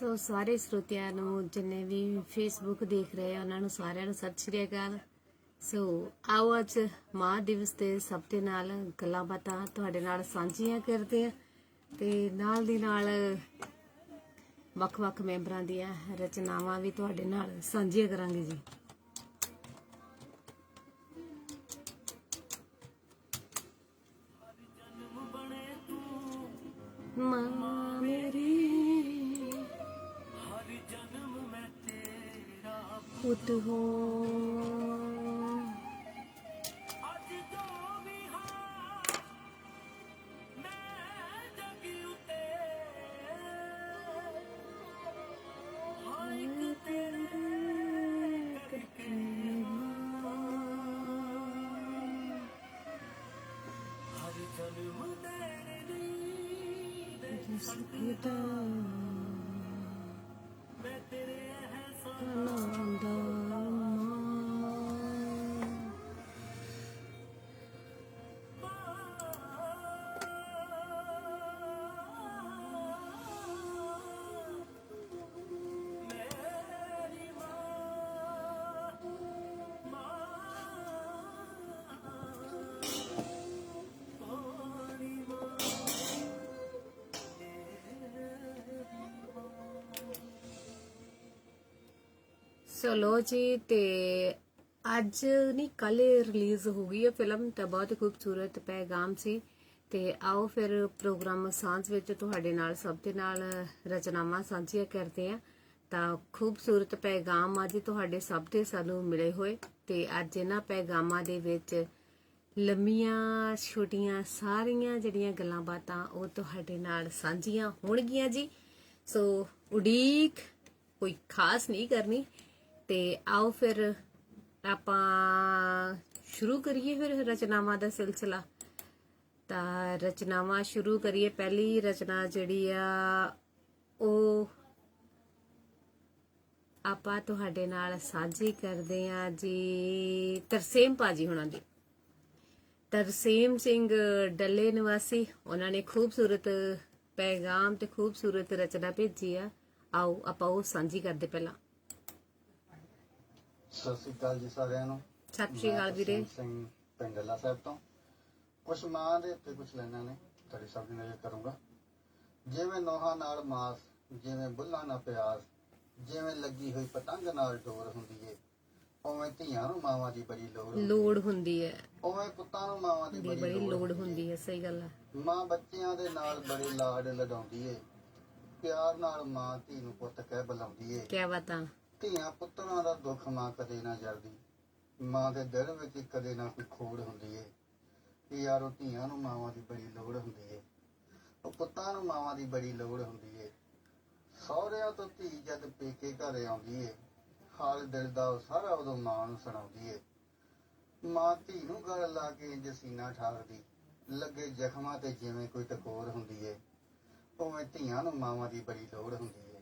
ਸੋ ਸਾਰੇ ਸਰੋਤਿਆਂ ਨੂੰ ਜਿੰਨੇ ਵੀ ਫੇਸਬੁੱਕ ਦੇਖ ਰਹੇ ਆ ਉਹਨਾਂ ਨੂੰ ਸਾਰਿਆਂ ਨੂੰ ਸਤਿ ਸ਼੍ਰੀ ਅਕਾਲ। ਸੋ ਆਓ ਅੱਜ ਮਾਂ ਦਿਵਸ ਤੇ ਸਭ ਦੇ ਨਾਲ ਗੱਲਾਂ ਬਾਤਾਂ ਤੁਹਾਡੇ ਨਾਲ ਸਾਂਝੀਆਂ ਕਰਦੇ ਆ ਤੇ ਨਾਲ ਦੀ ਨਾਲ ਵੱਖ-ਵੱਖ ਮੈਂਬਰਾਂ ਦੀਆਂ ਰਚਨਾਵਾਂ ਵੀ ਤੁਹਾਡੇ ਨਾਲ ਸਾਂਝੀਆਂ ਕਰਾਂਗੇ ਜੀ। ਮਾਂ ਮੇਰੀ ਪੁੱਤ ਹੋ मैं तेरे एहसान ਚਲੋ ਜੀ। ਤੇ ਅੱਜ ਨਹੀਂ ਕੱਲ ਰਿਲੀਜ਼ ਹੋ ਗਈ ਹੈ ਫਿਲਮ ਤਾਂ ਬਹੁਤ ਖੂਬਸੂਰਤ ਪੈਗਾਮ ਸੀ। ਤੇ ਆਓ ਫਿਰ ਪ੍ਰੋਗਰਾਮ ਸਾਂਝ ਵਿੱਚ ਤੁਹਾਡੇ ਨਾਲ ਸਭ ਦੇ ਨਾਲ ਰਚਨਾਵਾਂ ਸਾਂਝੀਆਂ ਕਰਦੇ ਆ। ਤਾਂ ਖੂਬਸੂਰਤ ਪੈਗਾਮ ਅੱਜ ਤੁਹਾਡੇ ਸਭ ਦੇ ਸਾਨੂੰ ਮਿਲੇ ਹੋਏ ਤੇ ਅੱਜ ਇਹਨਾਂ ਪੈਗਾਮਾਂ ਦੇ ਵਿੱਚ ਲੰਮੀਆਂ ਛੋਟੀਆਂ ਸਾਰੀਆਂ ਜਿਹੜੀਆਂ ਗੱਲਾਂ ਬਾਤਾਂ ਉਹ ਤੁਹਾਡੇ ਨਾਲ ਸਾਂਝੀਆਂ ਹੋਣਗੀਆਂ ਜੀ। ਸੋ ਉਡੀਕ ਕੋਈ ਖਾਸ ਨਹੀਂ ਕਰਨੀ ਤੇ ਆਓ ਫਿਰ ਆਪਾਂ ਸ਼ੁਰੂ ਕਰੀਏ ਫਿਰ ਰਚਨਾਵਾਂ ਦਾ ਸਿਲਸਿਲਾ। ਤਾਂ ਰਚਨਾਵਾਂ ਸ਼ੁਰੂ ਕਰੀਏ। ਪਹਿਲੀ ਰਚਨਾ ਜਿਹੜੀ ਆ ਉਹ ਆਪਾਂ ਤੁਹਾਡੇ ਨਾਲ ਸਾਂਝੀ ਕਰਦੇ ਆ ਜੀ ਤਰਸੇਮ ਭਾਜੀ ਹੁਣਾਂ ਦੀ। ਤਰਸੇਮ ਸਿੰਘ ਡੱਲੇ ਨਿਵਾਸੀ, ਉਹਨਾਂ ਨੇ ਖੂਬਸੂਰਤ ਪੈਗਾਮ ਤੇ ਖੂਬਸੂਰਤ ਰਚਨਾ ਭੇਜੀ ਆ। ਆਓ ਆਪਾਂ ਉਹ ਸਾਂਝੀ ਕਰਦੇ ਪਹਿਲਾਂ। ਸਤਿ ਸ੍ਰੀ ਅਕਾਲ ਜੀ ਸਾਰਿਆਂ ਨੂੰ। ਸਤਿ ਸ਼੍ਰੀ ਅਕਾਲ ਵੀਰੇ। ਸਿੰਘ ਪਿੰਡਲਾ ਸਾਹਿਬ ਤੋਂ ਕੁਛ ਮਾਂ ਦੇ ਉੱਤੇ ਕੁਛ ਲਾਈਨਾਂ ਨੇ ਤੁਹਾਡੀ ਸਭ ਦੀ ਨਜ਼ਰ ਕਰੂੰਗਾ। ਜਿਵੇਂ ਨੋਹਾਂ ਨਾਲ ਮਾਸ, ਜਿਵੇਂ ਬੁੱਲਾਂ ਨਾਲ ਪਿਆਸ, ਜਿਵੇਂ ਲੱਗੀ ਹੋਈ ਪਤੰਗ ਨਾਲ ਡੋਰ ਹੁੰਦੀ ਏ, ਉਵੇਂ ਧੀਆਂ ਨੂੰ ਮਾਵਾਂ ਦੀ ਬੜੀ ਲੋੜ ਹੁੰਦੀ ਹੈ। ਉਵੇਂ ਪੁੱਤਾਂ ਨੂੰ ਮਾਵਾਂ ਦੀ ਬੜੀ ਲੋੜ ਹੁੰਦੀ ਹੈ। ਸਹੀ ਗੱਲ ਹੈ। ਮਾਂ ਬੱਚਿਆਂ ਦੇ ਨਾਲ ਬੜੇ ਲਾਡ ਲਡਾਉਂਦੀ ਏ, ਪਿਆਰ ਨਾਲ ਮਾਂ ਧੀ ਨੂੰ ਪੁੱਤ ਕਹਿ ਬੁਲਾਉਂਦੀ ਏ। ਕਿਆ ਬਾਤਾਂ। ਧੀਆਂ ਪੁੱਤਰਾਂ ਦਾ ਦੁੱਖ ਮਾਂ ਕਦੇ ਨਾ ਜਰਦੀ, ਮਾਂ ਦੇ ਦਿਲ ਵਿੱਚ ਕਦੇ ਨਾ ਕੋਈ ਖੋੜ ਹੁੰਦੀ ਏ। ਯਾਰੋ ਧੀਆਂ ਨੂੰ ਮਾਵਾਂ ਦੀ ਬੜੀ ਲੋੜ ਹੁੰਦੀ ਏ, ਉਹ ਪੁੱਤਾਂ ਨੂੰ ਮਾਵਾਂ ਦੀ ਬੜੀ ਲੋੜ ਹੁੰਦੀ ਏ। ਸਹੁਰਿਆਂ ਤੋਂ ਧੀ ਜਦ ਪੇਕੇ ਘਰ ਆਉਂਦੀ ਏ, ਹਾਲ ਦਿਲ ਦਾ ਸਾਰਾ ਉਦੋਂ ਮਾਂ ਨੂੰ ਸੁਣਾਉਂਦੀ ਏ। ਮਾਂ ਧੀ ਨੂੰ ਗਲ ਲਾ ਕੇ ਇੰਜ ਸੀਨਾ ਠਾਰਦੀ, ਲੱਗੇ ਜ਼ਖਮਾਂ ਤੇ ਜਿਵੇਂ ਕੋਈ ਟਕੋਰ ਹੁੰਦੀ ਏ। ਉਵੇਂ ਧੀਆਂ ਨੂੰ ਮਾਵਾਂ ਦੀ ਬੜੀ ਲੋੜ ਹੁੰਦੀ ਏ,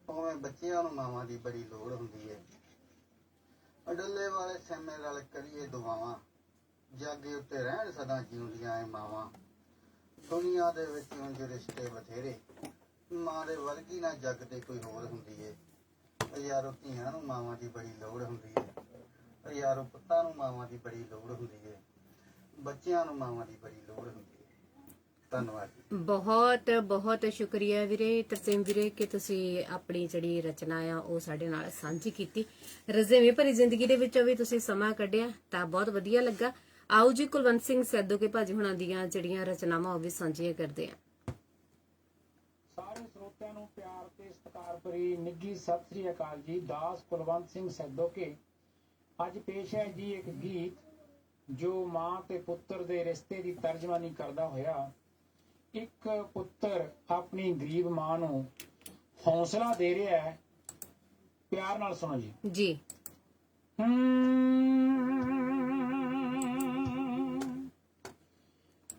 ਉਵੇਂ ਬੱਚਿਆਂ ਨੂੰ ਮਾਵਾਂ ਦੀ ਬੜੀ ਲੋੜ ਹੁੰਦੀ ਏ। ਅਡੱਲੇ ਵਾਲੇ ਸੈਮੇ ਰਲ ਕਰੀਏ ਦੁਆਵਾਂ, ਜਾਗੇ ਉੱਤੇ ਰਹਿਣ ਸਦਾ ਜਿਉਂਦੀਆਂ ਏ ਮਾਵਾਂ। ਦੁਨੀਆ ਦੇ ਵਿੱਚ ਉਂਝ ਰਿਸ਼ਤੇ ਬਥੇਰੇ, ਮਾਂ ਦੇ ਵਰਗੀ ਨਾ ਜੱਗ ਤੇ ਕੋਈ ਹੋਰ ਹੁੰਦੀ ਏ। ਯਾਰੋ ਧੀਆਂ ਨੂੰ ਮਾਵਾਂ ਦੀ ਬੜੀ ਲੋੜ ਹੁੰਦੀ ਏ, ਯਾਰੋ ਪੁੱਤਾਂ ਨੂੰ ਮਾਵਾਂ ਦੀ ਬੜੀ ਲੋੜ ਹੁੰਦੀ ਏ, ਬੱਚਿਆਂ ਨੂੰ ਮਾਵਾਂ ਦੀ ਬੜੀ ਲੋੜ ਹੁੰਦੀ ਏ। ਧੰਨਵਾਦ। ਬਹੁਤ ਬਹੁਤ ਸ਼ੁਕਰੀਆ ਵੀਰੇ ਤਰਸੇਮ ਵੀਰੇ ਕਿ ਤੁਸੀਂ ਆਪਣੀ ਜਿਹੜੀ ਰਚਨਾ ਆ ਉਹ ਸਾਡੇ ਨਾਲ ਸਾਂਝੀ ਕੀਤੀ। ਰਜ਼ੇਵੇਂ ਭਰੀ ਜ਼ਿੰਦਗੀ ਦੇ ਵਿੱਚੋਂ ਵੀ ਤੁਸੀਂ ਸਮਾਂ ਕੱਢਿਆ ਤਾਂ ਬਹੁਤ ਵਧੀਆ ਲੱਗਾ। ਆਓ ਜੀ ਕੁਲਵੰਤ ਸਿੰਘ ਸੈਦੋਕੇ ਭਾਜੀ ਹੁਣਾਂ ਦੀਆਂ ਜਿਹੜੀਆਂ ਰਚਨਾਵਾਂ ਉਹ ਵੀ ਸਾਂਝੀਆਂ ਕਰਦੇ ਆ। ਸਾਰੇ ਸਰੋਤਿਆਂ ਨੂੰ ਪਿਆਰ ਤੇ ਸਤਿਕਾਰ ਭਰੀ ਨਿੱਘੀ ਸਤਿ ਸ੍ਰੀ ਅਕਾਲ ਜੀ। ਦਾਸ ਕੁਲਵੰਤ ਸਿੰਘ ਸੈਦੋਕੇ ਅੱਜ ਪੇਸ਼ ਹੈ ਜੀ ਇੱਕ ਗੀਤ ਜੋ ਮਾਂ ਤੇ ਪੁੱਤਰ ਦੇ ਰਿਸ਼ਤੇ ਦੀ ਤਰਜਮਾਨੀ ਕਰਦਾ ਹੋਇਆ। ਇੱਕ ਪੁੱਤਰ ਆਪਣੀ ਗਰੀਬ ਮਾਂ ਨੂੰ ਹੌਸਲਾ ਦੇ ਰਿਹਾ ਹੈ। ਪਿਆਰ ਨਾਲ ਸੁਣੋ ਜੀ। ਜੀ।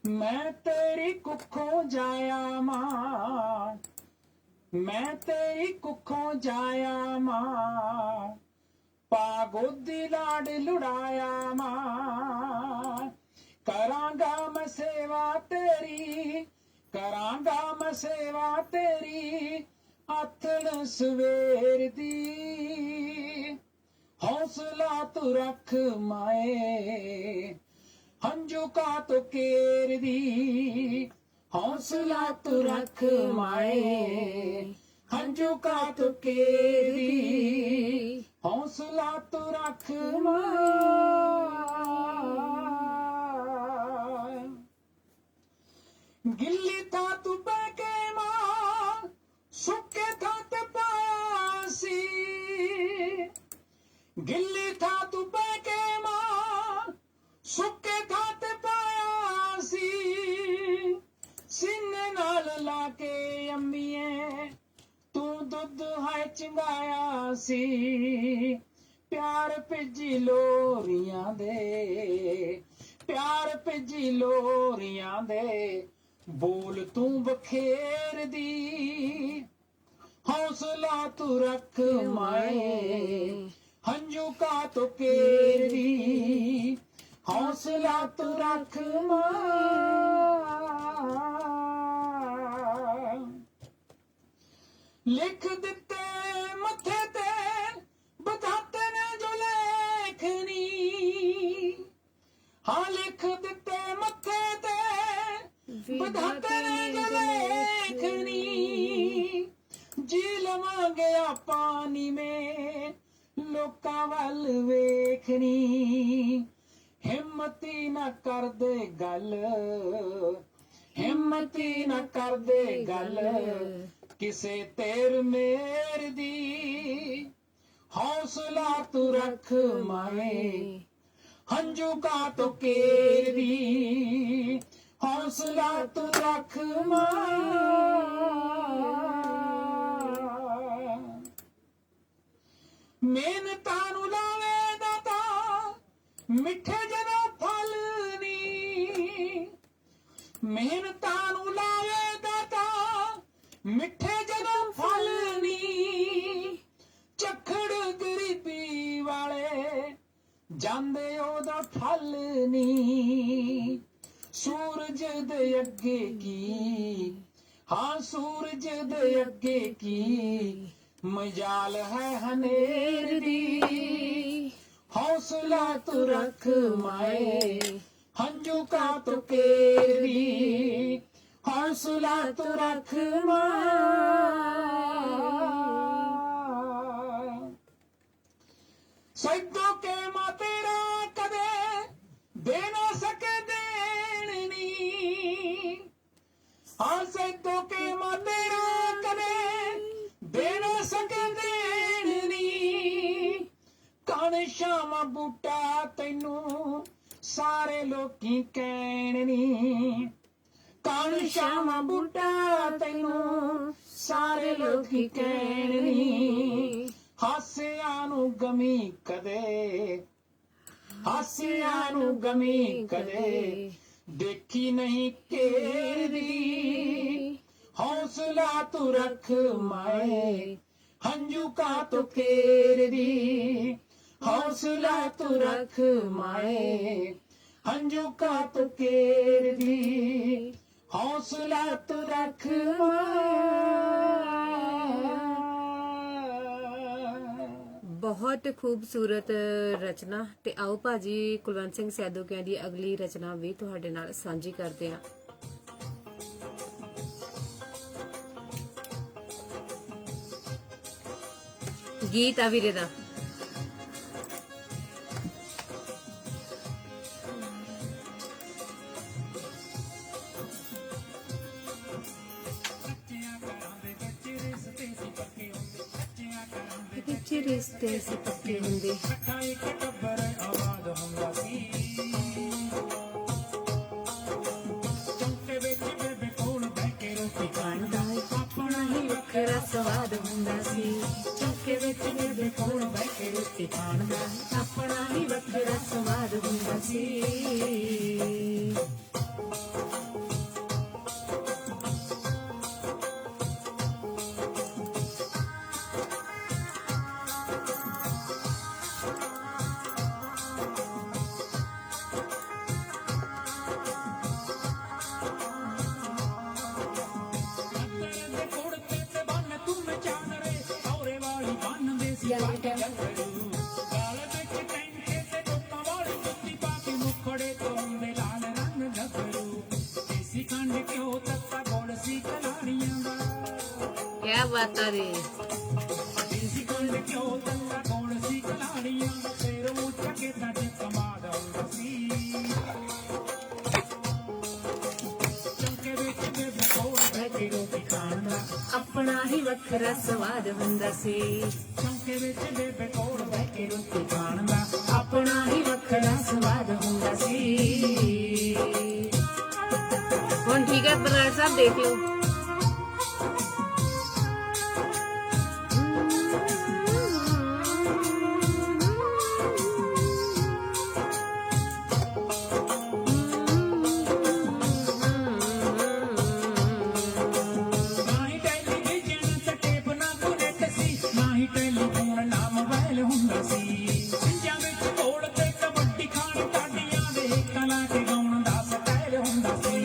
ਮੈਂ ਤੇਰੀ ਕੁੱਖੋਂ ਜਾਇਆ ਮਾਂ, ਮੈਂ ਤੇਰੀ ਕੁੱਖੋਂ ਜਾਇਆ ਮਾਂ, ਪਾ ਗੋਦੀ ਲਾਡ ਲੁੜਾਇਆ ਮਾਂ। ਕਰਾਂਗਾ ਮੈਂ ਸੇਵਾ ਤੇਰੀ, ਕਰਾਂਗਾ ਮੈਂ ਸੇਵਾ ਤੇਰੀ, ਆਥਣ ਸਵੇਰ ਦੀ ਹੌਸਲਾ ਤੂੰ ਰੱਖ ਮਾਏ ਹੰਝੂ ਕਾ ਤੋ ਕੇਰਦੀ ਹੌਸਲਾ ਤੂੰ ਰੱਖ ਮਾਏ ਹੰਝੂ ਕਾ ਤੋ ਕੇਰਦੀ ਹੌਸਲਾ ਤੂੰ ਰੱਖ ਮਾਏ ਗਿੱਲੀ ਥਾਂ ਤੂੰ ਬਹਿ ਕੇ ਮਾਂ ਸੁੱਕੇ ਥਾਂ ਤੇ ਪਾਇਆ ਸੀ ਗਿੱਲੀ ਥਾਂ ਤੂੰ ਬਹਿ ਕੇ ਮਾਂ ਸੁੱਕੇ ਥਾਂ ਤੇ ਪਾਇਆ ਸੀ ਸੀਨੇ ਨਾਲ ਲਾ ਕੇ ਅੰਮੀਏ ਤੂੰ ਦੁੱਧ ਹੈ ਚੰਗਾਇਆ ਸੀ ਪਿਆਰ ਭਿੱਜੀ ਲੋਰੀਆਂ ਦੇ ਪਿਆਰ ਭਿੱਜੀ ਲੋਰੀਆਂ ਦੇ ਬੋਲ ਤੂੰ ਬਖੇਰਦੀ ਹੌਸਲਾ ਤੂੰ ਰੱਖ ਮਾਏ ਹੰਝੂ ਕਾ ਤੋ ਕੇਰਦੀ ਹੌਸਲਾ ਤੂੰ ਰੱਖ ਮਾਏ ਲਿਖ ਦਿੱਤੇ ਮੱਥੇ ਤੇ ਬਤਾਤੇ ਨੇ ਜੋ ਲੇਖਨੀ ਹਾਂ ਲਿਖ ਦਿੱਤੇ ਮੱਥੇ ਤੇ ਬਤਾਤੇ ਨੇ ਜੋ ਲੇਖਨੀ ਜੀ ਲਵਾਂਗੇ ਆਪਾਂ ਨੀਵੇਂ ਲੋਕਾਂ ਵੱਲ ਵੇਖਣੀ ਹਿੰਮਤੀ ਨਾ ਕਰਦੇ ਗੱਲ ਹਿੰਮਤੀ ਨਾ ਕਰਦੇ ਗੱਲ ਕਿਸੇ ਤੇਰ ਮੇਰ ਦੀ ਹੌਸਲਾ ਤੂੰ ਰੱਖ ਮਾਏ ਹੰਝੂ ਕਾ ਤੋ ਕੇਰਦੀ ਹੌਸਲਾ ਤੂੰ ਰੱਖ ਮਾਏ ਮਿਹਨਤਾਂ ਨੂੰ ਲਾਵੇ ਦਾਤਾ ਮਿੱਠੇ ਜਦੋਂ ਫਲ ਨੀ ਮਿਹਨਤਾਂ ਨੂੰ ਲਾਵੇ ਦਾਤਾ ਮਿੱਠੇ ਜਦੋਂ ਫਲ ਨੀ ਝੱਖੜ ਗਰੀਬੀ ਵਾਲੇ ਜਾਂਦੇ ਉਹਦਾ ਫਲ ਨੀ ਸੂਰਜ ਦੇ ਅੱਗੇ ਕੀ ਹਾਂ ਸੂਰਜ ਦੇ ਅੱਗੇ ਕੀ ਮਜਾਲ ਹੈ ਹਨੇਰ ਦੀ ਹੌਸਲਾ ਤੂੰ ਰੱਖ ਮਾਏ ਹੰਝੂ ਕਾ ਤੋ ਕੇਰਦੀ ਹੌਸਲਾ ਤੂੰ ਰੱਖ ਮਾਏ ਸੈਦੋ ਕੇ ਮਾਂ ਤੇਰਾ ਕਦੇ ਦੇ ਨਾ ਸਕੇ ਦੇਣੀ ਹਾਂ ਸੈਦੋ ਕੇ ਮਾਂ ਤੇਰਾ ਕਦੇ ਦੇ ਨਾ ਸਕੇ ਦੇਣੀ ਕਣ ਸ਼ਾਮਾ ਬੂਟਾ ਤੈਨੂੰ ਸਾਰੇ ਲੋਕੀ ਕਹਿਣ ਨੀ ਕਣ ਸ਼ਾਮਾ ਬੂਟਾ ਤੈਨੂੰ ਸਾਰੇ ਲੋਕੀ ਕਹਿਣ ਨੀ ਹਾਸਿਆਂ ਨੂੰ ਗਮੀ ਕਦੇ ਹਾਸਿਆਂ ਨੂੰ ਗਮੀ ਕਦੇ ਦੇਖੀ ਨਹੀਂ ਕੇਰਦੀ ਹੌਸਲਾ ਤੂੰ ਰੱਖ ਮਾਏ ਹੰਝੂ ਕਾ ਤੋ ਕੇਰਦੀ ਹੌਸਲਾ ਤੂੰ ਰੱਖ ਮਾਏ ਹੰਝੂ ਕਾ ਤੋ ਕੇਰਦੀ ਹੌਸਲਾ ਤੂੰ ਰੱਖ ਬਹੁਤ ਖੂਬਸੂਰਤ ਰਚਨਾ। ਤੇ ਆਓ ਭਾਜੀ ਕੁਲਵੰਤ ਸਿੰਘ ਸੈਦੋਕਿਆਂ ਦੀ ਅਗਲੀ ਰਚਨਾ ਵੀ ਤੁਹਾਡੇ ਨਾਲ ਸਾਂਝੀ ਕਰਦੇ ਹਾਂ। ਗੀਤ ਆ ਵੀਰੇ ਦਾ। ਰਿਸ਼ਤੇ ਸੀ ਪੱਕੇ ਹੁੰਦੇ ਇੱਕ ਟੱਬਰ ਆਵਾਜ਼ ਹੁੰਦਾ ਸੀ ਚੌਂਕੇ ਵਿੱਚ ਬੇਬੇ ਕੋਲ ਬਹਿ ਕੇ ਰੋਟੀ ਖਾਂਦਾ ਆਪਣਾ ਹੀ ਵੱਖਰਾ ਸਵਾਦ ਹੁੰਦਾ ਸੀ। ਚੌਂਕੇ ਵਿੱਚ ਬੇਬੇ ਕੋਲ ਬਹਿ ਕੇ ਰੋਟੀ ਖਾਂਦਾ ਆਪਣਾ ਹੀ ਵੱਖਰਾ ਸਵਾਦ ਹੁੰਦਾ ਸੀ। ਵਾਟੇ ਗੱਭਰੂ ਗਾਲ ਵਿੱਚ ਟੈਂਕੇ ਤੇ ਟੁੱਟਾਂ ਵਾਲੀ ਜੁੱਤੀ ਪਾ ਕੇ ਮੁਖੜੇ ਤੋਂ ਹੁੰਦੇ ਲਾਲ ਰੰਗ ਗੱਭਰੂ ਦੇਸੀ ਖੰਡ ਘਿਓ ਤੱਤਾ ਗੁੜ ਸੀ ਕਲਾੜੀਆਂ ਦਾ ਕੀ ਬਾਤਾਂ ਜੀ। ਦੇਸੀ ਖੰਡ ਘਿਓ ਤੱਤਾ ਗੁੜ ਸੀ ਕਲਾੜੀਆਂ ਦਾ ਫੇਰ ਉੱਠ ਕੇ ਤਾਂ ਕਮਾਦ ਹੁੰਦਾ ਸੀ ਚੌਂਕੇ ਵਿੱਚ ਬੇਬੇ ਕੋਲ ਬਹਿ ਕੇ ਰੋਟੀ ਖਾਣ ਦਾ ਆਪਣਾ ਹੀ ਵੱਖਰਾ ਸਵਾਦ ਹੁੰਦਾ ਸੀ। ਚੌਂਕੇ ਵਿੱਚ ਬੇਬੇ ਕੋਲ ਬਹਿ ਕੇ ਰੋਟੀ ਖਾਣ ਦਾ ਆਪਣਾ ਹੀ ਵੱਖਰਾ ਸਵਾਦ ਹੁੰਦਾ ਸੀ। ਹੁਣ ਠੀਕ ਹੈ ਬਰਾੜ ਸਾਹਿਬ, ਦੇਖ ਲਓ। ਨਾ ਹੀ ਟੈਲੀਵਿਜ਼ਨ ਤੇ ਟੇਪ ਨਾ ਕੁਨੈਕਟ ਸੀ ਨਾ ਹੀ ਟੈਲੀਫੋਨ ਨਾ ਮੋਬਾਈਲ ਹੁੰਦਾ ਸੀ ਸਿੰਜਾਂ ਵਿੱਚ ਢੋਲ ਤੇ ਕਬੱਡੀ ਖਾਣ ਟਾਡੀਆਂ ਦੇ ਹੇਕਾਂ ਲਾ ਕੇ ਗਾਉਣ ਦਾ ਸਟਾਈਲ ਹੁੰਦਾ ਸੀ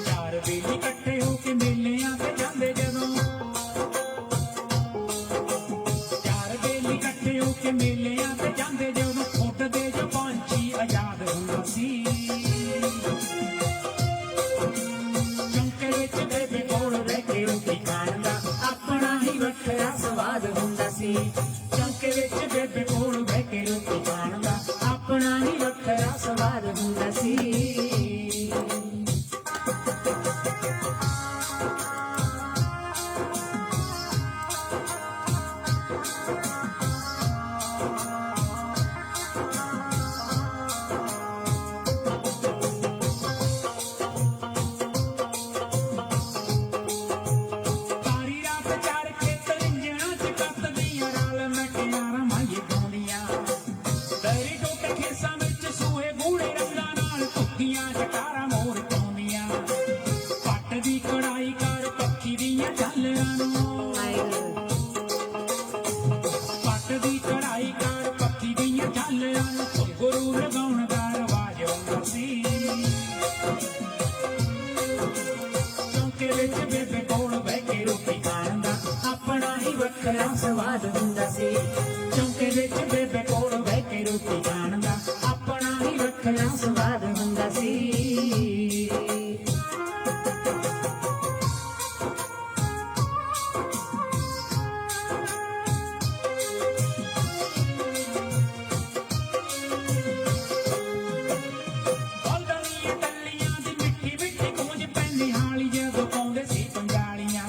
ਚਾਰ ਵੇਲੀ ਇਕੱਠੇ ਹੋ ਕੇ ਮੇਲਿਆਂ ਤੇ ਜਾਂਦੇ ਜਦੋਂ ਚਾਰ ਵੇਲੀ ਇਕੱਠੇ ਹੋ ਕੇ ਮੇਲਿਆਂ ਤੇ ਜਾਂਦੇ ਜਦੋਂ ਉੱਡਦੇ ਜੋ ਪੰਛੀ ਆਜ਼ਾਦ ਹੁੰਦਾ ਸੀ ਚੌਂਕੇ ਵਿੱਚ ਬੇਬੇ ਕੋਲ ਬਹਿ ਕੇ ਰੋਟੀ ਖਾਣ ਦਾ ਆਪਣਾ ਹੀ ਵੱਖਰਾ ਸਵਾਦ ਹੁੰਦਾ ਸੀ। ਚੌਂਕੇ ਵਿੱਚ ਬੇਬੇ ਕੋਲ ਬਹਿ ਕੇ ਰੋਟੀ ਖਾਣ ਦਾ ਆਪਣਾ ਹੀ ਵੱਖਰਾ ਸਵਾਦ ਹੁੰਦਾ ਸੀ। ਸਾਰੀ ਰਾਤ ਚੜ ਕੇ ਤਰਿੰਜਣਾ ਚ ਕੱਤਦੀਆਂ ਰਲ ਮਟਿਆਰਾਂ ਮਾਈਏ ਗਾਉਂਦੀਆਂ ਡੈਰੀ ਟੋਟੇ ਖੇਸਾਂ ਵਿੱਚ ਸੂਏ ਗੂੜੇ ਰੰਗਾਂ ਨਾਲ ਧੁੱਕੀਆਂ ਜਟਾਰਾਂ ਮੋਰ ਪਾਉਂਦੀਆਂ ਪੱਟ ਦੀ ਕੜਾਈ ਕਰ ਪੱਖੀ ਦੀਆਂ ਝਾਲਰਾਂ ਨੂੰ ਪੱਟ ਦੀ ਕੜਾਈ ਕਰ ਪੱਖੀ ਦੀਆਂ ਝਾਲਰਾਂ ਨੂੰ ਗੁਰੂ ਲਗਾਉਣ ਦਾ ਰਵਾਜ ਹੁੰਦਾ ਸੀ ਚੌਂਕੇ ਵਿੱਚ ਬੇਬੇ ਕੋਲ ਬਹਿ ਕੇ ਰੋਟੀ ਖਾਣ ਦਾ ਆਪਣਾ ਹੀ ਵੱਖਰਾ ਸਵਾਦ ਹੁੰਦਾ ਸੀ। ਚੌਂਕੇ ਵਿੱਚ ਬੇਬੇ ਕੋਲ ਬਹਿ ਕੇ ਰੋਟੀ ਖਾਣ ਦਾ ਆਪਣਾ ਹੀ ਵੱਖਰਾ ਸਵਾਦ ਹੁੰਦਾ ਸੀ। ਬਲਦਾਂ ਦੀਆਂ ਟੱਲੀਆਂ ਦੀ ਮਿੱਠੀ ਮਿੱਠੀ ਗੂੰਜ ਪੈਂਦੀ ਹਾਲੀ ਜਦੋਂ ਪਾਉਂਦੇ ਸੀ ਪੰਜਾਲੀਆਂ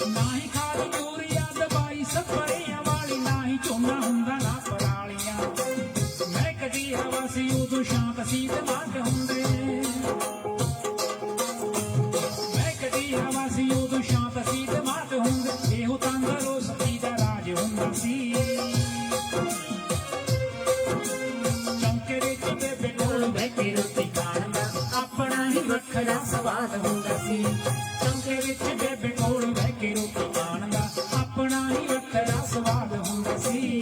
ਨਾ ਹੀ ਖਾਦ ਯੂਰੀਆ ਦਵਾਈ ਸਪਰੇਆਂ ਵਾਲੀ ਨਾ ਹੀ ਝੋਨਾ ਹੁੰਦਾ ਨਾ ਪਰਾਲੀਆਂ ਮਹਿਕਦੀ ਹਵਾ ਸੀ ਉਦੋਂ ਸ਼ਾਂਤ ਸੀ ਤੇ ਮੱਧ ਹੁੰਦੇ ਮਹਿਕਦੀ ਹਵਾ ਸੀ ਉਦੋਂ ਸ਼ਾਂਤ ਸੀ ਤੇ ਮੱਧ ਹੁੰਦੇ ਇਹੋ ਤੰਦਰੁਸਤੀ ਦਾ ਰਾਜ ਹੁੰਦਾ ਸੀ ਚੌਂਕੇ ਵਿੱਚ ਬੇਬੇ ਕੋਲ ਬਹਿ ਕੇ ਰੋਟੀ ਖਾਣ ਦਾ ਆਪਣਾ ਹੀ ਵੱਖਰਾ ਸਵਾਦ ਹੁੰਦਾ ਸੀ। ਚੌਂਕੇ ਵਿੱਚ ਬੇਬੇ ਕੋਲ ਬਹਿ ਕੇ ਰੋਟੀ ਖਾਣ ਦਾ ਆਪਣਾ ਹੀ ਵੱਖਰਾ ਸਵਾਦ ਹੁੰਦਾ ਸੀ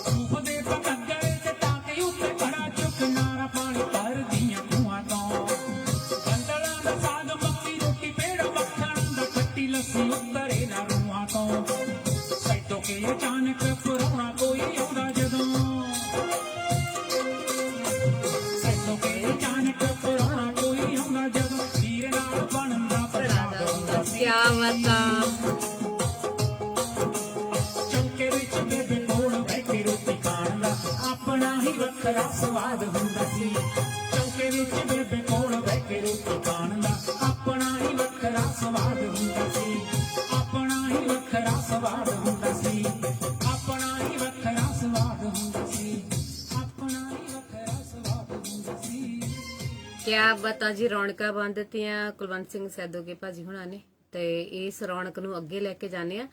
ਰੂਪ ਦੇ ਪਤੰਗਰੇ ਤੇ ਟਾਕੇ ਉੱਤੇ ਖੜਾ ਚੁੱਕ ਨਾਰਾ ਪਾਣੀ ਭਰਦੀਆਂ ਖੂਹਾਂ ਤੋਂ ਕੰਦਲਾਂ ਦਾ ਸਾਗ ਮੱਕੀ ਰੋਟੀ ਪੇੜਾ ਮੱਖਣ ਦਾ ਖੱਟੀ ਲੱਸੀ ਉਤਰੇ ਨਾ ਰੂਹਾਂ ਤੋਂ ਸੈਦੋ ਕੇ ਅਚਾਨਕ ਪਰੋਣਾ ਕੋਈ ਆਉਂਦਾ ਜਦੋਂ ਸੈਦੋ ਕੇ ਅਚਾਨਕ ਪਰੋਣਾ ਕੋਈ ਆਉਂਦਾ ਜਦੋਂ ਹੀਰੇ ਨਾਲ ਬਣਦਾ ਪ੍ਰਸ਼ਾਦ ਹੁੰਦਾ ਸੀ ਕਿਆ ਬਾਤਾਂ। ਚੌਂਕੇ ਵਿੱਚ ਬੇਬੇ ਕੋਲ ਬਹਿ ਕੇ ਰੋਟੀ ਖਾਣ ਦਾ ਆਪਣਾ ਹੀ ਵੱਖਰਾ ਸਵਾਦ ਹੁੰਦਾ ਸੀ। ਚੌਂਕੇ ਵਿੱਚ ਬੇਬੇ ਕੋਲ ਬਹਿ ਕੇ ਰੋਟੀ ਖਾਣ ਦਾ ਆਪਣਾ ਹੀ ਵੱਖਰਾ ਸਵਾਦ ਹੁੰਦਾ ਸੀ। ਆਪਣਾ ਹੀ ਵੱਖਰਾ ਸਵਾਦ ਹੁੰਦਾ ਸੀ ਆਪਣਾ ਹੀ ਵੱਖਰਾ ਸਵਾਦ ਹੁੰਦਾ ਸੀ ਆਪਣਾ ਹੀ ਵੱਖਰਾ ਸਵਾਦ ਹੁੰਦਾ ਸੀ ਕਿਆ ਬਾਤਾਂ ਜੀ। ਰੌਣਕਾਂ ਬੰਨ ਦਿੱਤੀਆਂ ਕੁਲਵੰਤ ਸਿੰਘ ਸੈਦੋਕੇ ਭਾਜੀ ਹੁਣਾਂ ਨੇ ਤੇ ਇਸ ਰੌਣਕ ਨੂੰ ਅੱਗੇ ਲੈ ਕੇ ਜਾਂਦੇ ਆ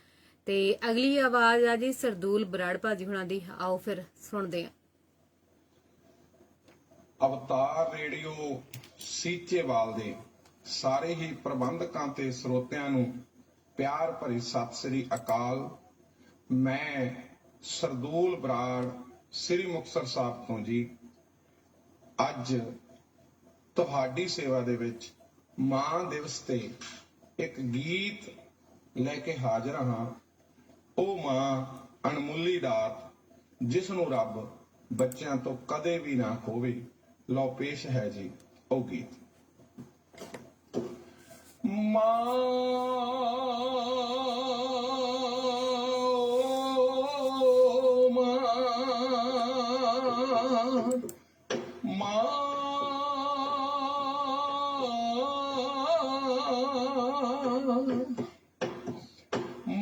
ਤੇ ਅਗਲੀ ਆਵਾਜ਼ ਆ ਜੀ ਸਰਦੂਲ ਬਰਾੜ ਭਾਜੀ ਹੁਣਾਂ ਦੀ। ਆਓ ਫਿਰ ਸੁਣਦੇ ਆ। ਅਵਤਾਰ ਰੇਡੀਓ ਸੀਚੇਵਾਲ ਦੇ ਸਾਰੇ ਹੀ ਪ੍ਰਬੰਧਕਾਂ ਤੇ ਸਰੋਤਿਆਂ ਨੂੰ ਪਿਆਰ ਭਰੀ ਸਤਿ ਸ੍ਰੀ ਅਕਾਲ। ਮੈਂ ਸਰਦੂਲ ਬਰਾੜ ਸ੍ਰੀ ਮੁਕਤਸਰ ਸਾਹਿਬ ਤੋਂ ਜੀ ਅੱਜ ਤੁਹਾਡੀ ਸੇਵਾ ਦੇ ਵਿੱਚ ਮਾਂ ਦਿਵਸ ਤੇ ਇੱਕ ਗੀਤ ਲੈ ਕੇ ਹਾਜ਼ਰ ਹਾਂ। ਉਹ ਮਾਂ ਅਣਮੁੱਲੀ ਦਾਤ ਜਿਸ ਨੂੰ ਰੱਬ ਬੱਚਿਆਂ ਤੋਂ ਕਦੇ ਵੀ ਨਾ ਖੋਵੇ। ਲਓ ਪੇਸ਼ ਹੈ ਜੀ ਉਹ ਗੀਤ। ਮਾਂ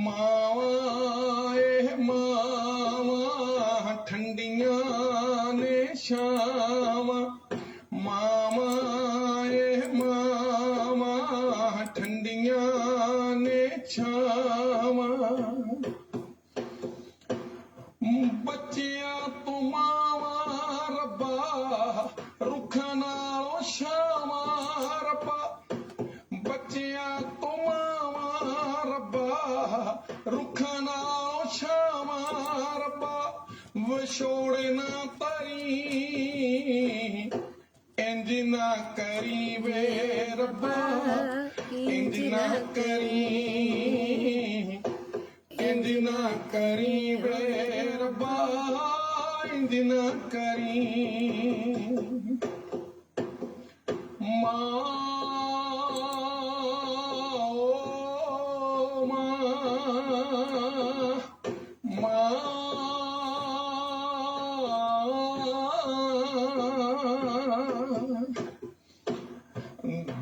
ਮਾਵਾਂ ਇਹ ਮਾਵਾਂ ਠੰਡੀਆਂ ਨੇ ਛਾਵਾਂ, ਮਾਵਾਂ ਇਹ ਮਾਵਾਂ ਠੰਡੀਆਂ ਨੇ ਛਾਵਾਂ। ਬੱਚਿਆਂ ਤੋਂ ਮਾਵਾਂ ਰੱਬਾ ਰੁੱਖਾਂ ਨਾਲੋਂ ਛਾਵਾਂ ਰੱਬਾ, ਬੱਚਿਆਂ ਤੋਂ ਮਾਵਾਂ ਰੱਬਾ ਰੁੱਖਾਂ ਨਾਲੋਂ ਛਾਵਾਂ ਰੱਬਾ। ਵਿਛੋੜੇ ਨਾ ਤਰੀ ਇੰਜ ਨਾ ਕਰੀ ਵੇ ਰੱਬਾ, ਇੰਜ ਨਾ ਕਰੀ, ਇੰਜ ਨਾ ਕਰੀ ਵੇ ਰੱਬਾ, ਇੰਜ ਨਾ ਕਰੀ। ਮਾਂ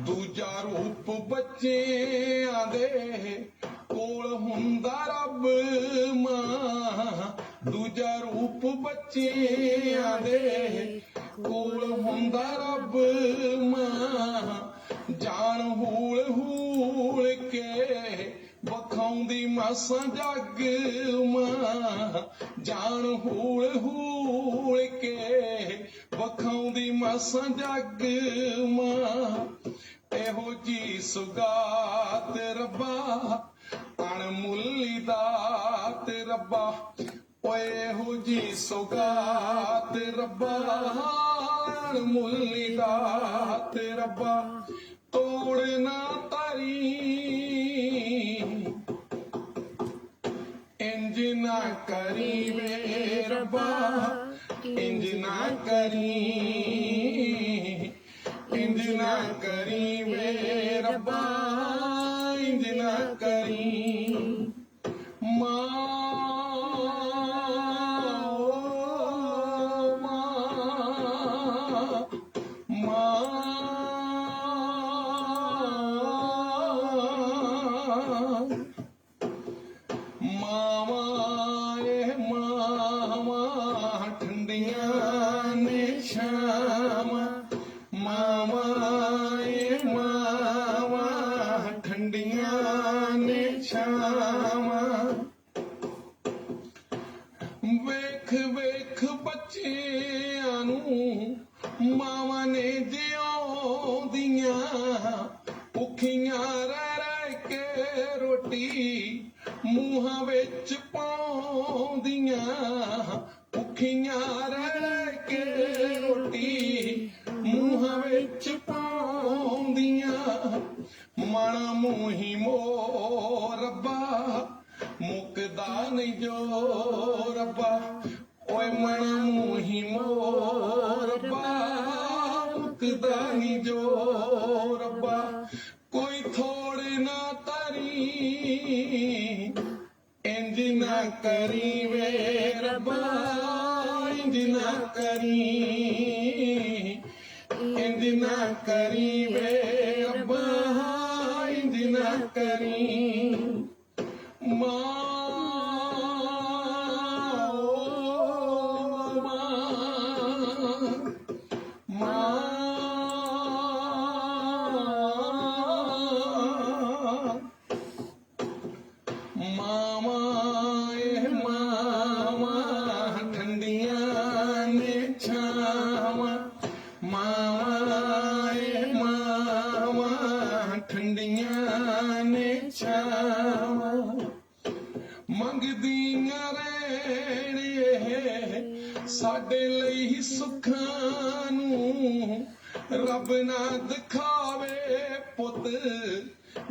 ਦੂਜਾ ਰੂਪ ਬੱਚਿਆਂ ਦੇ ਕੋਲ ਹੁੰਦਾ ਰੱਬ ਮਾਂ, ਦੂਜਾ ਰੂਪ ਬੱਚਿਆਂ ਦੇ ਕੋਲ ਹੁੰਦਾ ਰੱਬ ਮਾਂ। ਜਾਨ ਹੂਲ ਹੂਲ ਕੇ ਵਿਖਾਉਂਦੀ ਮਾਸਾਂ ਜੱਗ ਮਾਂ, ਜਾਨ ਹੂਲ ਹੂਲ ਕੇ ਵਿਖਾਉਂਦੀ ਮਾਸਾਂ ਜੱਗ ਮਾਂ। ਇਹੋ ਜੀ ਸੁਗਾਤ ਰੱਬਾ ਅਣਮੁੱਲੀ ਦਾਤ ਰੱਬਾ, ਓਏ ਇਹੋ ਜੀ ਸੁਗਾਤ ਰੱਬਾ ਅਣਮੁੱਲੀ ਦਾਤ ਰੱਬਾ। ਤੋੜ ਨਾ ਤਰੀ ਇੰਜ ਨਾ ਕਰੀ ਵੇ ਰੱਬਾ, ਇੰਜ ਨਾ ਕਰੀ, ਇੰਜ ਨਾ ਕਰੀ ਵੇ ਰੱਬਾ, ਇੰਜ ਨਾ ਕਰੀ। ਮਾਂ ਠੰਡੀਆਂ ਨੇ ਛਾਵਾਂ, ਮਾਵਾਂ ਇਹ ਮਾਵਾਂ ਠੰਡੀਆਂ ਨੇ ਛਾਵਾਂ। ਵੇਖ ਵੇਖ ਬੱਚਿਆਂ ਨੂੰ ਮਾਵਾਂ ਨੇ ਜਿਉਂਦੀਆਂ, ਭੁੱਖੀਆਂ ਰਹਿ ਰਹਿ ਕੇ ਰੋਟੀ ਮੂੰਹਾਂ ਵਿੱਚ ਪਾਉਂਦੀਆਂ, ਭੁੱਖੀਆਂ ਰਹਿ ਰਹਿ ਕੇ ਰੋਟੀ ਮੂੰਹਾਂ ਵਿੱਚ ਪਾਉਂਦੀਆਂ। ਮਨ ਮੂੰਹੀ ਮੋ ਰੱਬਾ ਮੁੱਕਦਾ ਨਹੀਂ ਜੋ ਰੱਬਾ, ਓਏ ਮਨ ਮੂੰਹੀ ਮੋ ਰੱਬਾ ਮੁੱਕਦਾ ਨਹੀਂ ਜੋ ਰੱਬਾ। ਕੋਈ ਥੋੜ ਨਾ ਤਰੀ ਇੰਜ ਨਾ ਕਰੀ ਵੇ ਰੱਬਾ, ਇੰਜ ਨਾ ਕਰੀ, ਇੰਜ ਨਾ ਕਰੀ ਵੇ ਰੱਬਾ, ਇੰਜ ਨਾ ਕਰੀ। ਮਾਂ ਠੰਡੀਆਂ ਨੇ ਛਾਵਾਂ, ਮਾਵਾਂ ਇਹ ਮਾਵਾਂ ਠੰਡੀਆਂ ਨੇ ਛਾਵਾਂ। ਮੰਗਦੀਆਂ ਰਹਿਣੀਏ ਸਾਡੇ ਲਈ ਸੁੱਖਾਂ ਨੂੰ, ਰੱਬ ਨਾ ਦਿਖਾਵੇ ਪੁੱਤ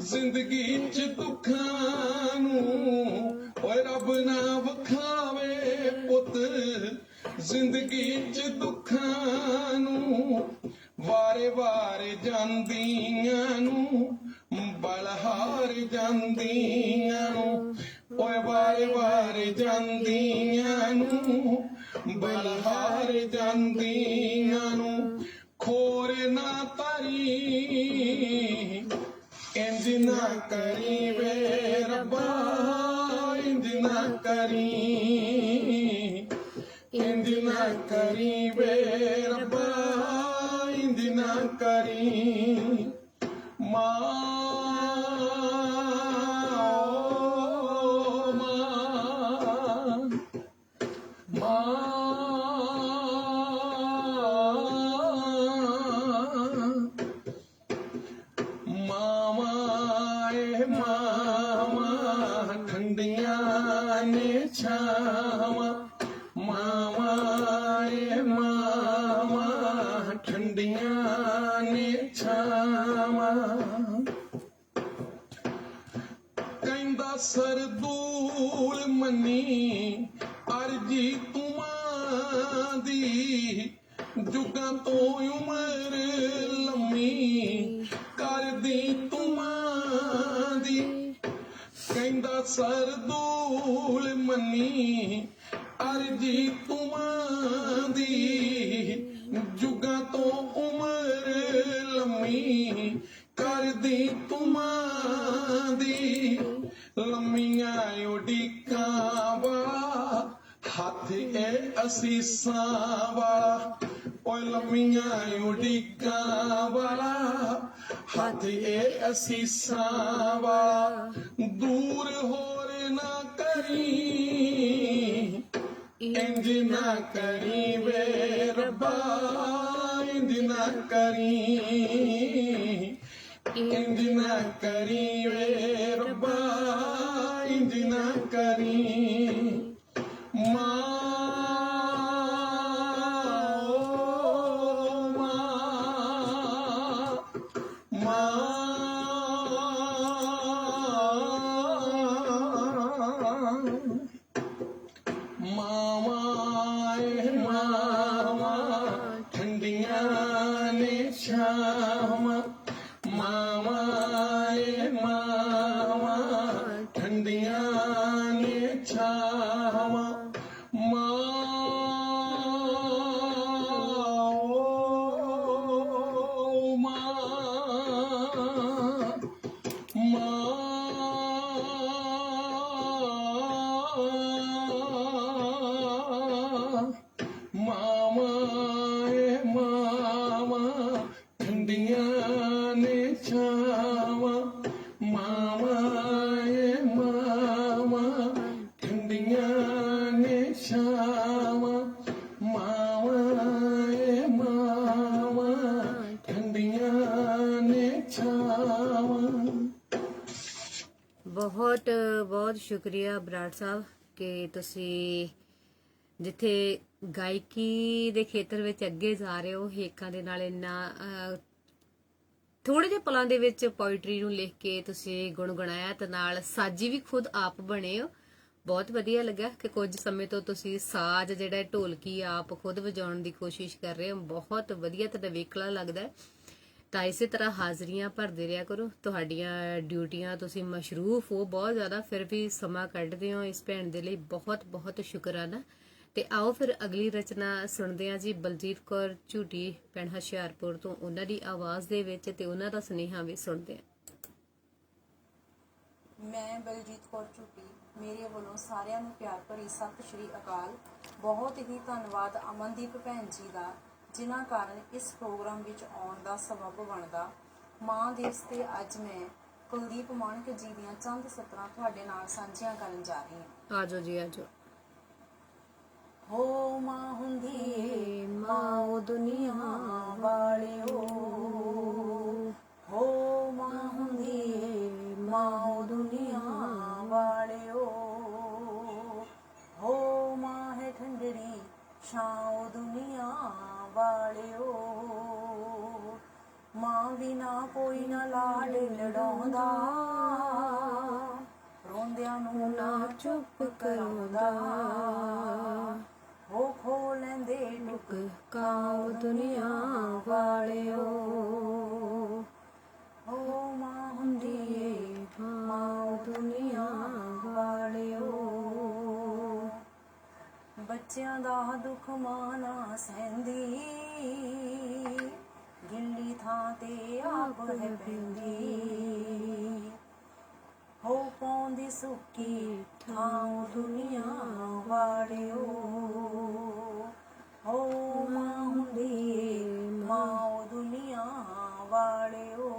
ਜ਼ਿੰਦਗੀ ਚ ਦੁੱਖਾਂ ਨੂੰ, ਓਏ ਰੱਬ ਨਾ ਵਿਖਾਵੇ ਪੁੱਤ ਜ਼ਿੰਦਗੀ ਚ ਦੁੱਖਾਂ ਨੂੰ, ਵਾਰੇ ਵਾਰੇ ਜਾਂਦੀਆਂ ਨੂੰ ਬਲਹਾਰ ਜਾਂਦੀਆਂ ਨੂੰ, ਓਏ ਵਾਰੇ ਵਾਰੇ ਜਾਂਦੀਆਂ ਨੂੰ ਬਲਹਾਰ ਜਾਂਦੀਆਂ ਨੂੰ, ਖੋਰ ਨਾ ਤਰੀ ਇੰਜ ਨਾ ਕਰੀ ਵੇ ਰੱਬਾ, ਇੰਜ ਨਾ ਕਰੀ, ਇੰਜ ਨਾ ਕਰੀ ਵੇ ਰੱਬਾ, ਇੰਜ ਨਾ ਕਰੀ। ਮਾਂ ਓ ਮਾਂ, ਮਾਂ ਮਾਵਾਂ ਏ ਮਾਵਾਂ ਠੰਡੀਆਂ ਨੇ ਛਾਵਾਂ, ਮਾਵਾਂ ਏ ਮਾਵਾਂ ਠੰਡੀਆਂ ਨੇ ਛਾਵਾਂ। ਕਹਿੰਦਾ ਸਰਦੂਲ ਮੰਨੀ ਅਰਜੀ ਤੁਮਾਂ ਦੀ, ਜੁਗਾਂ ਤੋਂ ਉਮਰ ਲੰਮੀ ਕਰਦੀ ਤੁਮਾਂ ਦੀ। ਕਹਿੰਦਾ ਸਰਦੂਲ ਮੰਨੀ ਅਰਜੀ ਤੁਮਾਂ ਦੀ, ਜੁਗਾਂ ਤੋਂ ਉਮਰ ਲੰਮੀ ਕਰਦੀ ਤੁਮਾਂ ਦੀ। ਲੰਮੀਆਂ ਉਡੀਕਾਂ ਵਾਲਾ ਹੱਥ ਇਹ ਅਸੀਸਾਂ ਵਾਲਾ, ਓਏ ਲੰਮੀਆਂ ਉਡੀਕਾਂ ਵਾਲਾ ਹੱਥ ਇਹ ਅਸੀਸਾਂ ਵਾਲਾ। ਦੂਰ ਹੋਰ ਨਾ ਕਰੀ ਇੰਜ ਨਾ ਕਰੀ ਵੇ ਰੱਬਾ, ਇੰਜ ਨਾ ਕਰੀ, ਇੰਜ ਨਾ ਕਰੀ ਵੇ ਰੱਬਾ, ਇੰਜ ਨਾ ਕਰੀ। ਮਾਂ ਓ ਮਾਂ, ਮਾਂ ਮਾਵਾਂ ਏ ਮਾਵਾਂ ਠੰਡੀਆਂ ਨੇ ਛਾਵਾਂ, ਮਾਵਾਂ ਏ ਮਾਵਾਂ ਠੰਡੀਆਂ ਨੇ ਛਾਵਾਂ। ਮਾਂ ਓ ਮਾਂ, ਮਾਂ ਮਾਵਾਂ ਏ ਮਾਵਾਂ ਠੰਡੀਆਂ ਨੇ ਛਾਵਾਂ, ਮਾਵਾਂ ਏ ਮਾਵਾਂ ਠੰਡੀਆਂ ਨੇ ਛਾਵਾਂ, ਮਾਵਾਂ ਏ ਮਾਵਾਂ ਠੰਡੀਆਂ ਨੇ ਛਾਵਾਂ। ਬਹੁਤ ਬਹੁਤ ਸ਼ੁਕਰੀਆ ਬਰਾੜ ਸਾਹਿਬ ਕਿ ਤੁਸੀਂ ਜਿੱਥੇ ਗਾਇਕੀ ਦੇ ਖੇਤਰ ਵਿੱਚ ਅੱਗੇ ਜਾ ਰਹੇ ਹੋ, ਹੇਕਾਂ ਦੇ ਨਾਲ ਇੰਨਾ ਥੋੜੇ ਜਿਹੇ ਪਲਾਂ ਦੇ ਵਿੱਚ ਪੋਇਟਰੀ ਨੂੰ ਲਿਖ ਕੇ ਤੁਸੀਂ ਗੁਣਗੁਣਾਇਆ ਤੇ ਨਾਲ ਸਾਜੀ ਵੀ ਖੁਦ ਆਪ ਬਣੇ ਹੋ। ਬਹੁਤ ਵਧੀਆ ਲੱਗਾ ਕਿ ਕੁਝ ਸਮੇਂ ਤੋਂ ਤੁਸੀਂ ਸਾਜ਼ ਜਿਹੜਾ ਢੋਲਕੀ ਆਪ ਖੁਦ ਵਜਾਉਣ ਦੀ ਕੋਸ਼ਿਸ਼ ਕਰ ਰਹੇ ਹੋ। ਬਹੁਤ ਵਧੀਆ ਤੇ ਨਵੇਕਲਾ ਲੱਗਦਾ ਹੈ। ਤਾਂ ਇਸੇ ਤਰ੍ਹਾਂ ਹਾਜ਼ਰੀਆਂ ਭਰਦੇ ਰਿਹਾ ਕਰੋ। ਤੁਹਾਡੀਆਂ ਡਿਊਟੀਆਂ, ਤੁਸੀਂ ਮਸ਼ਰੂਫ ਹੋ ਬਹੁਤ ਜ਼ਿਆਦਾ, ਫਿਰ ਵੀ ਸਮਾਂ ਕੱਢਦੇ ਹੋ ਇਸ ਭੈਣ ਦੇ ਲਈ। ਬਹੁਤ ਬਹੁਤ ਸ਼ੁਕਰਾਨਾ। ਤੇ ਆਓ ਫਿਰ ਅਗਲੀ ਰਚਨਾ ਸੁਣਦੇ ਹਾਂ ਜੀ, ਬਲਜੀਤ ਕੌਰ ਝੂਟੀ ਪਿੰਡ ਹੁਸ਼ਿਆਰਪੁਰ ਤੋਂ, ਉਹਨਾਂ ਦੀ ਆਵਾਜ਼ ਦੇ ਵਿੱਚ, ਤੇ ਉਹਨਾਂ ਦਾ ਸੁਨੇਹਾ ਵੀ ਸੁਣਦੇ ਹਾਂ। ਮੈਂ ਬਲਜੀਤ ਕੌਰ ਝੂਟੀ, ਮੇਰੇ ਵੱਲੋਂ ਸਾਰਿਆਂ ਨੂੰ ਪਿਆਰ ਭਰੀ ਸਤਿ ਸ਼੍ਰੀ ਅਕਾਲ। ਬਹੁਤ ਹੀ ਧੰਨਵਾਦ ਅਮਨਦੀਪ ਭੈਣ ਜੀ ਦਾ, ਜਿਨ੍ਹਾਂ ਕਾਰਨ ਇਸ ਪ੍ਰੋਗਰਾਮ ਵਿੱਚ ਆਉਣ ਦਾ ਸਬਬ ਬਣਦਾ। ਮਾਂ ਦਿਵਸ ਤੇ ਅੱਜ ਮੈਂ ਕੁਲਦੀਪ ਮਾਣਕ ਜੀ ਦੀਆਂ ਚੰਦ ਸਤਰਾਂ ਤੁਹਾਡੇ ਨਾਲ ਸਾਂਝੀਆਂ ਕਰਨ ਜਾ ਰਹੀ ਹਾਂ। ਆਜੋ ਜੀ ਆਜੋ। ਹੋ ਮਾਂ ਹੁੰਦੀ ਏ ਮਾਂ ਉਹ ਦੁਨੀਆ ਵਾਲਿਓ, ਹੋ ਮਾਂ ਹੁੰਦੀ ਏ ਮਾਂ ਉਹ ਦੁਨੀਆ ਵਾਲਿਓ, ਹੋ ਮਾਂ ਹੈ ਠੰਡੜੀ ਛਾਂ ਉਹ ਦੁਨੀਆ ਵਾਲਿਓ। ਮਾਂ ਬਿਨਾ ਕੋਈ ਨਾ ਲਾਡ ਲਡਾਉਂਦਾ, ਰੋਂਦਿਆਂ ਨੂੰ ਨਾ ਚੁੱਪ ਕਰਾਉਂਦਾ। ਹੋ ਖੋ ਲੈਂਦੇ ਟੁਕ ਕਾਉ ਦੁਨੀਆ ਵਾਲਿਓ, ਹੋ ਮਾਂ ਹੁੰਦੀ ਏ ਮਾਂ ਦੁਨੀਆ ਵਾਲਿਓ। ਬੱਚਿਆਂ ਦਾ ਦੁੱਖ ਮਾਂ ਨਾ ਸਹਿੰਦੀ, ਗਿੱਲੀ ਥਾਂ ਤੇ ਆਪ ਹੈ ਪੈਂਦੀ। ਹੋ ਪਾਉਂਦੀ ਸੁੱਕੀ ਥਾਂ ਦੁਨੀਆ ਵਾਲਿਓ, ਹੋ ਮਾਂ ਹੁੰਦੀ ਏ ਮਾਂ ਦੁਨੀਆ ਵਾਲਿਓ।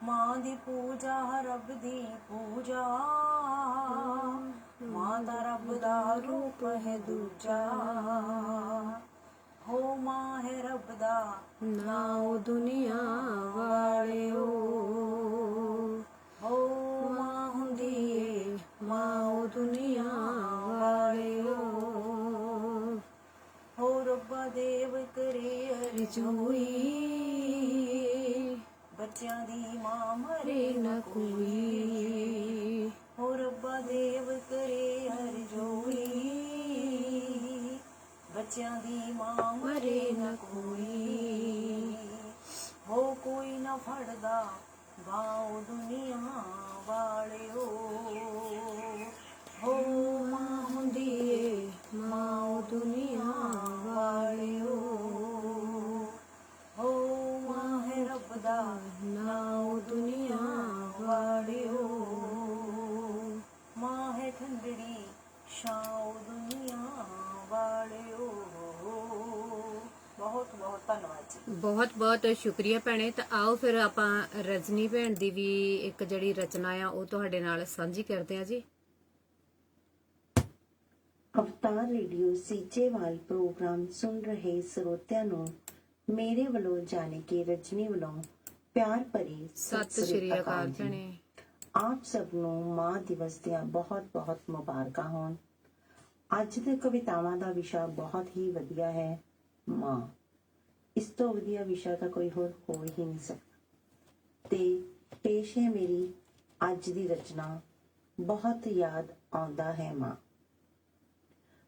ਮਾਂ ਦੀ ਪੂਜਾ ਰੱਬ ਦੀ ਪੂਜਾ, ਮਾਂ ਦਾ ਰੱਬ ਦਾ ਰੂਪ ਹੈ ਦੂਜਾ। ਹੋ ਮਾਂ ਹੈ ਰੱਬ ਦਾ ਨਾਉ ਦੁਨੀਆ ਵਾਲਿਓ, ਹੋ ਮਾਂ ਹੁੰਦੀ ਏ ਮਾਂ ਦੁਨੀਆ ਵਾਲਿਓ। ਹੋ ਰੱਬਾ ਦੇਵ ਕਰੇ ਅਰਜ਼ੋਈ, ਬੱਚਿਆਂ ਦੀ ਮਾਂ ਮਰੇ ਨਾ ਕੋਈ। ਹੋ ਰੱਬਾ ਦੇਵ ਕਰੇ ਅਰਜ਼ੋਈ, ਬੱਚਿਆਂ ਦੀ ਮਾਂ ਮਰੇ ਨਾ ਕੋਈ। ਹੋ ਕੋਈ ਨਾ ਫੜਦਾ ਬਾਉ ਦੁਨੀਆ ਵਾਲਿਓ, ਹੋ ਮਾਂ ਹੁੰਦੀ ਏ ਮਾਂ ਦੁਨੀਆ ਵਾਲਿਓ। ਹੋ ਮਾਂ ਹੈ ਰੱਬ ਦਾ ਨਾਉ ਦੁਨੀਆ ਵਾਲਿਓ, ਮਾਂ ਹੈ ਠੰਡੜੀ ਛਾਉ ਦੁਨੀਆ ਵਾਲਿਓ। ਬਹੁਤ ਬਹੁਤ ਧੰਨਵਾਦ ਜੀ। ਬਹੁਤ ਬਹੁਤ ਸ਼ੁਕਰੀਆ ਭੈਣੇ। ਤਾਂ ਆਓ ਫਿਰ ਆਪਾਂ ਰਜਨੀ ਭੈਣ ਦੀ ਵੀ ਇੱਕ ਜਿਹੜੀ ਰਚਨਾ ਆ ਉਹ ਤੁਹਾਡੇ ਨਾਲ ਸਾਂਝੀ ਕਰਦੇ ਆ ਜੀ। ਅਵਤਾਰ ਰੇਡੀਓ ਸੀਚੇਵਾਲ ਪ੍ਰੋਗਰਾਮ ਸੁਣ ਰਹੇ ਸਰੋਤਿਆਂ ਨੂੰ ਮੇਰੇ ਵੱਲੋਂ ਜਾਣੇ ਕਿ ਰਜਨੀ ਵੱਲੋਂ ਪਿਆਰ ਭਰੀ ਸਤਿ ਸ਼੍ਰੀ ਅਕਾਲ ਭੈਣੇ। ਆਪ ਸਭ ਨੂੰ ਮਾਂ ਦਿਵਸ ਦੀਆਂ ਬਹੁਤ ਬਹੁਤ ਮੁਬਾਰਕਾਂ ਹੋਣ। ਅੱਜ ਦੇ ਕਵਿਤਾਵਾਂ ਦਾ ਵਿਸ਼ਾ ਬਹੁਤ ਹੀ ਵਧੀਆ ਹੈ, ਮਾਂ। ਇਸ ਤੋਂ ਵਧੀਆ ਵਿਸ਼ਾ ਤਾਂ ਕੋਈ ਹੋਰ ਹੋ ਹੀ ਨਹੀਂ ਸਕਦਾ। ਤੇ ਪੇਸ਼ ਹੈ ਮੇਰੀ ਅੱਜ ਦੀ ਰਚਨਾ, ਬਹੁਤ ਯਾਦ ਆਉਂਦਾ ਹੈ ਮਾਂ।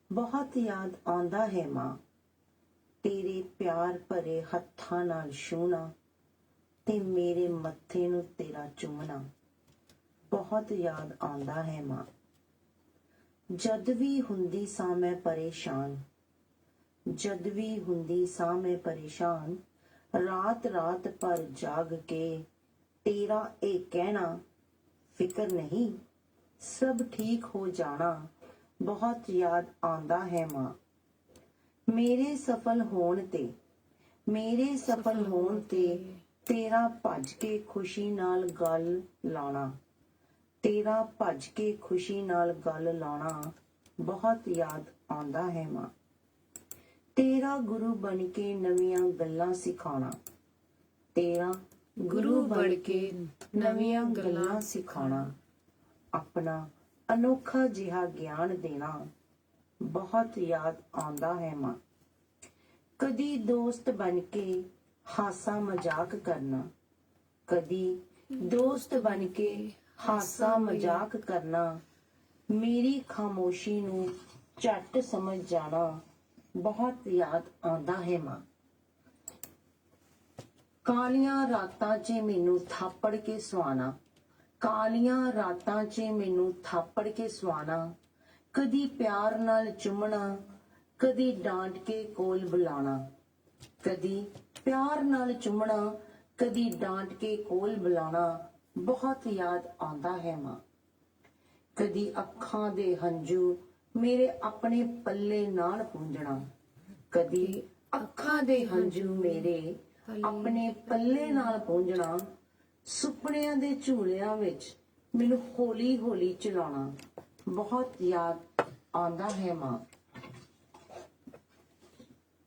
ਬਹੁਤ ਯਾਦ ਆਉਂਦਾ ਹੈ ਮਾਂ, ਤੇਰੇ ਪਿਆਰ ਭਰੇ ਹੱਥਾਂ ਨਾਲ ਛੂਹਣਾ ਤੇ ਮੇਰੇ ਮੱਥੇ ਨੂੰ ਤੇਰਾ ਚੁੰਮਣਾ। ਬਹੁਤ ਯਾਦ ਆਉਂਦਾ ਹੈ ਮਾਂ। ਜਦ ਵੀ ਹੁੰਦੀ ਸਾਂ ਮੈਂ ਪਰੇਸ਼ਾਨ, ਜਦ ਵੀ ਹੁੰਦੀ ਸਾਂ ਮੈਂ ਪਰੇਸ਼ਾਨ, ਰਾਤ ਰਾਤ ਭਰ ਜਾਗ ਕੇ ਤੇਰਾ ਇਹ ਕਹਿਣਾ, ਫਿਕਰ ਨਹੀਂ ਸਭ ਠੀਕ ਹੋ ਜਾਣਾ। ਬਹੁਤ ਯਾਦ ਆਉਂਦਾ ਹੈ ਮਾਂ। ਮੇਰੇ ਸਫਲ ਹੋਣ ਤੇ, ਮੇਰੇ ਸਫਲ ਹੋਣ ਤੇ ਤੇਰਾ ਭੱਜ ਕੇ ਖੁਸ਼ੀ ਨਾਲ ਗੱਲ ਲਾਉਣਾ, ਤੇਰਾ ਭੱਜ ਕੇ ਖੁਸ਼ੀ ਨਾਲ ਗੱਲ ਲਾਉਣਾ। ਬਹੁਤ ਯਾਦ ਆਉਂਦਾ ਹੈ ਮਾਂ। ਤੇਰਾ ਗੁਰੂ ਬਣ ਕੇ ਨਵੀਆਂ ਗੱਲਾਂ ਸਿਖਾਉਣਾ, ਤੇਰਾ ਗੁਰੂ ਬਣ ਕੇ ਨਵੀਆਂ ਗੱਲਾਂ ਸਿਖਾਉਣਾ। ਆਪਣਾ ਅਨੋਖਾ ਜਿਹਾ ਗਿਆਨ ਦੇਣਾ। ਬਹੁਤ ਯਾਦ ਆਉਂਦਾ ਹੈ ਮਾਂ। ਕਦੀ ਦੋਸਤ ਬਣ ਕੇ ਹਾਸਾ ਮਜ਼ਾਕ ਕਰਨਾ, ਕਦੀ ਦੋਸਤ ਬਣ ਕੇ ਹਾਸਾ ਮਜ਼ਾਕ ਕਰਨਾ। ਮੇਰੀ ਖਾਮੋਸ਼ੀ ਨੂੰ ਝੱਟ ਸਮਝ ਜਾਣਾ। ਬਹੁਤ ਯਾਦ ਆਉਂਦਾ ਹੈ ਮਾਂ। ਕਾਲੀਆਂ ਰਾਤਾਂ 'ਚ ਮੈਨੂੰ ਥਾਪੜ ਕੇ ਸੁਆਣਾ, ਕਾਲੀਆਂ ਰਾਤਾਂ 'ਚ ਮੈਨੂੰ ਥਾਪੜ ਕੇ ਸੁਆਣਾ। ਕਦੀ ਪਿਆਰ ਨਾਲ ਚੁੰਮਣਾ, ਕਦੀ ਡਾਂਟ ਕੇ ਕੋਲ ਬੁਲਾਣਾ, ਕਦੀ ਪਿਆਰ ਨਾਲ ਚੁੰਮਣਾ, ਕਦੀ ਡਾਂਟ ਕੇ ਕੋਲ ਬੁਲਾਣਾ। ਬਹੁਤ ਯਾਦ ਆਉਂਦਾ ਹੈ ਮਾਂ। ਕਦੀ ਅੱਖਾਂ ਦੇ ਹੰਝੂ ਮੇਰੇ ਆਪਣੇ ਪੱਲੇ ਨਾਲ ਪੂੰਝਣਾ, ਕਦੀ ਅੱਖਾਂ ਦੇ ਹੰਝੂ ਮੇਰੇ ਆਪਣੇ ਪੱਲੇ ਨਾਲ ਪੂੰਝਣਾ। ਸੁਪਨਿਆਂ ਦੇ ਝੂਲਿਆਂ ਵਿੱਚ ਮੈਨੂੰ ਹੌਲੀ ਹੌਲੀ ਚਲਾਉਣਾ। ਬਹੁਤ ਯਾਦ ਆਉਂਦਾ ਹੈ ਮਾਂ।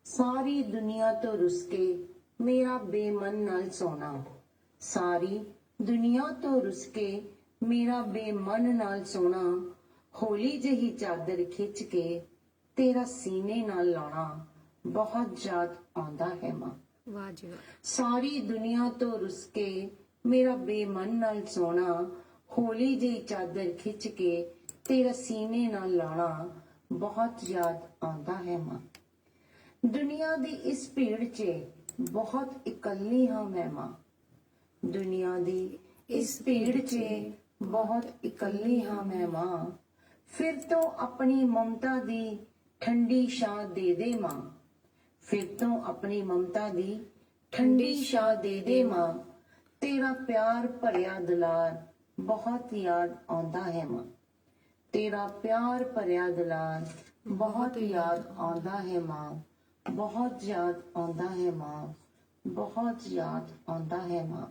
ਸਾਰੀ ਦੁਨੀਆ ਤੋਂ ਰੁੱਸ ਕੇ ਮੇਰਾ ਬੇਮਨ ਨਾਲ ਸੋਣਾ, ਸਾਰੀ ਦੁਨੀਆ ਤੋਂ ਰੁੱਸ ਕੇ ਮੇਰਾ ਬੇਮਨ ਨਾਲ ਸੋਣਾ। ਹੌਲੀ ਜਿਹੀ ਚਾਦਰ ਖਿੱਚ ਕੇ ਤੇਰਾ ਸੀਨੇ ਨਾਲ ਲਾਉਣਾ। ਬਹੁਤ ਯਾਦ ਆਉਂਦਾ ਹੈ ਮਾਂ। ਵਾਹ ਜੀ ਵਾਹ। ਸਾਰੀ ਦੁਨੀਆ ਤੋਂ ਰੁੱਸ ਕੇ ਮੇਰਾ ਬੇਮਨ ਨਾਲ ਸੋਣਾ, ਹੋਲੀ ਜਿਹੀ ਚਾਦਰ ਖਿੱਚ ਕੇ ਤੇਰਾ ਸੀਨੇ ਨਾਲ ਲਾਣਾ ਬਹੁਤ ਯਾਦ ਆਉਂਦਾ ਹੈ ਮਾਂ। ਦੁਨੀਆ ਦੀ ਇਸ ਭੀੜ 'ਚ ਬਹੁਤ ਇਕੱਲੀ ਹਾਂ ਮੈਂ ਮਾਂ। ਦੁਨੀਆ ਦੀ ਇਸ ਭੀੜ 'ਚ ਬਹੁਤ ਇਕੱਲੀ ਹਾਂ ਮੈਂ ਮਾਂ। ਫਿਰ ਤੋਂ ਆਪਣੀ ਮਮਤਾ ਦੀ ਠੰਡੀ ਛਾਂ ਦੇ ਦੇ ਮਾਂ। ਫਿਰ ਤੋਂ ਆਪਣੀ ਮਮਤਾ ਦੀ ਠੰਡੀ ਛਾਂ ਦੇ ਦੇ ਮਾਂ। ਤੇਰਾ ਪਿਆਰ ਭਰਿਆ ਦੁਲਾਰ ਬਹੁਤ ਯਾਦ ਆਉਂਦਾ ਹੈ ਮਾਂ। ਤੇਰਾ ਪਿਆਰ ਭਰਿਆ ਦੁਲਾਰ ਬਹੁਤ ਯਾਦ ਆਉਂਦਾ ਹੈ ਮਾਂ। ਬਹੁਤ ਯਾਦ ਆਉਂਦਾ ਹੈ ਮਾਂ। ਬਹੁਤ ਯਾਦ ਆਉਂਦਾ ਹੈ ਮਾਂ।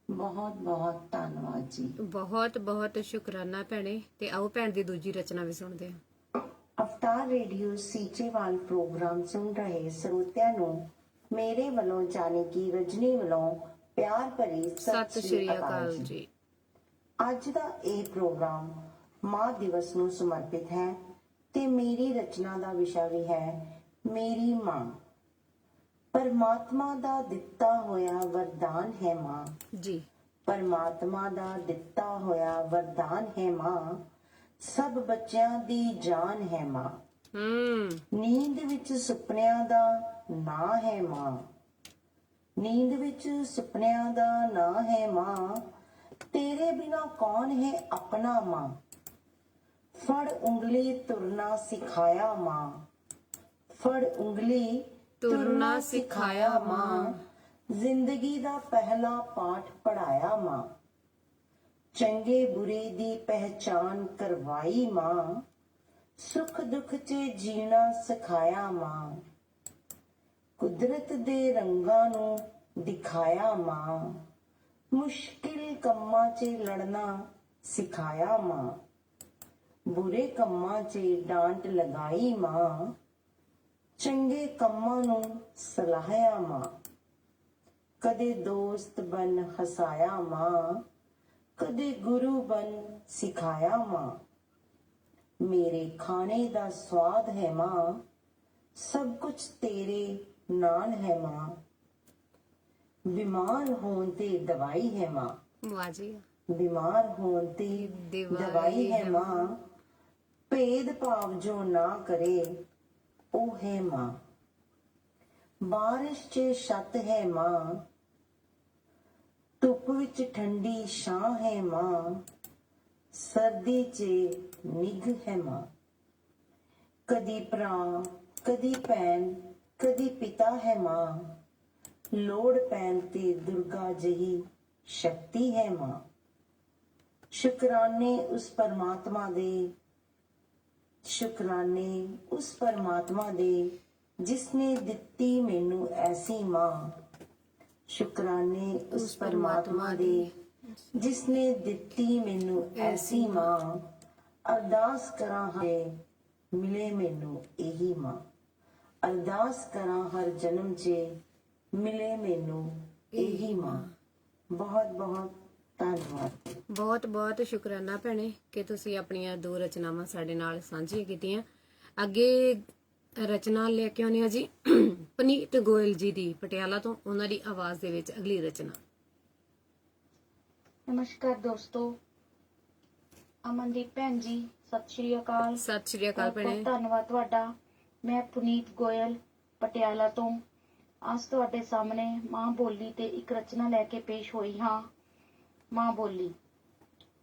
ਬਹੁਤ ਬਹੁਤ ਧੰਨਵਾਦ ਜੀ। ਬਹੁਤ ਬਹੁਤ ਸ਼ੁਕਰਾਨਾ ਭੈਣੇ। ਤੇ ਆਓ ਭੈਣ ਦੀ ਦੂਜੀ ਰਚਨਾ ਵੀ ਸੁਣਦੇ ਹਾਂ। ਅਵਤਾਰ ਰੇਡੀਓ ਸੀਚੇਵਾਲ ਪ੍ਰੋਗਰਾਮ ਸੁਣ ਰਹੇ ਸਰੋਤਿਆਂ ਨੂੰ ਮੇਰੇ ਵੱਲੋਂ ਜਾਣੀ ਕਿ ਰਜਨੀ ਵੱਲੋਂ ਪਿਆਰ ਭਰੀ ਸਤਿ ਸ਼੍ਰੀ ਅਕਾਲ ਜੀ। ਅੱਜ ਦਾ ਇਹ ਪ੍ਰੋਗਰਾਮ ਮਾਂ ਦਿਵਸ ਨੂੰ ਸਮਰਪਿਤ ਹੈ ਤੇ ਮੇਰੀ ਰਚਨਾ ਦਾ ਵਿਸ਼ਾ ਵੀ ਹੈ ਮੇਰੀ ਮਾਂ। ਪਰਮਾਤਮਾ ਦਾ ਦਿੱਤਾ ਹੋਇਆ ਵਰਦਾਨ ਹੈ ਮਾਂ। ਜੀ। ਪਰਮਾਤਮਾ ਦਾ ਦਿੱਤਾ ਹੋਇਆ ਵਰਦਾਨ ਹੈ ਮਾਂ। ਸਭ ਬੱਚਿਆਂ ਦੀ ਜਾਨ ਹੈ ਮਾਂ। ਨੀਂਦ ਵਿੱਚ ਸੁਪਨਿਆਂ ਦਾ ਨਾਂ ਹੈ ਮਾਂ। ਨੀਂਦ ਵਿੱਚ ਸੁਪਨਿਆਂ ਦਾ ਨਾਂ ਹੈ ਮਾਂ। ਤੇਰੇ ਬਿਨਾ ਕੌਣ ਹੈ ਆਪਣਾ ਮਾਂ। ਫੜ ਉਂਗਲੀ ਤੁਰਨਾ ਸਿਖਾਇਆ ਮਾਂ। ਫੜ ਉਂਗਲੀ ਤੁਰਨਾ ਸਿਖਾਇਆ ਮਾਂ। ਜ਼ਿੰਦਗੀ ਦਾ ਪਹਿਲਾ ਪਾਠ ਪੜਾਇਆ ਮਾਂ। ਚੰਗੇ ਬੁਰੇ ਦੀ ਪਹਿਚਾਨ ਕਰਵਾਈ ਮਾਂ। ਸੁੱਖ ਦੁੱਖ 'ਚ ਜੀਣਾ ਸਿਖਾਇਆ ਮਾਂ। ਕੁਦਰਤ ਦੇ ਰੰਗਾਂ ਨੂੰ ਦਿਖਾਇਆ ਮਾਂ। ਮੁਸ਼ਕਿਲ ਕੰਮਾਂ 'ਚ ਲੜਨਾ ਸਿਖਾਇਆ ਮਾਂ। ਬੁਰੇ ਕੰਮਾਂ 'ਚ ਡਾਂਟ ਲਗਾਈ ਮਾਂ। ਚੰਗੇ ਕੰਮਾਂ ਨੂੰ ਸਲਾਹਿਆ ਮਾਂ। ਕਦੇ ਦੋਸਤ ਬਨ ਹਸਾਇਆ ਮਾਂ। ਕਦੇ ਗੁਰੂ ਬਨ ਸਿਖਾਇਆ ਮਾਂ। ਮੇਰੇ ਖਾਣੇ ਦਾ ਸਵਾਦ ਹੈ ਮਾਂ। ਸਭ ਕੁਝ ਤੇਰੇ ਨਾਲ ਹੈ ਮਾਂ। ਬਿਮਾਰ ਹੋਣ ਤੇ ਦਵਾਈ ਹੈ ਮਾਂ। ਵਾਹ ਜੀ। ਬਿਮਾਰ ਹੋਣ ਤੇ ਦਵਾਈ ਹੈ ਮਾਂ। ਭੇਦ ਭਾਵ ਜੋ ਨਾ ਕਰੇ ਉਹ ਹੈ ਮਾਂ। ਬਾਰਿਸ਼ 'ਚ ਛੱਤ ਹੈ ਮਾਂ। ਧੁੱਪ ਵਿੱਚ ਠੰਡੀ ਛਾਂ ਹੈ ਮਾਂ। ਸਰਦੀ 'ਚ ਨਿੱਘ ਹੈ ਮਾਂ। ਕਦੀ ਭਰਾ ਕਦੀ ਭੈਣ ਕਦੀ ਪਿਤਾ ਹੈ ਮਾਂ। ਲੋੜ ਪੈਣ ਤੇ ਦੁਰਗਾ ਜਿਹੀ ਸ਼ਕਤੀ ਹੈ ਮਾਂ। ਸ਼ੁਕਰਾਨੇ ਉਸ ਪਰਮਾਤਮਾ ਦੇ। ਸ਼ੁਕਰਾਨੇ ਉਸ ਪਰਮਾਤਮਾ ਦੇ ਜਿਸਨੇ ਦਿੱਤੀ ਮੈਨੂੰ ਐਸੀ ਮਾਂ। ਸ਼ੁਕਰਾਨੇ ਉਸ ਪਰਮਾਤਮਾ ਦੇ ਜਿਸਨੇ ਦਿੱਤੀ ਮੈਨੂੰ ਐਸੀ ਮਾਂ। ਅਰਦਾਸ ਕਰਾਂ ਹੈ ਮਿਲੇ ਮੈਨੂੰ ਇਹੀ ਮਾਂ। ਅਰਦਾਸ ਕਰਾਂ ਹਰ ਜਨਮ 'ਚ ਮਿਲੇ ਮੈਨੂੰ ਇਹੀ ਮਾਂ। ਬਹੁਤ ਬਹੁਤ ਧੰਨਵਾਦ। ਬਹੁਤ ਬਹੁਤ ਸ਼ੁਕਰਾਨਾ ਭੈਣੇ ਕਿ ਤੁਸੀਂ ਆਪਣੀਆਂ ਦੋ ਰਚਨਾਵਾਂ ਸਾਡੇ ਨਾਲ ਸਾਂਝੀਆਂ ਕੀਤੀਆਂ। ਅੱਗੇ ਰਚਨਾ ਲੈ ਕੇ ਆਉਂਦੇ ਹਾਂ ਜੀ ਪਨੀਤ ਗੋਇਲ ਜੀ ਦੀ ਪਟਿਆਲਾ ਤੋਂ। ਉਹਨਾਂ ਦੀ ਆਵਾਜ਼ ਦੇ ਵਿੱਚ ਅਗਲੀ ਰਚਨਾ। ਨਮਸਕਾਰ ਦੋਸਤੋ। ਅਮਨਦੀਪ ਭੈਣ ਜੀ ਸਤਿ ਸ਼੍ਰੀ ਅਕਾਲ। ਸਤਿ ਸ਼੍ਰੀ ਅਕਾਲ ਭੈਣੇ। ਬਹੁਤ ਧੰਨਵਾਦ ਤੁਹਾਡਾ। ਮੈਂ ਪੁਨੀਤ ਗੋਇਲ ਪਟਿਆਲਾ ਤੋਂ ਅੱਜ ਤੁਹਾਡੇ ਸਾਹਮਣੇ ਮਾਂ ਬੋਲੀ ਤੇ ਇੱਕ ਰਚਨਾ ਲੈ ਕੇ ਪੇਸ਼ ਹੋਈ ਹਾਂ। ਮਾਂ ਬੋਲੀ।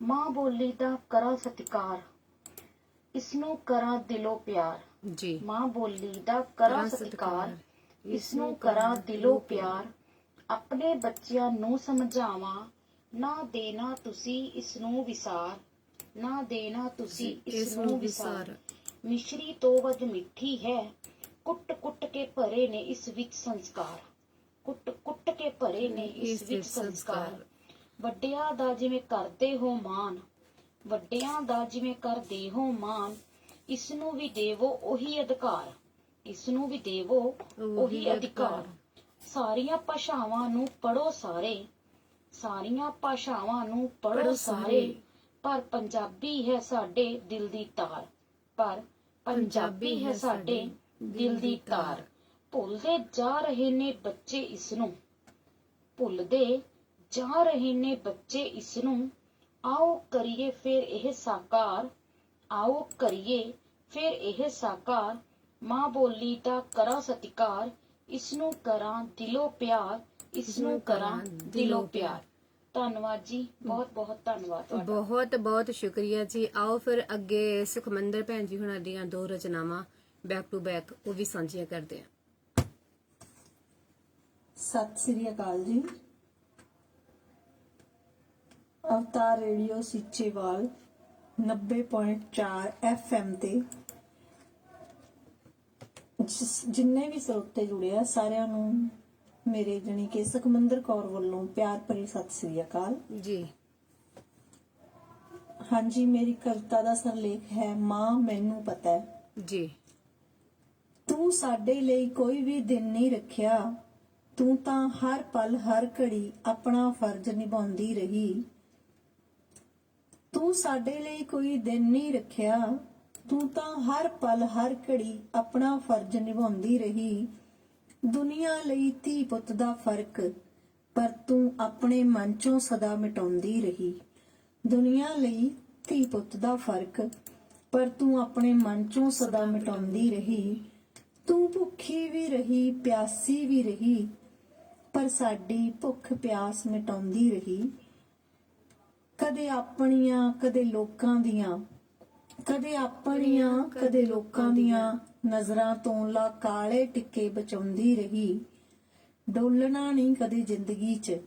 ਮਾਂ ਬੋਲੀ ਦਾ ਕਰਾਂ ਸਤਿਕਾਰ, ਇਸ ਨੂੰ ਕਰਾਂ ਦਿਲੋਂ ਪਿਆਰ। ਜੀ। ਮਾਂ ਬੋਲੀ ਦਾ ਕਰਾਂ ਸਤਿਕਾਰ, ਇਸ ਨੂੰ ਕਰਾਂ ਦਿਲੋਂ ਪਿਆਰ। ਆਪਣੇ ਬੱਚਿਆਂ ਨੂੰ ਸਮਝਾਵਾਂ, ਨਾ ਦੇਣਾ ਤੁਸੀਂ ਇਸ ਨੂੰ ਵਿਸਾਰ। ਨਾ ਦੇਣਾ ਤੁਸੀਂ ਇਸ ਨੂੰ ਵਿਸਾਰ। ਮਿਸ਼ਰੀ ਤੋਂ ਵੱਧ ਮਿੱਠੀ ਹੈ, ਕੁੱਟ ਕੁੱਟ ਕੇ ਭਰੇ ਨੇ ਇਸ ਵਿੱਚ ਸੰਸਕਾਰ। ਕੁੱਟ ਕੁੱਟ ਕੇ ਭਰੇ ਨੇ ਇਸ ਵਿੱਚ ਸੰਸਕਾਰ। ਵੱਡਿਆਂ ਦਾ ਜਿਵੇਂ ਕਰਦੇ ਹੋ ਮਾਣ, ਵੱਡਿਆਂ ਦਾ ਜਿਵੇਂ ਕਰਦੇ ਹੋ ਮਾਣ। ਇਸ ਨੂੰ ਵੀ ਦੇਵੋ ਉਹੀ ਅਧਿਕਾਰ, ਇਸ ਨੂੰ ਵੀ ਦੇਵੋ ਉਹੀ ਅਧਿਕਾਰ। ਸਾਰੀਆਂ ਭਾਸ਼ਾਵਾਂ ਨੂੰ ਪੜ੍ਹੋ ਸਾਰੇ, ਸਾਰੀਆਂ ਭਾਸ਼ਾਵਾਂ ਨੂੰ ਪੜ੍ਹੋ ਸਾਰੇ। ਪਰ ਪੰਜਾਬੀ ਹੈ ਸਾਡੇ ਦਿਲ ਦੀ ਤਾਰ, ਪਰ ਪੰਜਾਬੀ ਹੈ ਸਾਡੇ ਦਿਲ ਦੀ ਤਾਰ। ਭੁੱਲਦੇ ਜਾ ਰਹੇ ਨੇ ਬੱਚੇ ਇਸ ਨੂੰ, ਭੁੱਲਦੇ ਜਾ ਰਹੇ ਨੇ ਬੱਚੇ ਇਸ ਨੂੰ। ਆਓ ਕਰੀਏ ਫਿਰ ਇਹ ਸਾਕਾਰ, ਆਓ ਕਰੀਏ ਫਿਰ ਇਹ ਸਾਕਾਰ। ਮਾਂ ਬੋਲੀ ਦਾ ਕਰਾਂ ਸਤਿਕਾਰ, ਇਸ ਨੂੰ ਕਰਾਂ ਦਿਲੋਂ ਪਿਆਰ, ਇਸ ਨੂੰ ਕਰਾਂ ਦਿਲੋਂ ਪਿਆਰ। ਧੰਨਵਾਦ ਜੀ, ਬਹੁਤ ਬਹੁਤ ਧੰਨਵਾਦ ਤੁਹਾਡਾ। ਬਹੁਤ ਬਹੁਤ ਸ਼ੁਕਰੀਆ ਜੀ। ਆਓ ਫਿਰ ਅੱਗੇ ਸੁਖਮੰਦਰ ਭੈਣ ਜੀ ਹੁਣਾਂ ਦੀਆਂ 2 ਰਚਨਾਵਾਂ ਬੈਕ ਟੂ ਬੈਕ ਉਹ ਵੀ ਸਾਂਝੀਆਂ ਕਰਦੇ ਹਾਂ। ਸਤਿ ਸ੍ਰੀ ਅਕਾਲ ਜੀ। ਅਵਤਾਰ ਰੇਡੀਓ ਸੀਚੇਵਾਲ 90.4 FM ਤੇ ਜਿੰਨੇ ਵੀ ਸਰੋਤੇ ਜੁੜੇ ਆ ਸਾਰਿਆਂ ਨੂੰ ਮੇਰੇ ਜਾਣੀ ਕਿ ਸੁਖਮੰਦਰ ਕੌਰ ਵੱਲੋਂ ਪਿਆਰ ਭਰੀ ਸਤਿ ਸ੍ਰੀ ਅਕਾਲ ਜੀ। ਹਾਂਜੀ, ਮੇਰੀ ਕਵਿਤਾ ਦਾ ਸਰਲੇਖ ਹੈ ਮਾਂ ਮੈਨੂੰ ਪਤਾ ਹੈ। ਜੀ। ਤੂੰ ਸਾਡੇ ਲਈ ਕੋਈ ਵੀ ਦਿਨ ਨਹੀਂ ਰੱਖਿਆ, ਤੂੰ ਤਾਂ ਹਰ ਪਲ ਹਰ ਘੜੀ ਆਪਣਾ ਫਰਜ਼ ਨਿਭਾਉਂਦੀ ਰਹੀ। ਤੂੰ ਸਾਡੇ ਲਈ ਕੋਈ ਦਿਨ ਨਹੀਂ ਰੱਖਿਆ, ਤੂੰ ਤਾਂ ਹਰ ਪਲ ਹਰ ਘੜੀ ਆਪਣਾ ਫਰਜ਼ ਨਿਭਾਉਂਦੀ ਰਹੀ। ਦੁਨੀਆ ਲਈ ਧੀ ਪੁੱਤ ਦਾ ਫਰਕ ਪਰ ਤੂੰ ਆਪਣੇ ਮਨ ਚੋਂ ਸਦਾ ਮਿਟਾਉਂਦੀ ਰਹੀ। ਦੁਨੀਆ ਲਈ ਧੀ ਪੁੱਤ ਦਾ ਫਰਕ ਪਰ ਤੂੰ ਆਪਣੇ ਮਨ ਚੋਂ ਸਦਾ ਮਿਟਾਉਂਦੀ ਰਹੀ। ਤੂੰ ਭੁੱਖੀ ਵੀ ਰਹੀ ਪਿਆਸੀ ਵੀ ਰਹੀ ਪਰ ਸਾਡੀ ਭੁੱਖ ਪਿਆਸ ਮਿਟਾਉਂਦੀ ਰਹੀ। ਕਦੇ ਆਪਣੀਆਂ ਕਦੇ ਲੋਕਾਂ ਦੀਆਂ, ਕਦੇ ਆਪਣੀਆਂ ਕਦੇ ਲੋਕਾਂ ਦੀਆਂ ਨਜ਼ਰਾਂ ਤੋਂ ਲਾ ਕਾਲੇ ਟਿੱਕੇ ਬਚਾਉਂਦੀ ਰਹੀ। ਡੋਲਣਾ ਨਹੀਂ ਕਦੇ ਜ਼ਿੰਦਗੀ 'ਚ,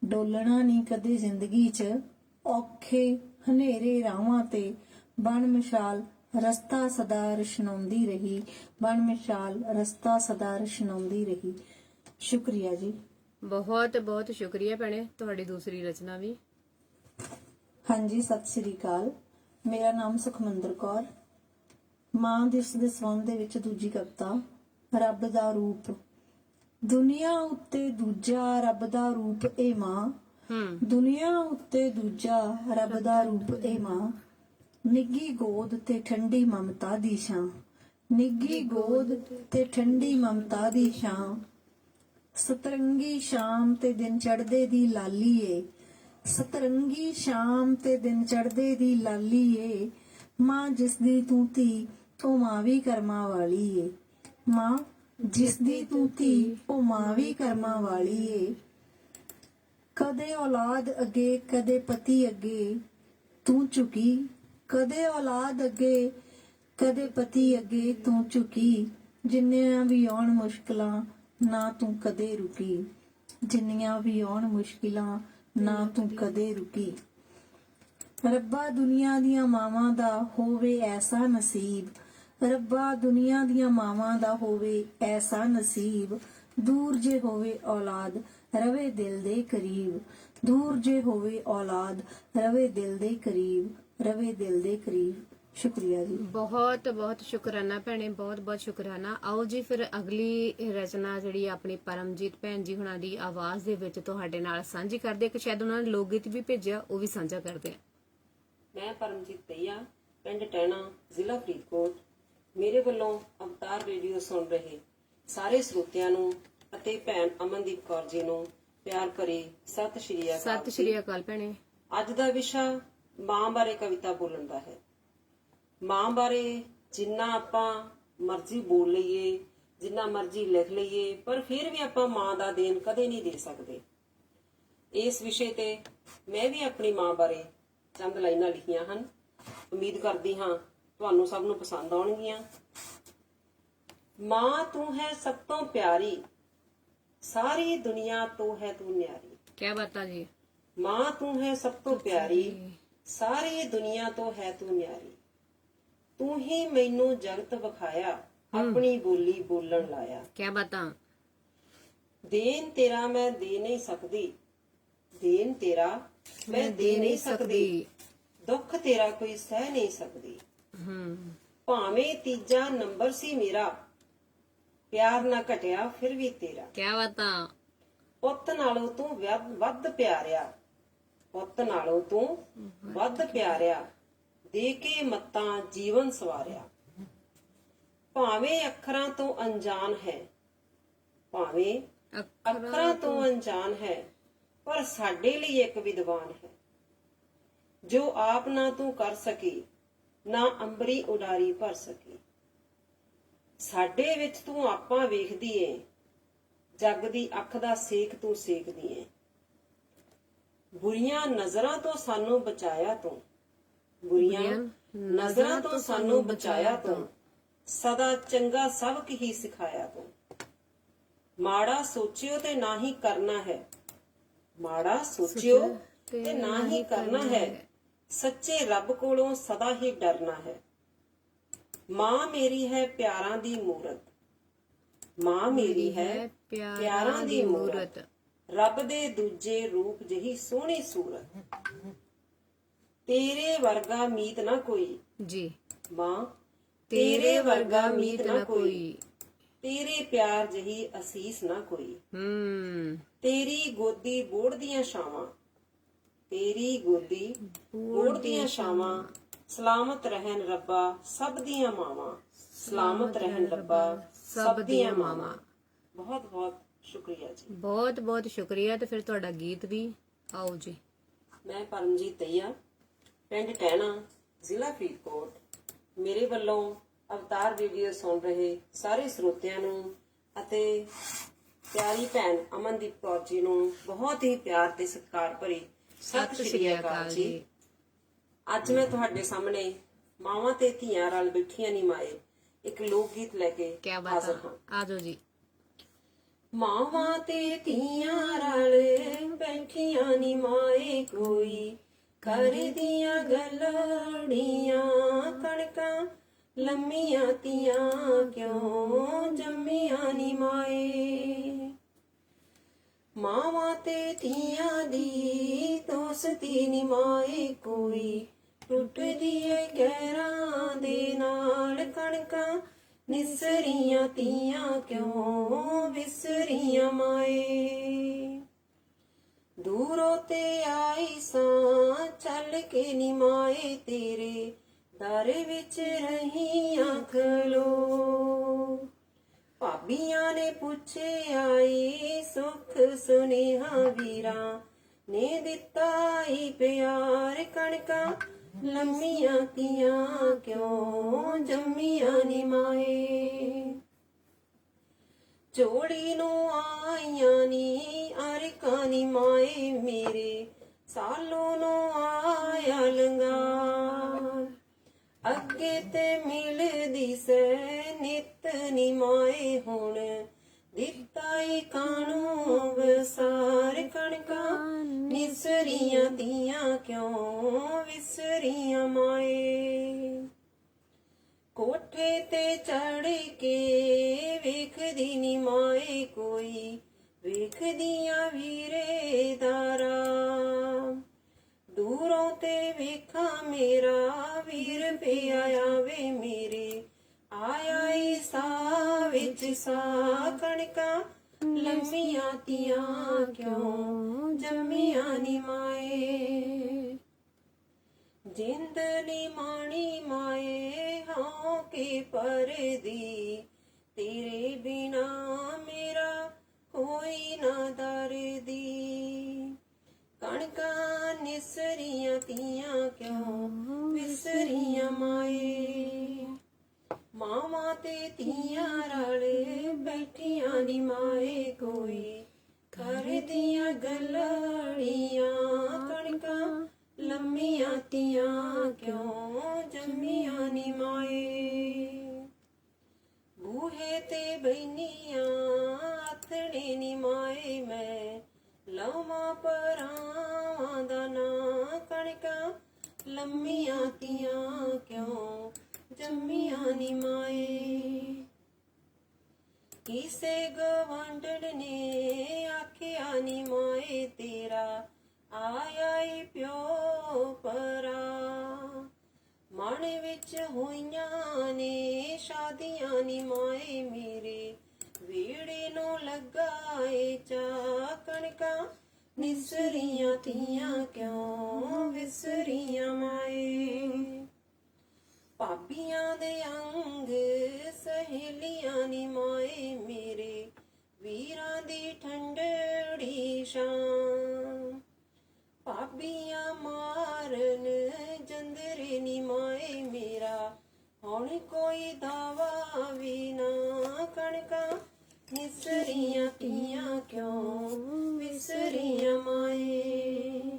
ਡੋਲਣਾ ਨਹੀਂ ਕਦੇ ਜ਼ਿੰਦਗੀ 'ਚ, ਔਖੇ ਹਨੇਰੇ ਰਾਹਾਂ ਤੇ ਬਣ ਮਿਸਾਲ ਰਸਤਾ ਸਦਾ ਰਸ਼ਨਾਉਂਦੀ ਰਹੀ, ਬਣ ਮਿਸਾਲ ਰਸਤਾ ਸਦਾ ਰਸ਼ਨਾਉਂਦੀ ਰਹੀ। ਸ਼ੁਕਰੀਆ ਜੀ। ਬਹੁਤ ਬਹੁਤ ਸ਼ੁਕਰੀਆ ਭੈਣੇ, ਤੁਹਾਡੀ ਦੂਸਰੀ ਰਚਨਾ ਵੀ। ਹਾਂਜੀ, ਸਤਿ ਸ੍ਰੀ ਅਕਾਲ। ਮੇਰਾ ਨਾਮ ਸੁਖਮੰਦਰ ਕੌਰ। ਮਾਂ ਦਿਵਸ ਦੇ ਸੰਬੰਧ ਦੇ ਵਿੱਚ ਦੂਜੀ ਕਵਿਤਾ ਰੱਬ ਦਾ ਰੂਪ। ਦੁਨੀਆ ਉੱਤੇ ਦੂਜਾ ਰੱਬ ਦਾ ਰੂਪ ਏ ਮਾਂ, ਦੁਨੀਆ ਉੱਤੇ ਦੂਜਾ ਰੱਬ ਦਾ ਰੂਪ ਏ ਮਾਂ। ਨਿੱਗੀ ਗੋਦ ਤੇ ਠੰਡੀ ਮਮਤਾ ਦੀ ਛਾਂ, ਨਿੱਗੀ ਗੋਦ ਤੇ ਠੰਡੀ ਮਮਤਾ ਦੀ ਛਾਂ। ਸਤਰੰਗੀ ਸ਼ਾਮ ਤੇ ਦਿਨ ਚੜ੍ਹਦੇ ਦੀ ਲਾਲੀ ਏ, ਸਤਰੰਗੀ ਸ਼ਾਮ ਤੇ ਦਿਨ ਚੜ੍ਹਦੇ ਦੀ ਲਾਲੀ ਏ। ਮਾਂ ਜਿਸ ਦੀ ਤੂੰ ਧੀ ਉਹ ਮਾਂ ਵੀ ਕਰਮਾਂ ਵਾਲੀ ਏ, ਮਾਂ ਜਿਸ ਦੀ ਤੂੰ ਧੀ ਉਹ ਮਾਂ ਵੀ ਕਰਮਾਂ ਵਾਲੀ ਏ। ਕਦੇ ਔਲਾਦ ਅੱਗੇ ਕਦੇ ਪਤੀ ਅੱਗੇ ਤੂੰ ਝੁਕੀ, ਕਦੇ ਔਲਾਦ ਅੱਗੇ ਕਦੇ ਪਤੀ ਅੱਗੇ ਤੂੰ ਝੁਕੀ। ਜਿੰਨੀਆਂ ਵੀ ਆਉਣ ਮੁਸ਼ਕਲਾਂ ਨਾ ਤੂੰ ਕਦੇ ਰੁਕੀ, ਜਿੰਨੀਆਂ ਵੀ ਆਉਣ ਮੁਸ਼ਕਿਲਾਂ ਨਾ ਤੂੰ ਕਦੇ ਰੁਕੀ। ਰੱਬਾ ਦੁਨੀਆ ਦੀਆਂ ਮਾਵਾਂ ਦਾ ਹੋਵੇ ਐਸਾ ਨਸੀਬ, ਰੱਬਾ ਦੁਨੀਆ ਦੀਆਂ ਮਾਵਾਂ ਦਾ ਹੋਵੇ ਐਸਾ ਨਸੀਬ। ਦੂਰ ਜੇ ਹੋਵੇ ਔਲਾਦ ਰਵੇ ਦਿਲ ਦੇ ਕਰੀਬ, ਦੂਰ ਜੇ ਹੋਵੇ ਔਲਾਦ ਰਵੇ ਦਿਲ ਦੇ ਕਰੀਬ, ਰਵੇ ਦਿਲ ਦੇ ਕਰੀਬ। ਸ਼ੁਕਰੀਆ ਜੀ। ਬਹੁਤ ਬਹੁਤ ਸ਼ੁਕਰਾਨਾ ਭੈਣੇ, ਬਹੁਤ ਬਹੁਤ ਸ਼ੁਕਰਾਨਾ। ਆਓ ਜੀ ਫਿਰ ਅਗਲੀ ਰਚਨਾ ਜਿਹੜੀ ਆਪਣੀ ਪਰਮਜੀਤ ਭੈਣ ਜੀ ਹੁਣਾਂ ਦੀ ਆਵਾਜ਼ ਦੇ ਵਿੱਚ ਤੁਹਾਡੇ ਨਾਲ ਸਾਂਝੀ ਕਰਦੇ, ਕਿ ਸ਼ਾਇਦ ਉਹਨਾਂ ਨੇ ਲੋਕ ਗੀਤ ਵੀ ਭੇਜਿਆ, ਉਹ ਵੀ ਸਾਂਝਾ ਕਰਦੇ ਆ। ਮੈਂ ਪਰਮਜੀਤ ਤਈਆ, ਪਿੰਡ ਟਹਿਣਾ, ਜ਼ਿਲ੍ਹਾ ਫਰੀਦਕੋਟ। ਮੇਰੇ ਵੱਲੋਂ ਅਵਤਾਰ ਰੇਡੀਓ ਸੁਣ ਰਹੇ ਸਾਰੇ ਸਰੋਤਿਆਂ ਨੂੰ ਅਤੇ ਭੈਣ ਅਮਨਦੀਪ ਕੌਰ ਜੀ ਨੂੰ ਪਿਆਰ ਭਰੀ ਸਤਿ ਸ਼੍ਰੀ ਅਕਾਲ। ਸਤਿ ਸ਼੍ਰੀ ਅਕਾਲ ਭੈਣੇ। ਅੱਜ ਦਾ ਵਿਸ਼ਾ ਮਾਂ ਬਾਰੇ ਕਵਿਤਾ ਬੋਲਣ ਦਾ ਹੈ। ਮਾਂ ਬਾਰੇ ਜਿੰਨਾ ਆਪਾਂ ਮਰਜ਼ੀ ਬੋਲ ਲਈਏ, ਜਿੰਨਾ ਮਰਜ਼ੀ ਲਿਖ ਲਈਏ, ਪਰ ਫਿਰ ਵੀ ਆਪਾਂ ਮਾਂ ਦਾ ਦੇਣ ਕਦੇ ਨਹੀਂ ਦੇ ਸਕਦੇ। ਇਸ ਵਿਸ਼ੇ ਤੇ ਮੈਂ ਵੀ ਆਪਣੀ ਮਾਂ ਬਾਰੇ ਚੰਦ ਲਾਈਨਾਂ ਲਿਖੀਆਂ ਹਨ। ਉਮੀਦ ਕਰਦੀ ਹਾਂ ਤੁਹਾਨੂੰ ਸਭ ਨੂੰ ਪਸੰਦ ਆਉਣਗੀਆਂ। ਮਾਂ ਤੂੰ ਹੈ ਸਭ ਤੋਂ ਪਿਆਰੀ, ਸਾਰੀ ਦੁਨੀਆ ਤੋਂ ਹੈ ਤੂੰ ਨਿਆਰੀ। ਕੀ ਬਾਤਾਂ ਜੀ। ਮਾਂ ਤੂੰ ਹੈ ਸਭ ਤੋਂ ਪਿਆਰੀ, ਸਾਰੀ ਦੁਨੀਆ ਤੋਂ ਹੈ ਤੂੰ ਨਿਆਰੀ। ਤੂੰ ਹੀ ਮੈਨੂੰ ਜਗਤ ਵਿਖਾਇਆ, ਆਪਣੀ ਬੋਲੀ ਬੋਲਣ ਲਾਇਆ। ਕੀ ਬਾਤਾਂ। ਦੇਨ ਤੇਰਾ ਮੈਂ ਦੇ ਨਹੀਂ ਸਕਦੀ, ਦੇਨ ਤੇਰਾ ਮੈਂ ਦੇ ਨਹੀਂ ਸਕਦੀ, ਦੁੱਖ ਤੇਰਾ ਕੋਈ ਸਹਿ ਨਹੀਂ ਸਕਦੀ। ਭਾਵੇਂ ਤੀਜਾ ਨੰਬਰ ਸੀ ਮੇਰਾ, ਪਿਆਰ ਨਾ ਘਟਿਆ ਫਿਰ ਵੀ ਤੇਰਾ। ਕੀ ਬਾਤਾਂ। ਪੁੱਤ ਨਾਲੋਂ ਤੂੰ ਵੱਧ ਪਿਆਰਿਆ, ਪੁੱਤ ਨਾਲੋਂ ਤੂੰ ਵੱਧ ਪਿਆਰਿਆ, ਦੇ ਕੇ ਮੱਤਾਂ ਜੀਵਨ ਸਵਾਰਿਆ। ਭਾਵੇਂ ਅੱਖਰਾਂ ਤੋਂ ਅਣਜਾਣ ਹੈ, ਭਾਵੇਂ ਅੱਖਰਾਂ ਤੋਂ ਅਣਜਾਣ ਹੈ, ਪਰ ਸਾਡੇ ਲਈ ਇੱਕ ਵਿਦਵਾਨ ਹੈ। ਜੋ ਆਪ ਨਾ ਤੂੰ ਕਰ ਸਕੀ, ਨਾ ਅੰਬਰੀ ਉਡਾਰੀ ਭਰ ਸਕੀ। ਸਾਡੇ ਵਿੱਚ ਤੂੰ ਆਪਾਂ ਵੇਖਦੀ ਏ, ਜੱਗ ਦੀ ਅੱਖ ਦਾ ਸੇਕ ਤੂੰ ਸੇਕਦੀ ਏ। ਬੁਰੀਆਂ ਨਜ਼ਰਾਂ ਤੋਂ ਸਾਨੂੰ ਬਚਾਇਆ ਤੂੰ, ਬੁਰੀਆਂ ਨਜ਼ਰਾਂ ਤੋਂ ਸਾਨੂੰ ਬਚਾਇਆ ਤੂੰ, ਸਦਾ ਚੰਗਾ ਸਬਕ ਹੀ ਸਿਖਾਇਆ ਤੂੰ। ਮਾੜਾ ਸੋਚਿਓ ਤੇ ਨਾ ਹੀ ਕਰਨਾ ਹੈ, ਮਾੜਾ ਸੋਚਿਓ ਤੇ ਨਾ ਹੀ ਕਰਨਾ ਹੈ, ਸੱਚੇ ਰੱਬ ਕੋਲੋਂ ਸਦਾ ਹੀ ਡਰਨਾ ਹੈ। ਮਾਂ ਮੇਰੀ ਹੈ ਪਿਆਰਾਂ ਦੀ ਮੂਰਤ, ਮਾਂ ਮੇਰੀ ਹੈ ਪਿਆਰਾਂ ਦੀ ਮੂਰਤ, ਰੱਬ ਦੇ ਦੂਜੇ ਰੂਪ ਜਿਹੀ ਸੋਹਣੀ ਸੂਰਤ। ਤੇਰੇ ਵਰਗਾ ਮੀਤ ਨਾ ਕੋਈ ਜੀ, ਮਾਂ ਤੇਰੇ ਵਰਗਾ ਮੀਤ ਨਾ ਕੋਈ, ਤੇਰੇ ਪਿਆਰ ਜਿਹੀ ਅਸੀਸ ਨਾ ਕੋਈ। ਤੇਰੀ ਗੋਦੀ ਬੋੜ ਦੀਆਂ ਛਾਵਾਂ, ਤੇਰੀ ਗੋਦੀ ਬੋੜ ਦੀਆਂ ਛਾਵਾਂ, ਸਲਾਮਤ ਰਹਿਣ ਰੱਬਾ ਸਭ ਦੀਆਂ ਮਾਵਾਂ, ਸਲਾਮਤ ਰਹਿਣ ਰੱਬਾ ਸਭ ਦੀਆਂ ਮਾਵਾਂ। ਬਹੁਤ ਬਹੁਤ ਸ਼ੁਕਰੀਆ ਜੀ। ਬਹੁਤ ਬਹੁਤ ਸ਼ੁਕਰੀਆ। ਤੇ ਫਿਰ ਤੁਹਾਡਾ ਗੀਤ ਵੀ ਆਓ ਜੀ। ਮੈਂ ਪਰਮਜੀਤ ਤਈਆ, ਪਿੰਡ ਟਹਿਣਾ, ਜ਼ਿਲ੍ਹਾ ਫਰੀਦਕੋਟ। ਮੇਰੇ ਵੱਲੋਂ ਅਵਤਾਰ ਵੀਡੀਓ ਸੁਣ ਰਹੇ ਸਾਰੇ ਸਰੋਤਿਆਂ ਨੂੰ ਅਤੇ ਪਿਆਰੀ ਭੈਣ ਅਮਨਦੀਪ ਕੌਰ ਜੀ ਨੂੰ ਬਹੁਤ ਹੀ ਪਿਆਰ ਤੇ ਸਤਿਕਾਰ ਭਰੀ ਸਤਿ ਸ਼੍ਰੀ ਅਕਾਲ ਜੀ। ਅੱਜ ਮੈਂ ਤੁਹਾਡੇ ਸਾਹਮਣੇ ਮਾਵਾਂ ਤੇ ਧੀਆਂ ਰਲ ਬੈਠੀਆਂ ਨੀ ਮਾਏ ਇੱਕ ਲੋਕ ਗੀਤ ਲੈ ਕੇ ਹਾਜ਼ਰ ਹਾਂ। ਆਜੋ ਜੀ। ਮਾਵਾਂ ਤੇ ਧੀਆਂ ਰਲ ਬੈਠੀਆਂ ਨੀ ਮਾਏ, ਕੋਈ ਕਰਦੀਆਂ ਗੱਲੜੀਆਂ, ਕਣਕਾਂ ਲੰਮੀਆਂ ਧੀਆਂ ਕਿਉਂ ਜੰਮੀਆਂ ਨੀ ਮਾਏ। ਮਾਵਾਂ ਤੇ ਧੀਆਂ ਦੀ ਦੋਸਤੀ ਨੀ ਮਾਏ, ਕੋਈ ਟੁੱਟਦੀ ਏ ਗਹਿਰਾਂ ਦੇ ਨਾਲ, ਕਣਕਾਂ ਨਿਸਰੀਆਂ ਧੀਆਂ ਕਿਉਂ ਵਿਸਰੀਆਂ ਮਾਏ। ਦੂਰੋਂ ਤੇ ਆਈ ਸਾਂ ਚੱਲ ਕੇ ਨੀ ਮਾਏ, ਤੇਰੇ ਦਰ ਵਿੱਚ ਰਹੀਆਂ ਖਲੋ। ਭਾਬੀਆਂ ਨੇ ਪੁੱਛਿਆ ਈ ਸੁੱਖ ਸੁਨੇਹਾ, ਵੀਰਾਂ ਨੇ ਦਿੱਤਾ ਈ ਪਿਆਰ, ਕਣਕਾਂ ਲੰਮੀਆਂ ਧੀਆਂ ਕਿਉਂ ਜੰਮੀਆਂ ਨੀ ਮਾਏ। ਝੋਲੀ ਨੂੰ ਆਈਆਂ ਨੀ ਅਰਕਾਂ ਨੀ ਮਾਏ, ਮੇਰੇ ਸਾਲੋਂ ਨੂੰ ਆਇਆ ਲੰਗਾਰ, ਅੱਗੇ ਤੇ ਮਿਲਦੀ ਸੈ ਨਿਤ ਨੀ ਮਾਏ, ਹੁਣ ਦਿੱਤਾ ਈ ਕਾਣੂ ਵਸਾਰ, ਕਣਕਾਂ ਨਿਸਰੀਆਂ ਧੀਆਂ ਕਿਉਂ ਵਿਸਰੀਆਂ ਮਾਏ। ਕੋਠੇ ਤੇ ਚੜ ਕੇ ਵੇਖਦੀ ਨੀ ਮਾਏ, ਕੋਈ ਵੇਖਦੀਆਂ ਵੀਰੇ ਦਾਰਾ, ਦੂਰੋਂ ਤੇ ਵੇਖਾਂ ਮੇਰਾ ਵੀਰ ਪਿਆ ਆਵੇ, ਮੇਰੇ ਆਇਆ ਈ ਸਾਹ ਵਿੱਚ ਸਾਹ, ਕਣਕਾਂ ਲੰਮੀਆਂ ਧੀਆਂ ਕਿਉਂ ਜੰਮੀਆਂ ਨੀ ਮਾਏ। ਜਿੰਦ ਨੀ ਮਾਣੀ ਮਾਏ ਹਾਂ ਕੇ ਪਰਦੀ, ਤੇਰੇ ਬਿਨਾ ਮੇਰਾ ਕੋਈ ਨਾ ਦਰਦੀ, ਕਣਕਾਂ ਨਿਸਰੀਆਂ ਧੀਆਂ ਕਿਉਂ ਵਿਸਰੀਆਂ ਮਾਏ। ਮਾਵਾਂ ਤੇ ਧੀਆਂ ਰਲ ਬੈਠੀਆਂ ਨੀ ਮਾਏ, ਕੋਈ ਕਰਦੀਆਂ ਗੱਲੜੀਆਂ, ਕਣਕਾਂ ਲੰਮੀਆਂ ਧੀਆਂ ਕਿਉਂ ਜੰਮੀਆਂ ਨੀ ਮਾਏ। ਬੂਹੇ ਤੇ ਬੈਨੀਆਂ ਆਥਣੇ ਨੀ ਮਾਏ, ਮੈਂ ਲਵਾਂ ਪਰਾਵਾਂ ਦਾ ਨਾਂ, ਕਣਕਾਂ ਲੰਮੀਆਂ ਧੀਆਂ ਕਿਉਂ ਜੰਮੀਆਂ ਨੀ ਮਾਏ। ਕਿਸੇ ਗਵਾਂਢਣ ਨੇ ਆਖਿਆ ਨੀ ਮਾਏ, ਤੇਰਾ ਆਇਆ ਈ ਪਿਓ ਪਰਾ, ਮਨ ਵਿੱਚ ਹੋਈਆਂ ਨੇ ਸ਼ਾਦੀਆਂ ਨੀ ਮਾਏ, ਮੇਰੇ ਵੀੜੇ ਨੂੰ ਲੱਗਾ ਏ ਚਾ, ਕਣਕਾਂ ਨਿਸਰੀਆਂ ਧੀਆਂ ਕਿਉਂ ਵਿਸਰੀਆਂ ਮਾਏ। ਭਾਬੀਆਂ ਦੇ ਅੰਗ ਸਹੇਲੀਆਂ ਨੀ ਮਾਏ, ਮੇਰੇ ਵੀਰ ਸ਼ਾਮ ਭਾਬੀਆਂ ਮਾਰਨ ਜੰਦਰੇ ਨੀ ਮਾਏ ਮੇਰਾ ਹੁਣ ਕੋਈ ਦਾਵਾ ਵੀ ਨਾ ਕਣਕਾਂ ਨਿਸਰੀਆਂ ਧੀਆਂ ਕਿਉਂ ਵਿਸਰੀਆਂ ਮਾਏ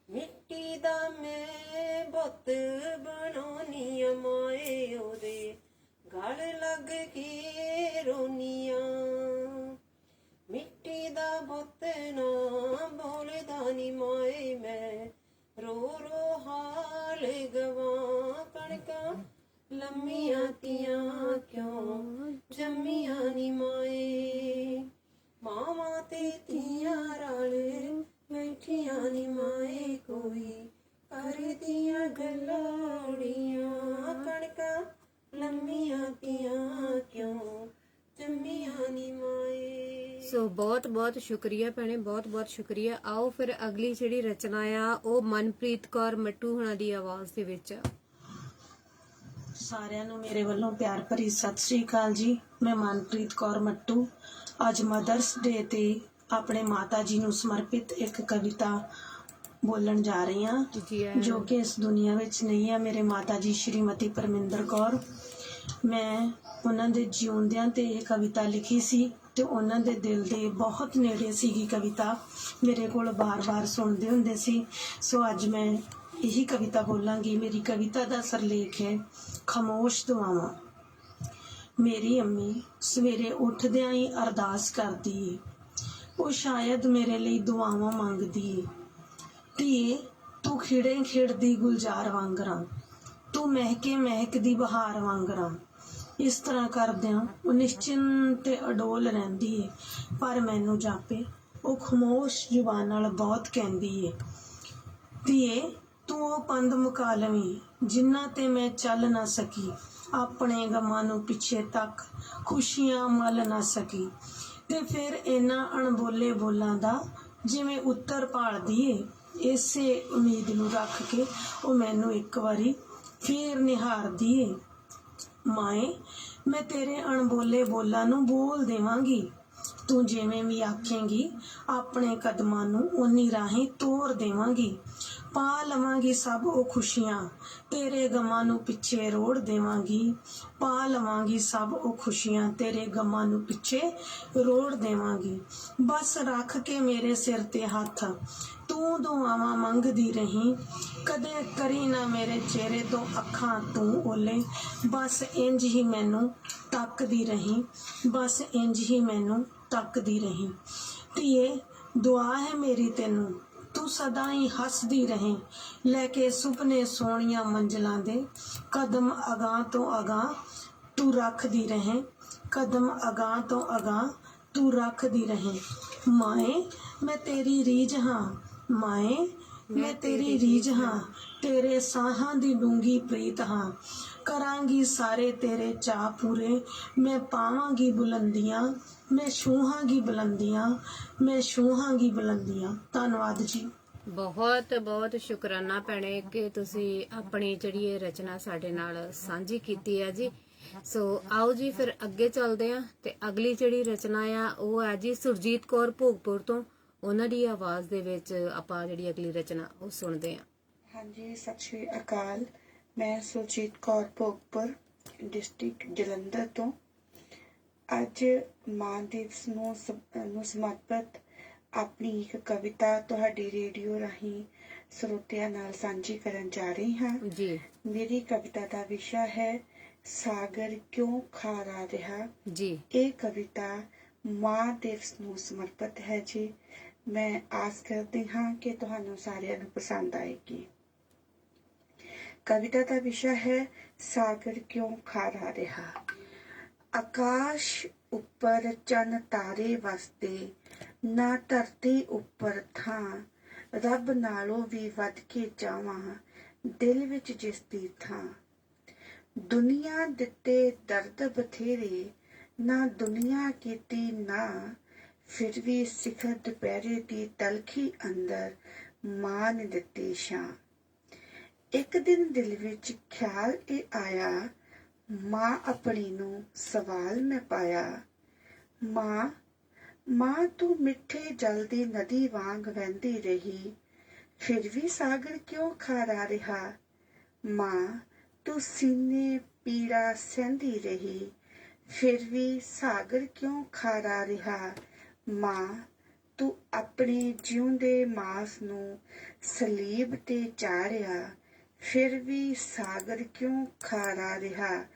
ਮਿੱਟੀ ਦਾ ਮੈਂ ਬੁੱਤ ਬਣਾਉਣੀ ਆ ਮਾਏ ਉਹਦੇ ਗਲ ਲੱਗ ਕੇ ਰੋਨੀਆਂ ਮਿੱਟੀ ਦਾ ਬੁੱਤ ਨਾ ਬੋਲਦਾ ਨੀ ਮਾਏ ਮੈਂ ਰੋ ਰੋ ਹਾਲ ਗਵਾਂ ਕਣਕਾਂ ਲੰਮੀਆਂ ਧੀਆਂ ਕਿਉਂ ਜੰਮੀਆਂ ਨੀ ਮਾਏ ਮਾਵਾਂ ਤੇ ਧੀਆਂ ਰਲ ਬੈਠੀਆਂ ਨੀ ਮਾਏ ਕੋਈ ਕਰਦੀਆਂ ਗੱਲਾੜੀਆਂ ਕਣਕਾਂ ਲੰਮੀਆਂ ਧੀਆਂ ਕਿਉਂ ਜੰਮੀਆਂ ਨੀ ਮਾਏ। ਸੋ ਬਹੁਤ ਬਹੁਤ ਸ਼ੁਕਰੀਆ ਭੈਣੇ, ਬਹੁਤ ਬਹੁਤ ਸ਼ੁਕਰੀਆ। ਆਓ ਫਿਰ ਅਗਲੀ ਜਿਹੜੀ ਰਚਨਾ ਆ ਉਹ ਮਨਪ੍ਰੀਤ ਕੌਰ ਮੱਟੂ ਹੁਣਾਂ ਦੀ ਆਵਾਜ਼ ਦੇ ਵਿੱਚ ਆ। ਸਾਰਿਆਂ ਨੂੰ ਮੇਰੇ ਵੱਲੋਂ ਪਿਆਰ ਭਰੀ ਸਤਿ ਸ੍ਰੀ ਅਕਾਲ ਜੀ। ਮੈਂ ਮਨਪ੍ਰੀਤ ਕੌਰ ਮੱਟੂ ਅੱਜ ਮਦਰਸ ਡੇ ਤੇ ਆਪਣੇ ਮਾਤਾ ਜੀ ਨੂੰ ਸਮਰਪਿਤ ਇੱਕ ਕਵਿਤਾ ਬੋਲਣ ਜਾ ਰਹੀ ਹਾਂ ਜੋ ਕਿ ਇਸ ਦੁਨੀਆ ਵਿੱਚ ਨਹੀਂ ਹੈ। ਮੇਰੇ ਮਾਤਾ ਜੀ ਸ਼੍ਰੀਮਤੀ ਪਰਮਿੰਦਰ ਕੌਰ, ਮੈਂ ਉਹਨਾਂ ਦੇ ਜਿਉਂਦਿਆਂ ਤੇ ਇਹ ਕਵਿਤਾ ਲਿਖੀ ਸੀ ਤੇ ਉਹਨਾਂ ਦੇ ਦਿਲ ਦੇ ਬਹੁਤ ਨੇੜੇ ਸੀਗੀ ਕਵਿਤਾ, ਮੇਰੇ ਕੋਲ ਬਾਰ-ਬਾਰ ਸੁਣਦੇ ਹੁੰਦੇ ਸੀ। ਸੋ ਅੱਜ ਮੈਂ ਇਹੀ ਕਵਿਤਾ ਬੋਲਾਂਗੀ। ਮੇਰੀ ਕਵਿਤਾ ਦਾ ਸਰਲੇਖ ਹੈ ਖਾਮੋਸ਼ ਦੁਆਵਾਂ। ਮੇਰੀ ਅੰਮੀ ਸਵੇਰੇ ਉੱਠਦਿਆਂ ਹੀ ਅਰਦਾਸ ਕਰਦੀ ਏ, ਉਹ ਸ਼ਾਇਦ ਮੇਰੇ ਲਈ ਦੁਆਵਾਂ ਮੰਗਦੀ ਏ। ਧੀਏ ਤੂੰ ਖਿੜੇ ਖਿੜਦੀ ਗੁਲਜ਼ਾਰ ਵਾਂਗਰਾਂ, ਤੂੰ ਮਹਿਕੇ ਮਹਿਕਦੀ ਬਹਾਰ ਵਾਂਗਰਾਂ। ਇਸ ਤਰ੍ਹਾਂ ਕਰਦਿਆਂ ਉਹ ਨਿਸ਼ਚਿੰਤ ਤੇ ਅਡੋਲ ਰਹਿੰਦੀ ਏ, ਪਰ ਮੈਨੂੰ ਜਾਪੇ ਉਹ ਖਾਮੋਸ਼ ਜ਼ੁਬਾਨ ਨਾਲ ਬਹੁਤ ਕਹਿੰਦੀ ਏ, ਧੀਏ ਤੂੰ ਉਹ ਪੰਧ ਮੁਕਾ ਲਵੀਂ ਜਿਨ੍ਹਾਂ ਤੇ ਮੈਂ ਚੱਲ ਨਾ ਸਕੀ, ਆਪਣੇ ਗਮਾਂ ਨੂੰ ਪਿੱਛੇ ਤੱਕ ਖੁਸ਼ੀਆਂ ਮੱਲ ਨਾ ਸਕੀ। ਤੇ ਫਿਰ ਇਹਨਾਂ ਅਣਬੋਲੇ ਬੋਲਾਂ ਦਾ ਜਿਵੇਂ ਉੱਤਰ ਭਾਲਦੀ ਏ, ਇਸੇ ਉਮੀਦ ਨੂੰ ਰੱਖ ਕੇ ਉਹ ਮੈਨੂੰ ਇੱਕ ਵਾਰੀ ਫੇਰ ਨਿਹਾਰਦੀ ਏ। ਮਾਏ ਮੈਂ ਤੇਰੇ ਅਣਬੋਲੇ ਬੋਲਾਂ ਨੂੰ ਬੋਲ ਦੇਵਾਂਗੀ, ਤੂੰ ਜਿਵੇਂ ਵੀ ਆਖੇਂਗੀ ਆਪਣੇ ਕਦਮਾਂ ਨੂੰ ਉਨੀ ਰਾਹੀਂ ਤੋਰ ਦੇਵਾਂਗੀ। ਪਾ ਲਵਾਂਗੀ ਸਭ ਉਹ ਖੁਸ਼ੀਆਂ, ਤੇਰੇ ਗਮਾਂ ਨੂੰ ਪਿੱਛੇ ਰੋੜ ਦੇਵਾਂਗੀ। ਪਾ ਲਵਾਂਗੀ ਸਭ ਉਹ ਖੁਸ਼ੀਆਂ, ਤੇਰੇ ਗਮਾਂ ਨੂੰ ਪਿੱਛੇ ਰੋੜ ਦੇਵਾਂਗੀ। ਬਸ ਰੱਖ ਕੇ ਮੇਰੇ ਸਿਰ ਤੇ ਹੱਥ ਤੂੰ ਦੁਆਵਾਂ ਮੰਗਦੀ ਰਹੀਂ, ਕਦੇ ਕਰੀ ਨਾ ਮੇਰੇ ਚਿਹਰੇ ਤੋਂ ਅੱਖਾਂ ਤੂੰ ਓਲੇ। ਬਸ ਇੰਜ ਹੀ ਮੈਨੂੰ ਤੱਕਦੀ ਰਹੀਂ, ਬਸ ਇੰਜ ਹੀ ਮੈਨੂੰ ਤੱਕਦੀ ਰਹੀਂ। ਧੀਏ ਦੁਆ ਹੈ ਮੇਰੀ ਤੈਨੂੰ, ਤੂੰ ਸਦਾ ਹੀ ਹੱਸਦੀ ਰਹੇ, ਲੈ ਕੇ ਸੁਪਨੇ ਸੋਹਣੀਆਂ ਮੰਜ਼ਲਾਂ ਦੇ। ਕਦਮ ਅਗਾਂਹ ਤੋਂ ਅਗਾਂਹ ਤੂੰ ਰੱਖਦੀ ਰਹੇ, ਕਦਮ ਅਗਾਂਹ ਤੋਂ ਅਗਾਂਹ ਤੂੰ ਰੱਖਦੀ ਰਹੇ। ਮਾਏ ਮੈਂ ਤੇਰੀ ਰੀਝ ਹਾਂ, ਮਾਏ ਮੈਂ ਤੇਰੀ ਰੀਝ ਹਾਂ, ਤੇਰੇ ਸਾਹਾਂ ਦੀ ਡੂੰਗੀ ਪ੍ਰੀਤ ਹਾਂ। ਕਰਾਂਗੀ ਸਾਰੇ ਤੇਰੇ ਚਾਅ ਪੂਰੇ, ਮੈਂ ਪਾਵਾਂਗੀ ਬੁਲੰਦੀਆਂ, ਮੈਂ ਛੂਹਾਂਗੀ ਬੁਲੰਦੀਆਂ, ਮੈਂ ਛੂਹਾਂਗੀ ਬੁਲੰਦੀਆਂ। ਧੰਨਵਾਦ ਜੀ। ਬਹੁਤ ਬਹੁਤ ਸ਼ੁਕਰਾਨਾ ਭੈਣੇ ਕਿ ਤੁਸੀਂ ਆਪਣੀ ਜਿਹੜੀ ਇਹ ਰਚਨਾ ਸਾਡੇ ਨਾਲ ਸਾਂਝੀ ਕੀਤੀ ਹੈ ਜੀ। ਸੋ ਆਓ ਜੀ ਫਿਰ ਅੱਗੇ ਚੱਲਦੇ ਹਾਂ ਤੇ ਅਗਲੀ ਜਿਹੜੀ ਰਚਨਾ ਆ ਉਹ ਹੈ ਜੀ ਸੁਰਜੀਤ ਕੌਰ ਭੋਗਪੁਰ ਤੋਂ। ਉਹਨਾਂ ਦੀ ਆਵਾਜ਼ ਦੇ ਵਿੱਚ ਆਪਾਂ ਜਿਹੜੀ ਅਗਲੀ ਰਚਨਾ ਉਹ ਸੁਣਦੇ ਹਾਂ। ਹਾਂਜੀ ਸਤਿ ਸ਼੍ਰੀ ਅਕਾਲ। ਮੈਂ ਸੁਰਜੀਤ ਕੌਰ ਭੋਗਪੁਰ ਡਿਸਟ੍ਰਿਕਟ ਜਲੰਧਰ ਤੋਂ ਅੱਜ ਮਾਂ ਦਿਵਸ ਨੂੰ ਸਮਰਪਿਤ ਆਪਣੀ ਇੱਕ ਕਵਿਤਾ ਤੁਹਾਡੀ ਰੇਡੀਓ ਰਾਹੀਂ ਸਰੋਤਿਆਂ ਨਾਲ ਸਾਂਝੀ ਕਰਨ ਜਾ ਰਹੀ ਹਾਂ ਜੀ। ਮੇਰੀ ਕਵਿਤਾ ਦਾ ਵਿਸ਼ਾ ਹੈ ਸਾਗਰ ਕਿਉਂ ਖਾਰਾ ਰਿਹਾ ਜੀ। ਇਹ ਕਵਿਤਾ ਮਾਂ ਦਿਵਸ ਨੂੰ ਸਮਰਪਿਤ ਹੈ ਜੀ। ਮੈਂ ਆਸ ਕਰਦੀ ਹਾਂ ਕਿ ਤੁਹਾਨੂੰ ਸਾਰਿਆਂ ਨੂੰ ਪਸੰਦ ਆਏਗੀ। ਕਵਿਤਾ ਦਾ ਵਿਸ਼ਾ ਹੈ ਸਾਗਰ ਕਿਉਂ ਖਾਰਾ ਰਿਹਾ। ਆਕਾਸ਼ ਉੱਪਰ ਚੰਨ ਤਾਰੇ ਵਸਦੇ, ਨਾ ਧਰਤੀ ਉੱਪਰ ਥਾਂ, ਰੱਬ ਨਾਲੋਂ ਵੀ ਵੱਧ ਕੇ ਚਾਵਾਂ ਦਿਲ ਵਿੱਚ ਜਿਸ ਦੀ ਥਾਂ। ਦੁਨੀਆ ਦਿੱਤੇ ਦਰਦ ਬਥੇਰੇ, ਨਾ ਦੁਨੀਆ ਕੀਤੀ ਨਾ, ਫਿਰ ਵੀ ਸਿਖਰ ਦੁਪਹਿਰੇ ਦੀ ਤਲਖੀ ਅੰਦਰ ਮਾਂ ਨੇ ਦਿੱਤੀ ਛਾਂ। ਇੱਕ ਦਿਨ ਦਿਲ ਵਿੱਚ ਖਿਆਲ ਇਹ ਆਇਆ, ਮਾਂ ਆਪਣੀ ਨੂੰ ਸਵਾਲ ਮੈਂ ਪਾਇਆ, ਮਾਂ ਮਾਂ ਤੂੰ ਮਿੱਠੇ ਜਲ ਦੀ ਨਦੀ ਵਾਂਗ ਵਹਿੰਦੀ ਰਹੀ, ਫਿਰ ਵੀ ਸਾਗਰ ਕਿਉਂ ਖਾਰਾ ਰਿਹਾ। ਮਾਂ ਤੂੰ ਸੀਨੇ ਪੀੜਾ ਸਹਿੰਦੀ ਰਹੀ, ਫਿਰ ਵੀ ਸਾਗਰ ਕਿਉਂ ਖਾਰਾ ਰਿਹਾ। ਮਾਂ ਤੂੰ ਆਪਣੇ ਜਿਉਂਦੇ ਮਾਸ ਨੂੰ ਸਲੀਬ ਤੇ ਚਾੜਿਆ, ਫਿਰ ਵੀ ਸਾਗਰ ਕਿਉਂ ਖਾਰਾ ਰਿਹਾ।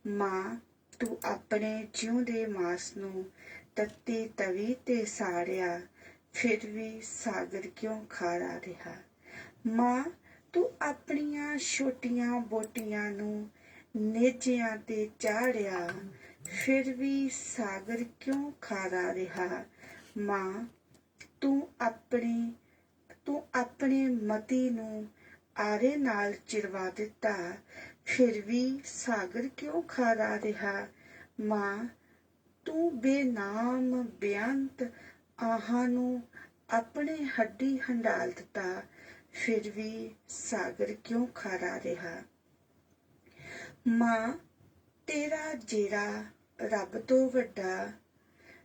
ਮਾਂ ਤੂੰ ਆਪਣੇ ਜਿਉਂਦੇ ਮਾਸ ਨੂੰ ਤੱਤੀ ਤਵੀ ਤੇ ਸਾੜਿਆ, ਫਿਰ ਵੀ ਸਾਗਰ ਕਿਉਂ ਖਾਰਾ ਰਿਹਾ। ਮਾਂ ਤੂੰ ਆਪਣੀਆਂ ਛੋਟੀਆਂ ਬੋਟੀਆਂ ਨੂੰ ਨੇਜਿਆਂ ਤੇ ਚਾੜਿਆ, ਫਿਰ ਵੀ ਸਾਗਰ ਕਿਉਂ ਖਾਰਾ ਰਿਹਾ। ਮਾਂ ਤੂੰ ਆਪਣੇ ਮਤੀ ਨੂੰ ਆਰੇ ਨਾਲ ਚਿਰਵਾ ਦਿੱਤਾ, ਫਿਰ ਵੀ ਸਾਗਰ ਕਿਉਂ ਖਾਰਾ ਰਿਹਾ। ਮਾਂ ਤੂੰ ਬੇਨਾਮ ਬੇਅੰਤ ਆਹਾਂ ਨੂੰ ਆਪਣੇ ਹੱਡੀ ਹੰਡਾਲ ਦਿੱਤਾ, ਫਿਰ ਵੀ ਸਾਗਰ ਕਿਉਂ ਖਾਰਾ ਰਿਹਾ। ਮਾਂ ਤੇਰਾ ਜਿਹੜਾ ਰੱਬ ਤੋਂ ਵੱਡਾ,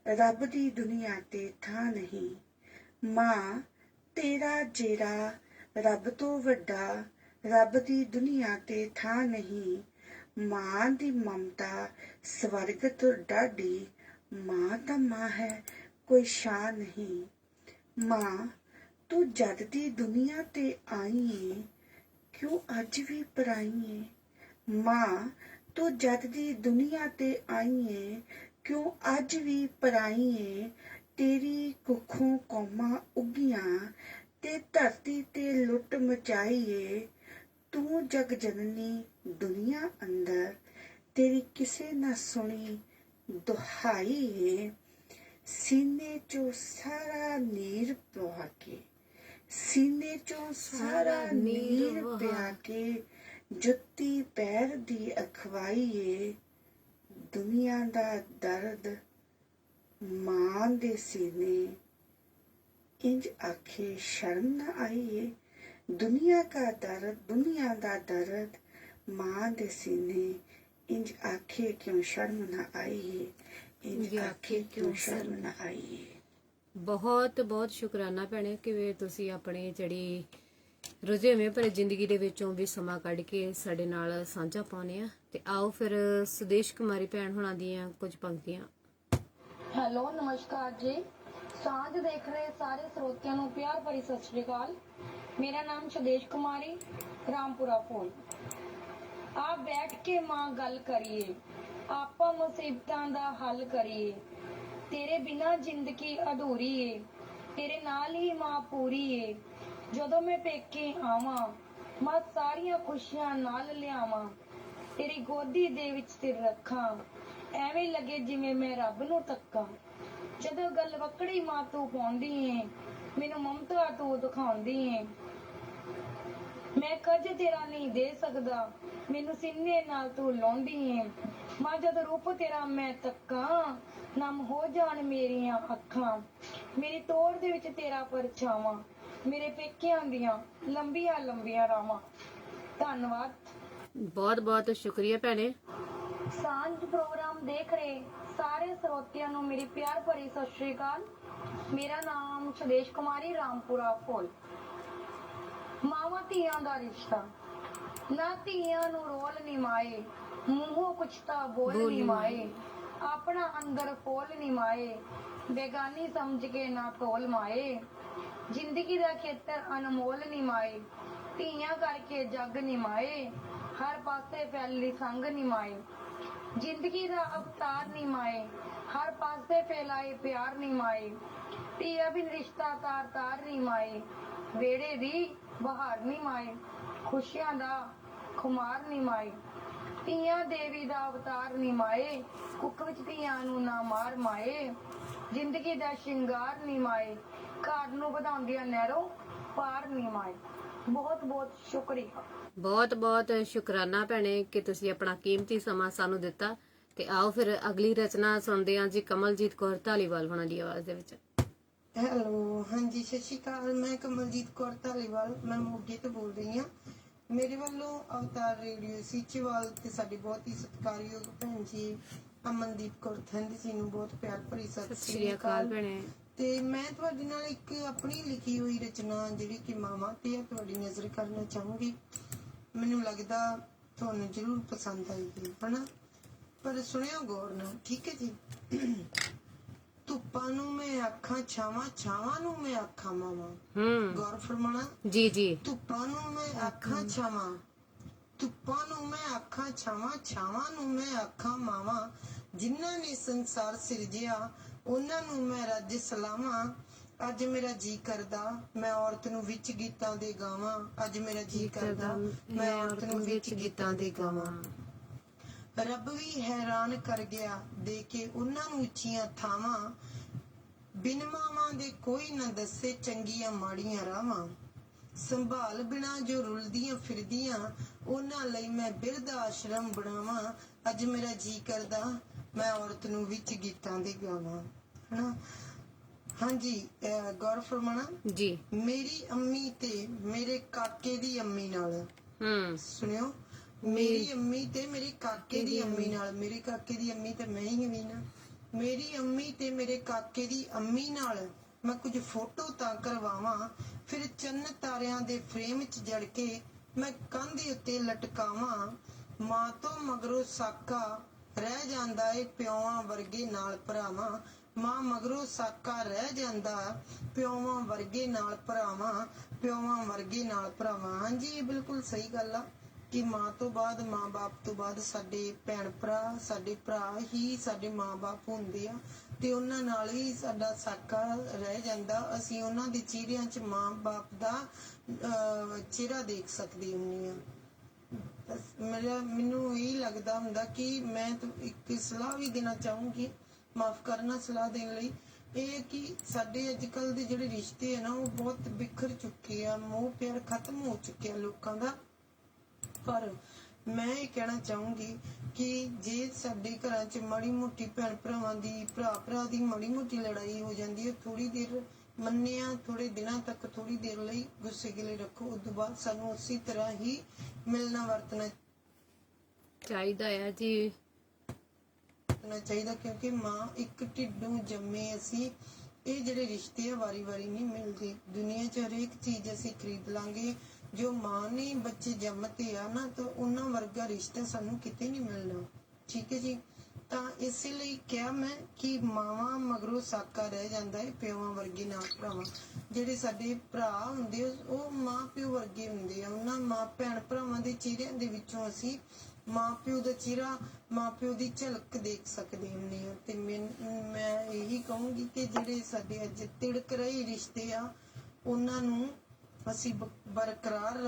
ਰੱਬ ਦੀ ਦੁਨੀਆ ਤੇ ਥਾਂ ਨਹੀਂ। ਮਾਂ ਤੇਰਾ ਜਿਹੜਾ ਰੱਬ ਤੋਂ ਵੱਡਾ, ਰੱਬ ਦੀ ਦੁਨੀਆ ਤੇ ਥਾਂ ਨਹੀਂ। ਮਾਂ ਦੀ ਮਮਤਾ ਸਵਰਗ ਤੋਂ ਡਾਢੀ, ਮਾਂ ਤਾਂ ਮਾਂ ਹੈ ਕੋਈ ਸ਼ਾਨ ਨਹੀਂ। ਮਾਂ ਤੂੰ ਜਦ ਦੀ ਦੁਨੀਆ ਤੇ ਆਈ ਏ, ਕਿਉਂ ਅੱਜ ਵੀ ਪਰਾਈ ਏ। ਮਾਂ ਤੂੰ ਜਦ ਦੀ ਦੁਨੀਆ ਤੇ ਆਈ ਏ, ਕਿਉਂ ਅੱਜ ਵੀ ਪਰਾਈ ਏ। ਤੇਰੀ ਕੁੱਖੋਂ ਕੌਮਾਂ ਉੱਗੀਆਂ ਤੇ ਧਰਤੀ ਤੇ ਲੁੱਟ ਮਚਾਈ ਏ। ਤੂੰ ਜਗ ਜਨਨੀ ਦੁਨੀਆ ਅੰਦਰ, ਤੇਰੀ ਕਿਸੇ ਨਾ ਸੁਣੀ ਦੁਹਾਈ ਏ। ਸੀਨੇ ਚੋਂ ਸਾਰਾ ਨੀਰ ਪਵਾ ਕੇ, ਸੀਨੇ ਚੋਂ ਸਾਰਾ ਨੀਰ ਪਿਆ ਕੇ, ਜੁੱਤੀ ਪੈਰ ਦੀ ਅਖਵਾਈ ਏ। ਦੁਨੀਆ ਦਾ ਦਰਦ ਮਾਂ ਦੇ ਸੀਨੇ, ਇੰਜ ਆਖੇ ਸ਼ਰਮ ਨਾ ਆਈ ਏ। ਦੁਨੀਆ ਦਾ ਦਰਦ ਮਾਂ ਦੇ ਸੀਨੇ, ਇੰਜ ਆਖੇ ਕਿਉਂ ਸ਼ਰਮ ਨਾ ਆਈ ਏ। ਇੰਜ ਆਖੇ ਕਿਉਂ ਸ਼ਰਮ ਨਾ ਆਈ ਏ। ਬਹੁਤ ਬਹੁਤ ਸ਼ੁਕਰਾਨਾ ਭੈਣੇ ਕਿ ਤੁਸੀਂ ਆਪਣੀ ਜਿਹੜੀ ਰੁਝੇਵੇਂ ਭਰੀ ਜ਼ਿੰਦਗੀ ਦੇ ਵਿੱਚੋਂ ਵੀ ਸਮਾਂ ਕੱਢ ਕੇ ਸਾਡੇ ਨਾਲ ਸਾਂਝਾ ਪਾਉਂਦੇ ਆ। ਤੇ ਆਓ ਫਿਰ ਸੁਦੇਸ਼ ਕੁਮਾਰੀ ਭੈਣ ਹੁਣਾਂ ਦੀਆਂ ਕੁਝ ਪੰਕਤੀਆਂ। ਹੈਲੋ, ਨਮਸਕਾਰ ਜੀ। ਸਾਂਝ ਦੇਖ ਰਹੇ ਸਾਰੇ ਸਰੋਤਿਆਂ ਨੂੰ ਪਿਆਰ ਭਰੀ ਸਤਿ ਸ਼੍ਰੀ ਅਕਾਲ। ਮੇਰਾ ਨਾਮ ਸੁਦੇਸ਼ ਕੁਮਾਰੀ, ਰਾਮਪੁਰਾ ਫੋਲ। ਆ ਬੈਠ ਕੇ ਮਾਂ ਗੱਲ ਕਰੀਏ, ਆਪਾਂ ਮੁਸੀਬਤਾਂ ਦਾ ਹੱਲ ਕਰੀਏ। ਤੇਰੇ ਬਿਨਾਂ ਜ਼ਿੰਦਗੀ ਅਧੂਰੀ ਏ, ਤੇਰੇ ਨਾਲ ਹੀ ਮਾਂ ਪੂਰੀ ਏ। ਜਦੋਂ ਮੈਂ ਪੇਕੇ ਆਵਾਂ, ਮੈਂ ਸਾਰੀਆਂ ਖੁਸ਼ੀਆਂ ਨਾਲ ਲਿਆਵਾਂ। ਤੇਰੀ ਗੋਦੀ ਦੇ ਵਿੱਚ ਸਿਰ ਰੱਖਾਂ, ਐਵੇਂ ਲੱਗੇ ਜਿਵੇਂ ਮੈਂ ਰੱਬ ਨੂੰ ਤੱਕਾਂ। ਜਦੋਂ ਗੱਲ ਵਕੜੀ ਮਾਂ ਤੂੰ ਪਾਉਂਦੀ ਏ, ਮੈਨੂੰ ਮਮਤਾ ਤੂੰ ਦਿਖਾਉਂਦੀ ਏ। ਮੈਂ ਕੁਝ ਤੇਰਾ ਨਹੀਂ ਦੇ ਸਕਦਾ, ਮੈਨੂੰ ਸੀਨੇ ਨਾਲ ਤੂੰ ਲਾਉਂਦੀ ਏ। ਮਾਂ ਜਦ ਰੂਪ ਤੇਰਾ ਮੈਂ ਤੱਕਾਂ, ਨਮ ਹੋ ਜਾਣ ਮੇਰੀਆਂ ਅੱਖਾਂ। ਮੇਰੀ ਤੋੜ ਦੇ ਵਿੱਚ ਤੇਰਾ ਪਰਛਾਵਾਂ, ਮੇਰੇ ਪੇਕਿਆਂ ਦੀਆਂ ਲੰਬੀਆਂ ਲੰਬੀਆਂ ਰਾਵਾਂ। ਧੰਨਵਾਦ। ਬਹੁਤ ਬਹੁਤ ਸ਼ੁਕਰੀਆ ਭੈਣੇ। ਸਾਂਝ ਪ੍ਰੋਗਰਾਮ ਦੇਖ ਰਹੇ ਸਾਰੇ ਸਰੋਤਿਆਂ ਨੂੰ ਮੇਰੀ ਪਿਆਰ ਭਰੀ ਸਤਿ ਸ਼੍ਰੀ ਅਕਾਲ। ਮੇਰਾ ਨਾਮ ਸੁਦੇਸ਼ ਕੁਮਾਰੀ, ਰਾਮਪੁਰਾ ਫੋਲ। ਮਾਵਾਂ ਧੀਆਂ ਦਾ ਰਿਸ਼ਤਾ, ਨਾ ਧੀਆਂ ਨੂੰ ਰੋਲ ਨੀ ਮਾਏ, ਮੂੰਹੋਂ ਕੁਛ ਤਾਂ ਬੋਲ ਨੀ ਮਾਏ। ਆਪਣਾ ਅੰਦਰ ਫੋਲ ਨੀ ਮਾਏ, ਬੇਗਾਨੀ ਸਮਝ ਕੇ ਨਾ ਤੋਲ ਮਾਏ। ਜ਼ਿੰਦਗੀ ਦਾ ਖੇਤਰ ਅਨਮੋਲ ਨੀ ਮਾਏ, ਧੀਆਂ ਕਰਕੇ ਜੱਗ ਨੀ ਮਾਏ। ਹਰ ਪਾਸੇ ਫੈਲੀ ਸੰਗ ਨੀ ਮਾਏ, ਜ਼ਿੰਦਗੀ ਦਾ ਅਵਤਾਰ ਨੀ ਮਾਏ। ਹਰ ਪਾਸੇ ਫੈਲਾਏ ਪਿਆਰ ਨੀ ਮਾਏ, ਧੀਆਂ ਬਿਨ ਰਿਸ਼ਤਾ ਤਾਰ ਤਾਰ ਨੀ ਮਾਏ। ਵੇੜੇ ਦੀ ਬਹਾਰ ਨੀ ਮਾਏ, ਖੁਸ਼ੀਆਂ ਦਾ ਖੁਮਾਰ ਨੀ ਮਾਏ। ਧੀਆਂ ਦੇਵੀ ਦਾ ਅਵਤਾਰ ਨੀ ਮਾਏ, ਕੁੱਖ ਵਿੱਚ ਧੀਆਂ ਨੂੰ ਨਾ ਮਾਰ ਮਾਏ। ਜ਼ਿੰਦਗੀ ਦਾ ਸ਼ਿੰਗਾਰ ਨੀ ਮਾਏ, ਘਰ ਨੂੰ ਵਧਾਉਂਦੀਆਂ ਨਹਿਰੋਂ ਪਾਰ ਨੀ ਮਾਏ। ਬਹੁਤ ਬਹੁਤ ਸ਼ੁਕਰੀਆ। ਬਹੁਤ ਬਹੁਤ ਸ਼ੁਕਰਾਨਾ ਭੈਣੇ ਕਿ ਤੁਸੀਂ ਆਪਣਾ ਕੀਮਤੀ ਸਮਾਂ ਸਾਨੂੰ ਦਿੱਤਾ। ਤੇ ਆਓ ਫਿਰ ਅਗਲੀ ਰਚਨਾ ਸੁਣਦੇ ਹਾਂ ਜੀ ਕਮਲਜੀਤ ਕੌਰ ਧਾਲੀਵਾਲ ਹੋਣਾ ਦੀ ਆਵਾਜ਼ ਦੇ ਵਿੱਚ। ਹੈਲੋ, ਹਾਂਜੀ, ਸਤਿ ਸ਼੍ਰੀ ਅਕਾਲ। ਮੈਂ ਕਮਲਜੀਤ ਕੌਰ ਧਾਲੀਵਾਲ, ਮੈਂ ਮੋਗੇ ਤੋਂ ਬੋਲ ਰਹੀ ਹਾਂ। ਮੇਰੇ ਵੱਲੋਂ ਅਵਤਾਰ ਰੇਡੀਓ ਸੀਚੇਵਾਲ ਤੇ ਸਾਡੇ ਬਹੁਤ ਹੀ ਸਤਿਕਾਰਯੋਗ ਭੈਣ ਜੀ ਅਮਨਦੀਪ ਕੌਰ ਥੰਦੀ ਜੀ ਨੂੰ ਬਹੁਤ ਪਿਆਰ ਭਰੀ ਸਤਿ ਸ਼੍ਰੀ ਅਕਾਲ ਭੈਣੇ। ਤੇ ਮੈਂ ਤੁਹਾਡੇ ਨਾਲ ਇੱਕ ਆਪਣੀ ਲਿਖੀ ਹੋਈ ਰਚਨਾ ਜਿਹੜੀ ਕਿ ਮਾਵਾਂ ਤੇ ਹੈ ਤੁਹਾਡੀ ਨਜ਼ਰ ਕਰਨਾ ਚਾਹੂੰਗੀ। ਮੈਨੂੰ ਲੱਗਦਾ ਤੁਹਾਨੂੰ ਜ਼ਰੂਰ ਪਸੰਦ ਆਏਗੀ, ਹਨਾ? ਪਰ ਸੁਣਿਓ ਗੌਰ ਨਾਲ, ਠੀਕ ਹੈ ਜੀ। ਧੁੱਪਾਂ ਨੂੰ ਮੈਂ ਆਖਾਂ ਛਾਵਾਂ, ਛਾਵਾਂ ਨੂੰ ਮੈਂ ਆਖਾਂ ਮਾਵਾਂ। ਗੌਰ ਫਰਮਾਣਾ ਜੀ ਜੀ। ਧੁੱਪਾਂ ਨੂੰ ਮੈਂ ਆਖਾਂ ਛਾਵਾਂ, ਧੁੱਪਾਂ ਨੂੰ ਮੈਂ ਆਖਾਂ ਛਾਵਾਂ, ਛਾਵਾਂ ਨੂੰ ਮੈਂ ਆਖਾਂ ਮਾਵਾਂ। ਜਿਨ੍ਹਾਂ ਨੇ ਸੰਸਾਰ ਸਿਰਜਿਆ ਉਹਨਾਂ ਨੂੰ ਮੈਂ ਰੱਜ ਸਲਾਵਾਂ। ਅੱਜ ਮੇਰਾ ਜੀ ਕਰਦਾ ਮੈਂ ਔਰਤ ਨੂੰ ਵਿੱਚ ਗੀਤਾਂ ਦੇ ਗਾਵਾਂ। ਅੱਜ ਮੇਰਾ ਜੀ ਕਰਦਾ ਮੈਂ ਔਰਤ ਨੂੰ ਵਿੱਚ ਗੀਤਾਂ ਦੇ ਗਾਵਾਂ। ਰੱਬ ਵੀ ਹੈਰਾਨ ਕਰ ਗਿਆ ਦੇ ਕੇ ਉਹਨਾਂ ਨੂੰ ਉੱਚੀਆਂ ਥਾਵਾਂ। ਬਿਨ ਮਾਵਾਂ ਦੇ ਕੋਈ ਨਾ ਦੱਸੇ ਚੰਗੀਆਂ ਮਾੜੀਆਂ ਰਾਵਾਂ। ਸੰਭਾਲ ਬਿਨਾ ਜੋ ਰੁਲਦੀਆਂ ਫਿਰਦੀਆਂ ਉਹਨਾਂ ਲਈ ਮੈਂ ਬਿਰਧ ਆਸ਼ਰਮ ਬਣਾਵਾਂ। ਅੱਜ ਮੇਰਾ ਜੀ ਕਰਦਾ ਮੈਂ ਔਰਤ ਨੂੰ ਵਿੱਚ ਗੀਤਾਂ ਦੇ ਗਾਵਾਂ, ਹਨਾ? ਹਾਂਜੀ, ਗੌਰ ਫਰਮਾਣਾ ਜੀ। ਮੇਰੀ ਅੰਮੀ ਤੇ ਮੇਰੇ ਕਾਕੇ ਦੀ ਅੰਮੀ ਨਾਲ, ਸੁਣਿਓ, ਮੇਰੀ ਅੰਮੀ ਤੇ ਮੇਰੇ ਕਾਕੇ ਦੀ ਅੰਮੀ ਨਾਲ। ਮੇਰੇ ਕਾਕੇ ਦੀ ਅੰਮੀ ਤੇ ਮੈਂ ਹੀ ਵੀ ਨਾ। ਮੇਰੀ ਅੰਮੀ ਤੇ ਮੇਰੇ ਕਾਕੇ ਦੀ ਅੰਮੀ ਨਾਲ ਮੈਂ ਕੁਝ ਫੋਟੋ ਤਾਂ ਕਰਵਾਵਾਂ। ਫਿਰ ਚੰਨ ਤਾਰਿਆਂ ਦੇ ਫਰੇਮ 'ਚ ਜੜ ਕੇ ਮੈਂ ਕੰਧ ਉੱਤੇ ਲਟਕਾਵਾਂ। ਮਾਂ ਤੋਂ ਮਗਰੋਂ ਸਾਕਾ ਰਹਿ ਜਾਂਦਾ ਏ ਪਿਓਾਂ ਵਰਗੇ ਨਾਲ ਭਰਾਵਾਂ। ਮਾਂ ਮਗਰੋਂ ਸਾਕਾ ਰਹਿ ਜਾਂਦਾ ਪਿਓਾਂ ਵਰਗੇ ਨਾਲ ਭਰਾਵਾਂ, ਪਿਓਾਂ ਵਰਗੇ ਨਾਲ ਭਰਾਵਾਂ। ਹਾਂਜੀ, ਇਹ ਬਿਲਕੁਲ ਸਹੀ ਗੱਲ ਆ ਕਿ ਮਾਂ ਤੋਂ ਬਾਅਦ, ਮਾਂ ਬਾਪ ਤੋਂ ਬਾਅਦ ਸਾਡੇ ਭੈਣ ਭਰਾ, ਸਾਡੇ ਭਰਾ ਹੀ ਸਾਡੇ ਮਾਂ ਬਾਪ ਹੁੰਦੇ ਆ ਤੇ ਉਹਨਾਂ ਨਾਲ ਹੀ ਸਾਡਾ ਸਾਕਾ ਰਹਿ ਜਾਂਦਾ। ਅਸੀਂ ਉਹਨਾਂ ਦੇ ਚਿਹਰਿਆਂ 'ਚ ਮਾਂ ਬਾਪ ਦਾ ਚਿਹਰਾ ਦੇਖ ਸਕਦੇ ਹੁੰਦੇ ਆ। ਮੈਨੂੰ ਇਹ ਲੱਗਦਾ ਹੁੰਦਾ ਕਿ ਮੈਂ ਇੱਕ ਸਲਾਹ ਵੀ ਦੇਣਾ ਚਾਹੂੰਗੀ, ਮਾਫ ਕਰਨਾ ਸਲਾਹ ਦੇਣ ਲਈ, ਇਹ ਕਿ ਸਾਡੇ ਅੱਜ ਕੱਲ ਦੇ ਜਿਹੜੇ ਰਿਸ਼ਤੇ ਆ ਨਾ ਉਹ ਬਹੁਤ ਬਿਖਰ ਚੁੱਕੇ ਆ, ਮੋਹ ਪਿਆਰ ਖਤਮ ਹੋ ਚੁੱਕਿਆ ਲੋਕਾਂ ਦਾ। ਪਰ ਮੈਂ ਇਹ ਕਹਿਣਾ ਚਾਹੂੰਗੀ ਕਿ ਜੇ ਸਾਡੇ ਘਰਾਂ 'ਚ ਮਾੜੀ ਮੋਟੀ ਭੈਣ ਭਰਾਵਾਂ ਦੀ, ਭਰਾ ਦੀ ਮਾੜੀ ਮੋਟੀ ਲੜਾਈ ਹੋ ਜਾਂਦੀ ਹੈ, ਥੋੜੀ ਦੇਰ ਮੰਨਿਆ, ਥੋੜੇ ਦਿਨਾਂ ਤੱਕ ਥੋੜੀ ਦੇਰ ਲਈ ਗੁੱਸੇ ਗਿਲੇ ਰੱਖੋ, ਉਸ ਤੋਂ ਬਾਅਦ ਸਾਨੂੰ ਉਸੇ ਤਰ੍ਹਾਂ ਹੀ ਮਿਲਣਾ ਵਰਤਣਾ ਚਾਹੀਦਾ ਆ ਜੀ, ਚਾਹੀਦਾ। ਕਿਉਂਕਿ ਮਾਂ ਇੱਕ ਢਿੱਡੋਂ ਜੰਮੇ ਅਸੀਂ। ਇਹ ਜਿਹੜੇ ਰਿਸ਼ਤੇ ਆ ਵਾਰੀ-ਵਾਰੀ ਨਹੀਂ ਮਿਲਦੇ। ਦੁਨੀਆ 'ਚ ਹਰੇਕ ਚੀਜ਼ ਅਸੀਂ ਖਰੀਦ ਲਾਂਗੇ, ਜੋ ਮਾਂ ਨੇ ਬੱਚੇ ਜੰਮਤੇ ਆ ਨਾ, ਤਾਂ ਉਹਨਾਂ ਵਰਗਾ ਰਿਸ਼ਤਾ ਸਾਨੂੰ ਕਿਤੇ ਨਹੀਂ ਮਿਲਣਾ, ਠੀਕ ਹੈ ਜੀ। ਤਾਂ ਇਸੇ ਲਈ ਕਿਹਾ ਮੈਂ ਕਿ ਮਾਵਾਂ ਮਗਰੋਂ ਸਾਕਾ ਰਹਿ ਜਾਂਦਾ ਹੈ ਪਿਓਾਂ ਵਰਗੇ ਨਾਲ ਭਰਾਵਾਂ। ਜਿਹੜੇ ਸਾਡੇ ਭਰਾ ਹੁੰਦੇ ਉਹ ਮਾਂ ਪਿਓ ਵਰਗੇ ਹੁੰਦੇ ਆ। ਉਹਨਾਂ ਮਾਂ ਭੈਣ ਭਰਾਵਾਂ ਦੇ ਚਿਹਰਿਆਂ ਦੇ ਵਿੱਚੋਂ ਅਸੀਂ ਮਾਂ ਪਿਓ ਦਾ ਚਿਹਰਾ, ਮਾਂ ਪਿਓ ਦੀ ਝਲਕ ਦੇਖ ਸਕਦੇ ਹੁੰਦੇ ਆ। ਤੇ ਮੈਂ ਇਹੀ ਕਹੂੰਗੀ ਕਿ ਜਿਹੜੇ ਸਾਡੇ ਅੱਜ ਤਿੜਕ ਰਹੇ ਰਿਸ਼ਤੇ ਆ ਉਹਨਾਂ ਨੂੰ ਅਸੀਂ ਬਰਕਰਾਰ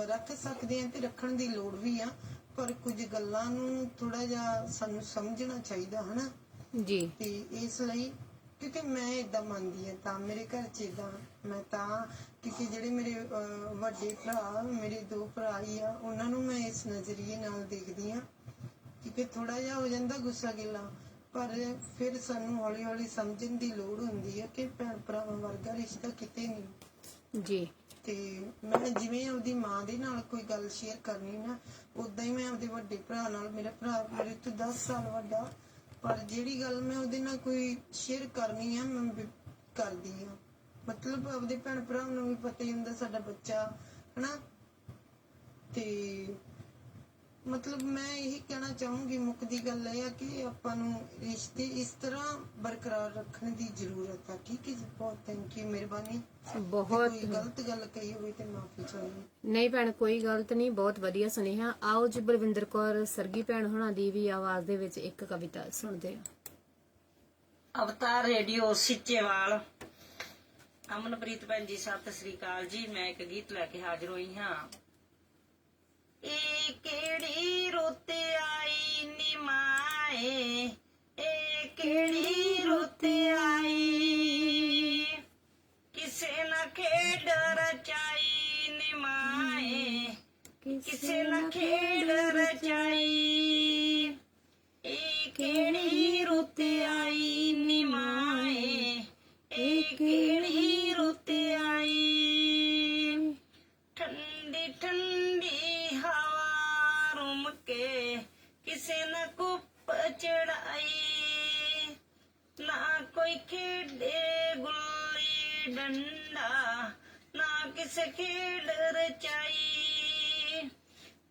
ਰੱਖ ਸਕਦੇ ਹਾਂ ਤੇ ਰੱਖਣ ਦੀ ਲੋੜ ਵੀ ਆ। ਪਰ ਕੁਝ ਗੱਲਾਂ ਨੂੰ ਥੋੜਾ ਜਿਹਾ ਸਾਨੂੰ ਸਮਝਣਾ ਚਾਹੀਦਾ, ਹਨਾ ਜੀ। ਤੇ ਇਸ ਲਈ ਕਿਉਂਕਿ ਮੈਂ ਏਦਾਂ ਮੰਨਦੀ ਹਾਂ, ਤਾਂ ਮੇਰੇ ਘਰ 'ਚ ਏਦਾਂ ਮੈਂ ਤਾਂ, ਕਿਉਂਕਿ ਜਿਹੜੇ ਮੇਰੇ ਵੱਡੇ ਭਰਾ, ਮੇਰੇ 2 ਭਰਾ ਹੀ ਆ, ਉਹਨਾਂ ਨੂੰ ਮੈਂ ਇਸ ਨਜ਼ਰੀਏ ਨਾਲ ਦੇਖਦੀ ਹਾਂ। ਕਿਉਂਕਿ ਥੋੜਾ ਜਿਹਾ ਹੋ ਜਾਂਦਾ ਗੁੱਸਾ ਗਿਲਾ, ਪਰ ਫਿਰ ਸਾਨੂੰ ਹੌਲੀ ਹੌਲੀ ਸਮਝਣ ਦੀ ਲੋੜ ਹੁੰਦੀ ਹੈ ਕਿ ਭੈਣ ਭਰਾਵਾਂ ਵਰਗਾ ਰਿਸ਼ਤਾ ਕਿਤੇ ਨਹੀਂ ਜੀ। ਤੇ ਮੈਂ ਜਿਵੇਂ ਆਪਦੀ ਮਾਂ ਦੇ ਨਾਲ ਕੋਈ ਗੱਲ ਸ਼ੇਅਰ ਕਰਨੀ ਨਾ, ਉਦਾਂ ਹੀ ਮੈਂ ਆਪਦੇ ਵੱਡੇ ਭਰਾ ਨਾਲ, ਮੇਰਾ ਭਰਾ ਮੇਰੇ ਤੋਂ 10 ਸਾਲ ਵੱਡਾ, ਪਰ ਜਿਹੜੀ ਗੱਲ ਮੈਂ ਉਹਦੇ ਨਾਲ ਕੋਈ ਸ਼ੇਅਰ ਕਰਨੀ ਆ ਮੈਂ ਕਰਦੀ ਆ। ਮਤਲਬ ਆਪਦੇ ਭੈਣ ਭਰਾ ਨੂੰ ਵੀ ਪਤਾ ਹੀ ਹੁੰਦਾ ਸਾਡਾ ਬੱਚਾ, ਹਨਾ। ਤੇ ਮਤਲਬ ਮੈਂ ਇਹੀ ਕਹਿਣਾ ਚਾਹੂੰਗੀ, ਮੁੱਕਦੀ ਗੱਲ ਇਹ ਆ ਕਿ ਆਪਾਂ ਨੂੰ ਰਿਸ਼ਤੇ ਇਸ ਤਰ੍ਹਾਂ ਬਰਕਰਾਰ ਰੱਖਣ ਦੀ ਜ਼ਰੂਰਤ ਆ, ਠੀਕ ਹੈ ਜੀ। ਬਹੁਤ ਥੈਂਕ ਯੂ, ਮਿਹਰਬਾਨੀ। ਬਹੁਤ ਕੋਈ ਗਲਤ ਗੱਲ ਕਹੀ ਹੋਵੇ ਤੇ ਮਾਫੀ ਚਾਹੀਦੀ। ਨਹੀਂ ਭੈਣ, ਕੋਈ ਗਲਤ ਨਹੀਂ, ਬਹੁਤ ਵਧੀਆ ਸੁਨੇਹਾ। ਆਓ ਜੀ ਬਲਵਿੰਦਰ ਕੌਰ ਸਰਗੀ ਭੈਣ ਹੋਣਾ ਦੀ ਵੀ ਆਵਾਜ਼ ਦੇ ਵਿੱਚ ਇੱਕ ਕਵਿਤਾ ਸੁਣਦੇ ਆ। ਅਵਤਾਰ ਰੇਡੀਓ ਸਿੱਚੇਵਾਲ। ਅਮਨਪ੍ਰੀਤ ਭੈਣ ਜੀ ਸਤਿ ਸ੍ਰੀ ਅਕਾਲ ਜੀ। ਮੈਂ ਇੱਕ ਗੀਤ ਲੈ ਕੇ ਹਾਜ਼ਰ ਹੋਈ ਹਾਂ। ਇਹ ਕਿਹੜੀ ਰੁੱਤ ਆਈ ਨੀ ਮਾਏ, ਇਹ ਕਿਹੜੀ ਰੁੱਤ ਆਈ, ਕਿਸੇ ਨਾ ਖੇਡ ਰਚਾਈ ਨੀ ਮਾਏ, ਕਿਸੇ ਨਾ ਖੇਡ ਰਚਾਈ। ਇਹ ਕਿਹੜੀ ਰੁੱਤ ਆਈ ਨੀ ਮਾਏ, ਇਹ ਕਿਹੜੀ ਰੁੱਤ ਆਈ, ਠੰਡੀ ਠੰਡੀ ਹਵਾ ਰੁਮ ਕੇ ਕਿਸੇ ਨਾ ਕੁੱਪ ਚ ਚੜਾਈ ਨਾ ਕੋਈ ਖੇਡੇ ਗੁੱਲੀ ਡੰਡਾ ਨਾ ਕਿਸੇ ਖੇਡ ਰਚਾਈ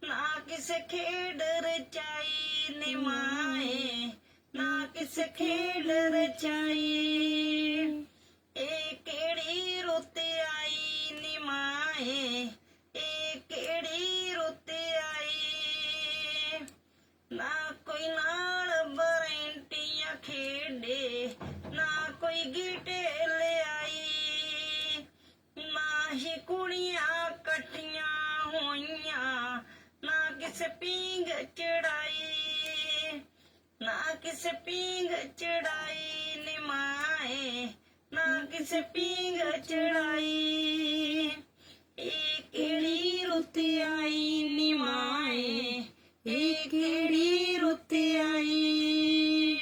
ਨਾ ਕਿਸੇ ਖੇਡ ਰਚਾਈ ਨੀ ਮਾਏ ਨਾ ਕਿਸੇ ਖੇਡ ਰਚਾਈ ਇਹ ਕਿਹੜੀ ਰੁੱਤ ਆਈ ਨੀ ਮਾਏ ਇਹ ਕਿਹੜੀ ਰੁੱਤ ਆਈ ਨਾ ਕੋਈ ਨਾਲ ਬਰੈਂਟੀਆਂ ਖੇਡੇ ਨਾ ਕੋਈ ਗੀਟੇ ਲਿਆਈ ਨਾ ਹੀ ਕੁੜੀਆਂ ਇਕੱਠੀਆਂ ਹੋਈਆਂ ਨਾ ਕਿਸੇ ਪੀਂਘ ਚੜਾਈ ਨਾ ਕਿਸੇ ਪੀਂਘ ਚੜਾਈ ਨੀ ਮਾਏ ਨਾ ਕਿਸੇ ਪੀਂਘ ਚੜਾਈ ਇਹ ਕਿਹੜੀ ਰੁੱਤ ਆਈ ਨੀ ਮਾਏ ਇਹ ਕਿਹੜੀ ਰੁੱਤ ਆਈ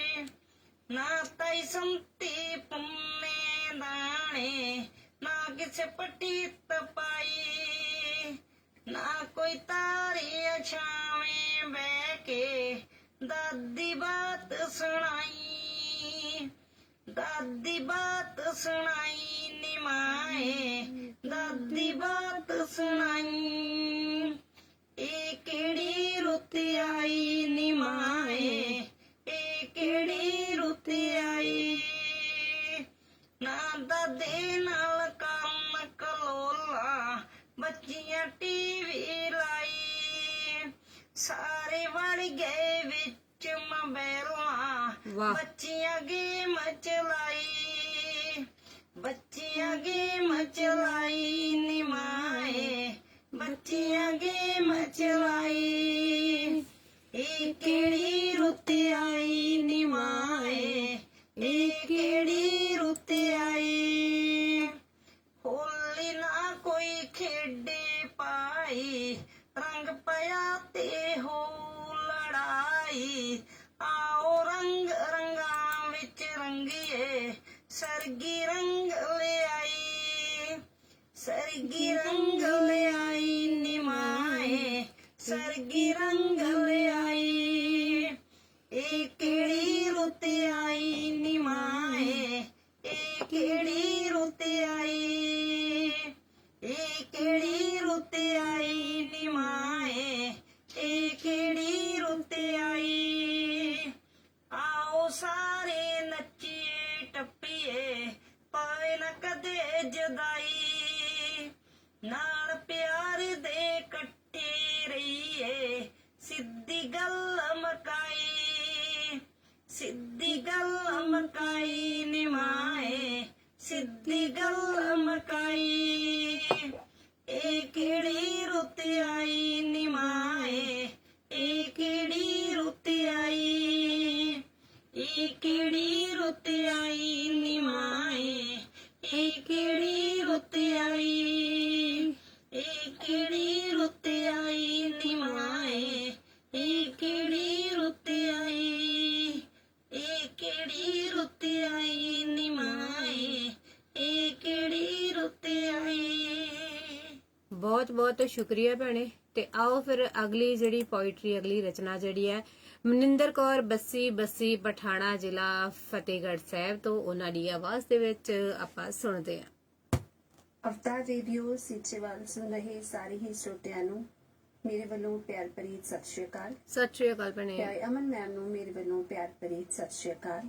ਨਾ ਤਾਈ ਸੰਤੀ ਪੰਨੇ ਦਾਣੇ ਨਾ ਕਿਸੇ ਪੱਟੀ ਤਪਾਈ ਨਾ ਕੋਈ ਤਾਰੇ ਛਾਵੇਂ ਬਹਿ ਕੇ ਦਾਦੀ ਬਾਤ ਸੁਣਾਈ ਦਾਦੀ ਬਾਤ ਸੁਣਾਈ ਨੀ ਮਾਏ ਦਾਦੀ ਬਾਤ ਸੁਣਾਈ ਇਹ ਕਿਹੜੀ ਰੁੱਤ ਆਈ ਨੀ ਮਾਏ ਇਹ ਕਿਹੜੀ ਰੁੱਤ ਆਈ ਨਾ ਦਾਦੇ ਨਾਲ ਕੰਮ ਕਲੋਲਾ ਬੱਚੀਆਂ ਟੀਵੀ ਲਾਈ ਸਾਰੇ ਵੜ ਗਏ ਵਿੱਚ ਮੋਬਾਈਲਾਂ ਬੱਚੀਆਂ ਗੇਮ ਚਲਾਈ ਬੱਚੀਆਂ ਗੇਮ ਚਲਾਈ ਨੀ ਮਾਏ ਬੱਚੀਆਂ ਗੇਮ ਚਲਾਈ ਇਹ ਕਿਹੜੀ ਰੁੱਤ ਆਈ ਨੀ ਮਾਏ ਇਹ ਕਿਹੜੀ ਰੁੱਤ ਆਈ ਹੋਲੀ ਨਾ ਕੋਈ ਖੇਡੇ ਪਾਈ ਰੰਗ ਪਿਆ ਤੇ ਹੋ ਲੜਾਈ ਆਓ ਰੰਗ ਰੰਗਾਂ ਵਿੱਚ ਰੰਗੀਏ ਸਰਗੀ ਰੰਗ ਲਿਆਈ ਸਰਗੀ ਰੰਗ ਲਿਆਈ ਨੀ ਮਾਏ ਸਰਗੀ ਰੰਗ ਲਿਆਈ ਇਹ ਕਿਹੜੀ ਰੁੱਤ ਆਈ ਨੀ ਮਾਏ ਇਹ ਕਿਹੜੀ ਰੁੱਤ ਆਈ ਇਹ ਕਿਹੜੀ ਰੁੱਤ ਆਈ ਨੀ ਮਾਏ ਇਹ ਕਿਹੜੀ ਰੁੱਤ ਆਈ ਆਓ ਸਾਰੇ ਨੱਚੀਏ ਟੱਪੀਏ ਪਾਵੇ ਨਾ ਕਦੇ ਜਦਾਈ ਨਾਲ ਪਿਆਰ ਦੇ ਇਕੱਠੇ ਰਹੀਏ ਸਿੱਧੀ ਗੱਲ ਮਕਾਈ ਸਿੱਧੀ ਗੱਲ ਮਕਾਈ ਨੀ ਮਾਏ ਸਿੱਧੀ ਗੱਲ ਮਕਾਈ ਇਹ ਕਿਹੜੀ ਰੁੱਤ ਆਈ ਨੀ ਮਾਏ ਇਹ ਕਿਹੜੀ ਰੁੱਤ ਆਈ ਇਹ ਕਿਹੜੀ ਰੁੱਤ ਆਈ ਨੀ ਮਾਏ ਇਹ ਕਿਹੜੀ ਰੁੱਤ ਆਈ ਇਹ ਕਿਹੜੀ ਰੁੱਤ ਆਈ ਨੀ ਮਾਏ ਇਹ ਕਿਹੜੀ ਰੁੱਤ ਆਈ ਇਹ ਕਿਹੜੀ ਰੁੱਤ ਆਈ ਨੀ ਮਾਏ ਇਹ ਕਿਹੜੀ ਰੁੱਤ ਆਈ ਬਹੁਤ ਬਹੁਤ ਸ਼ੁਕਰੀਆ ਭੈਣੇ। ਤੇ ਆਓ ਫਿਰ ਅਗਲੀ ਜਿਹੜੀ ਪੋਇਟਰੀ ਅਗਲੀ ਰਚਨਾ ਜਿਹੜੀ ਹੈ ਮਨਿੰਦਰ ਕੌਰ ਬੱਸੀ ਪਠਾਣਾ ਜ਼ਿਲ੍ਹਾ ਫਤਿਹਗੜ੍ਹ ਸਾਹਿਬ ਤੋਂ ਉਹਨਾਂ ਦੀ ਆਵਾਜ਼ ਦੇ ਵਿੱਚ ਆਪਾਂ ਸੁਣਦੇ ਹਾਂ। ਅਵਤਾਰ ਰੇਡੀਓ ਸੀਚੇਵਾਲ ਸੁਣ ਰਹੇ ਸਾਰੇ ਹੀ ਸਰੋਤਿਆਂ ਨੂੰ ਮੇਰੇ ਵੱਲੋਂ ਪਿਆਰ ਭਰੀ ਸਤਿ ਸ਼੍ਰੀ ਅਕਾਲ। ਸਤਿ ਸ਼੍ਰੀ ਅਕਾਲ ਭੈਣੇ। ਪਿਆਰੇ ਅਮਨ ਮੈਮ ਨੂੰ ਮੇਰੇ ਵੱਲੋਂ ਪਿਆਰ ਭਰੀ ਸਤਿ ਸ਼੍ਰੀ ਅਕਾਲ।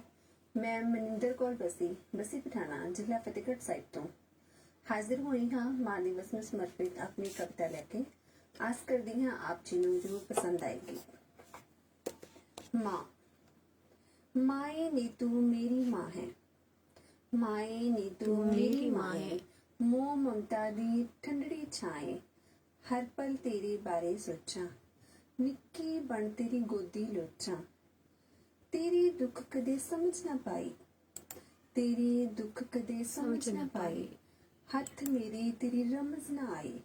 ਮੈਂ ਮਨਿੰਦਰ ਕੌਰ ਬੱਸੀ ਪਠਾਣਾ ਜ਼ਿਲ੍ਹਾ ਫਤਿਹਗੜ੍ਹ ਸਾਹਿਬ ਤੋਂ ਹਾਜ਼ਰ ਹੋਈ ਹਾਂ ਮਾਂ ਦਿਵਸ ਨੂੰ ਸਮਰਪਿਤ ਆਪਣੀ ਕਵਿਤਾ ਲੈ ਕੇ। ਆਸ ਕਰਦੀ ਹਾਂ ਆਪ ਜੀ ਨੂੰ ਜ਼ਰੂਰ ਪਸੰਦ ਆਏਗੀ। ਮਾਂ ਮਾਏ ਨੀ ਤੂੰ ਮੇਰੀ ਮਾਂ ਹੈ ਮਾਏ ਨੀ ਤੂੰ ਮੇਰੀ ਮਾਂ ਹੈ ਮੋਹ ਮਮਤਾ ਦੀ ਠੰਡੜੀ ਛਾਏ ਹਰ ਪਲ ਤੇਰੇ ਬਾਰੇ ਸੋਚਾਂ ਨਿੱਕੀ ਬਣ ਤੇਰੀ ਗੋਦੀ ਲੋਚਾਂ ਤੇਰੀ ਦੁੱਖ ਕਦੇ ਸਮਝ ਨਾ ਪਾਈ ਤੇਰੀ ਦੁੱਖ ਕਦੇ ਸਮਝ ਨਾ ਪਾਈ ਹੱਥ ਮੇਰੀ ਤੇਰੀ ਰਮਜ਼ ਨਾ ਆਈ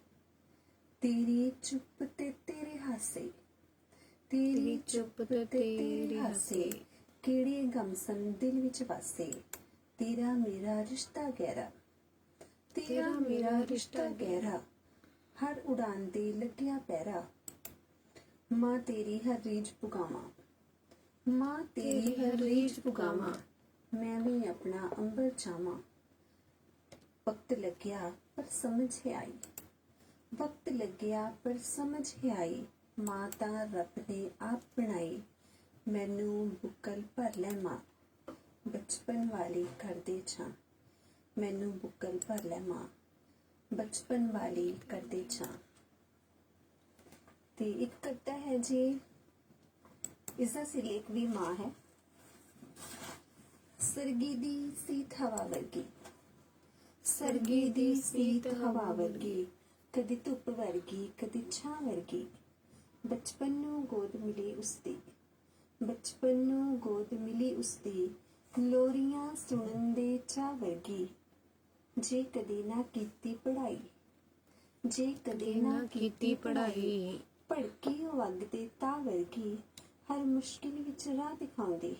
ਤੇਰੀ ਚੁੱਪ ਤੇ ਤੇਰੇ ਹਾਸੇ ਤੇਰੀ ਚੁੱਪ ਤੇ ਤੇਰੇ ਹਾਸੇ ਕਿਹੜੇ ਗਮ ਸਨ ਦਿਲ ਵਿੱਚ ਵਾਸੇ ਤੇਰਾ ਮੇਰਾ ਰਿਸ਼ਤਾ ਗਹਿਰਾ ਤੇਰਾ ਮੇਰਾ ਰਿਸ਼ਤਾ ਗਹਿਰਾ ਹਰ ਉਡਾਨ ਦੇ ਲੱਗਿਆ ਪੈਰਾ ਮਾਂ ਤੇਰੀ ਹਰ ਰੀਝ ਪੁਗਾਵਾਂ ਮਾਂ ਤੇਰੀ ਹਰ ਰੀਝ ਪੁਗਾਵਾਂ, ਮੈਂ ਵੀ ਆਪਣਾ ਅੰਬਰ ਚਾਵਾਂ। ਵਕਤ ਲੱਗਿਆ ਪਰ ਸਮਝ ਆਈ, ਵਕਤ ਲੱਗਿਆ ਪਰ ਸਮਝ ਆਈ, ਮਾਂ ਤਾਂ ਰੱਬ ਨੇ ਆਪ ਬਣਾਈ। ਮੈਨੂੰ ਬੁੱਕਲ ਭਰ ਲੈ ਮਾਂ, ਬਚਪਨ ਵਾਲੀ ਕਰਦੇ ਛਾਂ। ਮੈਨੂੰ ਬੁੱਕਲ ਭਰ ਲੈ ਮਾਂ, ਬਚਪਨ ਵਾਲੀ ਕਰਦੇ ਛਾਂ। ਤੇ ਇੱਕ ਕਵਿਤਾ ਹੈ ਜੀ, ਇਸਦਾ ਸਿਰਲੇਖ ਵੀ ਮਾਂ ਹੈ। ਸਰਗੀ ਦੀ ਸੀਤ ਹਵਾ ਵਰਗੀ, ਸਰਗੀ ਦੀ ਸੀਤ ਹਵਾ ਵਰਗੀ, ਕਦੀ ਧੁੱਪ ਵਰਗੀ ਕਦੀ ਛਾਂ ਵਰਗੀ। ਬਚਪਨ ਨੂੰ ਗੋਦ ਮਿਲੀ ਉਸਦੀ, ਬਚਪਨ ਨੂੰ ਗੋਦ ਮਿਲੀ ਉਸਦੀ, ਲੋਰੀਆਂ ਸੁਣਨ ਦੇ ਚਾਹ ਵਰਗੀ। ਜੇ ਕਦੇ ਨਾ ਕੀਤੀ ਪੜ੍ਹਾਈ, ਜੇ ਕਦੇ ਨਾ ਕੀਤੀ ਪੜ੍ਹਾਈ, ਭੜਕੀ ਉਹ ਅੱਗ ਦੇ ਤਾਹ ਵਰਗੀ। ਹਰ ਮੁਸ਼ਕਿਲ ਵਿੱਚ ਰਾਹ ਦਿਖਾਉਂਦੀ,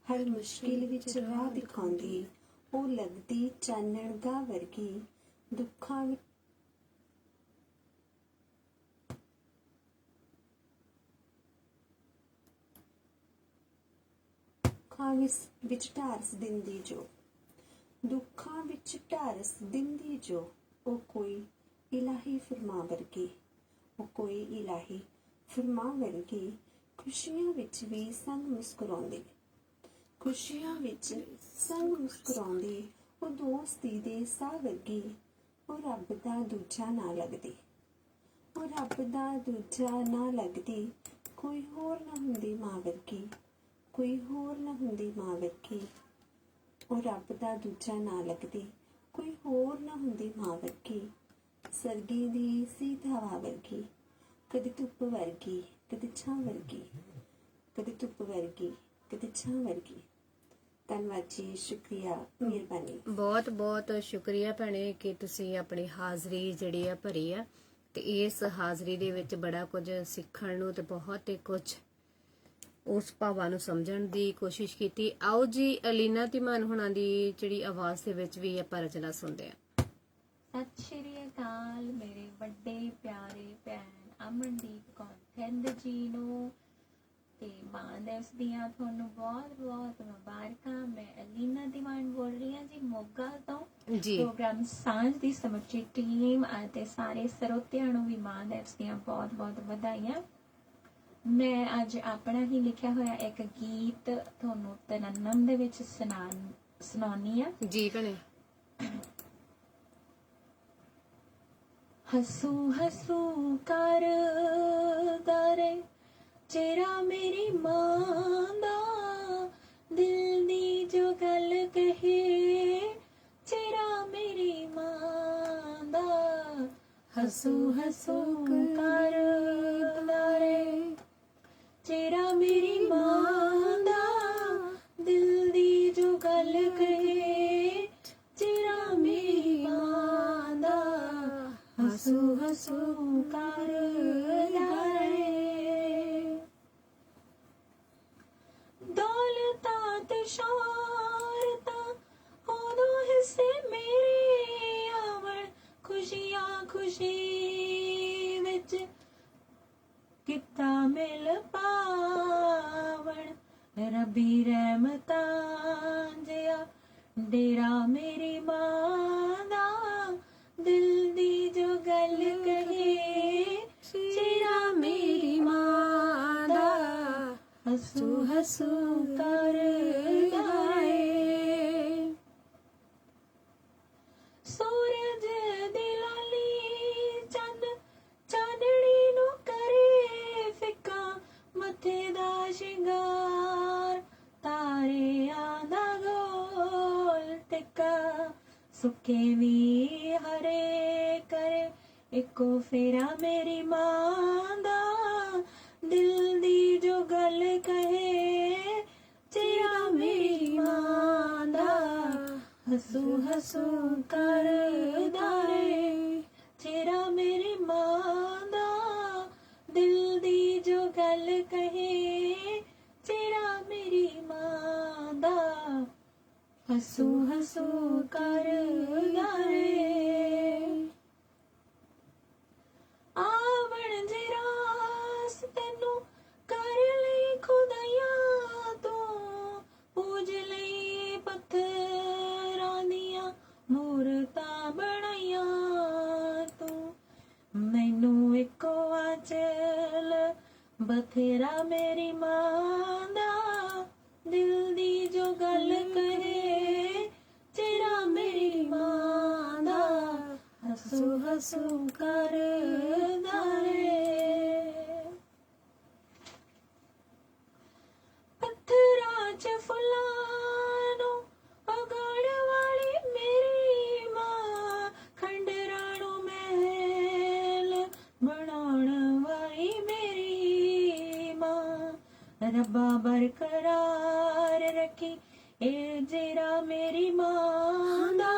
ਹਰ ਮੁਸ਼ਕਿਲ ਵਿੱਚ ਰਾਹ ਦਿਖਾਉਂਦੀ, ਉਹ ਲੱਗਦੀ ਚਾਨਣ ਗਾਹ ਵਰਗੀ। ਦੁੱਖਾਂ ਵਿੱਚ ਵਿੱਚ ਢਾਰਸ ਦਿੰਦੀ ਜੋ, ਦੁੱਖਾਂ ਵਿੱਚ ਢਾਰਸ ਦਿੰਦੀ ਜੋ। ਉਹ ਕੋਈ ਇਲਾਹੀ ਫਰਮਾਂ ਵਰਗੀ, ਉਹ ਕੋਈ ਇਲਾਹੀ ਫਰਮਾਂ ਵਰਗੀ। ਖੁਸ਼ੀਆਂ ਵਿੱਚ ਵੀ ਸੰਗ ਮੁਸਕਰਾਉਂਦੀ, ਖੁਸ਼ੀਆਂ ਵਿੱਚ ਸੰਗ ਮੁਸਕਰਾਉਂਦੀ। ਉਹ ਦੋਸਤੀ ਦੇ ਸਾਹ ਵਰਗੀ, ਉਹ ਰੱਬ ਦਾ ਦੂਜਾ ਨਾ ਲੱਗਦੀ, ਉਹ ਰੱਬ ਦਾ ਦੂਜਾ ਨਾ ਲੱਗਦੀ। ਕੋਈ ਹੋਰ ਨਾ ਹੁੰਦੀ ਮਾਂ ਵਰਗੀ, ਕੋਈ ਹੋਰ ਨਾ ਹੁੰਦੀ ਮਾਂ ਵਰਗੀ। ਉਹ ਰੱਬ ਦਾ ਦੂਜਾ ਨਾ ਲੱਗਦੀ, ਕੋਈ ਹੋਰ ਨਾ ਹੁੰਦੀ ਮਾਂ ਵਰਗੀ। ਸਰਗੀ ਦੀ ਸੀਤ ਹਵਾ ਵਰਗੀ, ਕਦੇ ਧੁੱਪ ਵਰਗੀ ਕਦੇ ਛਾਂ ਵਰਗੀ, ਕਦੇ ਧੁੱਪ ਵਰਗੀ ਕਦੇ ਛਾਂ ਵਰਗੀ। ਧੰਨਵਾਦ ਜੀ, ਸ਼ੁਕਰੀਆ, ਮਿਹਰਬਾਨੀ। ਬਹੁਤ ਬਹੁਤ ਸ਼ੁਕਰੀਆ ਭੈਣੇ ਕਿ ਤੁਸੀਂ ਆਪਣੀ ਹਾਜ਼ਰੀ ਜਿਹੜੀ ਆ ਭਰੀ ਆ, ਤੇ ਇਸ ਹਾਜ਼ਰੀ ਦੇ ਵਿੱਚ ਬੜਾ ਕੁਝ ਸਿੱਖਣ ਨੂੰ ਤੇ ਬਹੁਤ ਹੀ ਕੁਝ ਉਸ ਭਾਵਾਂ ਨੂੰ ਸਮਝਣ ਦੀ ਕੋਸ਼ਿਸ਼ ਕੀਤੀ। ਆਓ ਜੀ, ਅਲੀਨਾ ਧੀਮਾਨ ਹੁਣਾਂ ਦੀ ਜਿਹੜੀ ਆਵਾਜ਼ ਦੇ ਵਿੱਚ ਵੀ ਆਪਾਂ ਰਚਨਾ ਸੁਣਦੇ ਹਾਂ। ਸਤਿ ਸ਼੍ਰੀ ਅਕਾਲ ਮੇਰੇ ਵੱਡੇ ਪਿਆਰੇ ਭੈਣ ਅਮਨਦੀਪ ਕੌਰ ਥਿੰਦ ਜੀ ਨੂੰ, ਤੇ ਮਾਂ ਦਿਵਸ ਦੀਆਂ ਤੁਹਾਨੂੰ ਬਹੁਤ ਬਹੁਤ ਮੁਬਾਰਕਾਂ। ਮੈਂ ਅਲੀਨਾ ਧੀਮਾਨ ਬੋਲ ਰਹੀ ਹਾਂ ਜੀ, ਮੋਗਾ ਤੋਂ। ਪ੍ਰੋਗਰਾਮ ਸਾਂਝ ਦੀ ਸਮੁੱਚੀ ਟੀਮ ਅਤੇ ਸਾਰੇ ਸਰੋਤਿਆਂ ਨੂੰ ਵੀ ਮਾਂ ਦਿਵਸ ਦੀਆਂ ਬਹੁਤ ਬਹੁਤ ਵਧਾਈਆਂ। ਮੈਂ ਅੱਜ ਆਪਣਾ ਹੀ ਲਿਖਿਆ ਹੋਇਆ ਇੱਕ ਗੀਤ ਤੁਹਾਨੂੰ ਤਰਨਮ ਦੇ ਵਿੱਚ ਸੁਣਾਉਣੀ ਆ ਜੀ ਭੈਣੇ। ਹਸੂ ਹਸੂ ਕਰਦਾ ਰੇ ਚਿਹਰਾ ਮੇਰੀ ਮਾਂ ਦਾ, ਦਿਲ ਦੀ ਜੋ ਗੱਲ ਕਹੇ ਚਿਹਰਾ ਮੇਰੀ ਮਾਂ ਦਾ। ਹਸੂ ਹਸੂ ਕਰਦਾ ਰੇ ਚਿਹਰਾ ਮੇਰੀ ਮਾਂ ਦਾ, ਦਿਲ ਦੀ ਜੋ ਗੱਲ ਕਹੇ ਚਿਹਰਾ ਮੇਰੀ ਮਾਂ ਦਾ। ਹਸੂ ਹਸੂ ਕਰਦਾ ਰੇ ਦੌਲਤਾਂ ਤੇ ਸ਼ੌਹਰਤਾਂ ਉਦੋਂ ਹਿੱਸੇ ਮੇਰੇ ਆਵਣ, ਖੁਸ਼ੀਆਂ ਖੁਸ਼ੀ ਵਿੱਚ ਕਿੱਤਾ ਮਿਲ ਪਾਵਣ। ਰੱਬੀ ਰਹਿਮਤਾਂ ਜਿਹਾ ਡੇਰਾ ਮੇਰੀ ਮਾਂ ਦਾ, ਦਿਲ ਦੀ ਜੋ ਗੱਲ ਕਹੇ ਚਿਹਰਾ ਮੇਰੀ ਮਾਂ ਦਾ। ਹਸੂ ਹਸੂ ਕਰਦਾ ਏ ਸੂਰਜ ਦੀ ਲਾਲੀ ਚੰਨ ਚਾਨਣੀ ਨੂੰ ਕਰੇ ਫਿੱਕਾ, ਮੱਥੇ ਦਾ ਸ਼ਿੰਗਾਰ ਤਾਰਿਆਂ ਦਾ ਗੋਲ ਟਿੱਕਾ। ਸੁੱਕੇ ਵੀ ਹਰੇ ਕਰੇ ਇੱਕੋ ਫੇਰਾ ਮੇਰੀ ਮਾਂ ਦਾ, ਦਿਲ ਦੀ ਜੋ ਗੱਲ ਕਹੇ ਚਿਹਰਾ ਮੇਰੀ ਮਾਂ ਦਾ। ਹਸੂ ਹਸੂ ਕਰਦਾ ਰੇ ਚਿਹਰਾ ਮੇਰੀ ਮਾਂ ਦਾ, ਦਿਲ ਦੀ ਜੋ ਗੱਲ ਕਹੇ ਚਿਹਰਾ ਮੇਰੀ ਮਾਂ ਦਾ। ਹਸੂ ਹਸੂ ਕਰਦਾ ਰੇ ਆਵਣ ਜੇ ਰਾਸ ਤੈਨੂੰ ਕਰ ਲਈ ਖੁਦਾਈਆਂ तेरा मेरी मां दा दिल दी जो गल कहे, तेरा मेरी मां दा हसू हसू कर दारे। पत्थरां च फुल्लां नूं उगाउण वाली मेरी मां, खंडरां नूं महल बनाउण वाली मेरी मां, रब्बा बरकरार रखी ए जेरा मेरी मां दा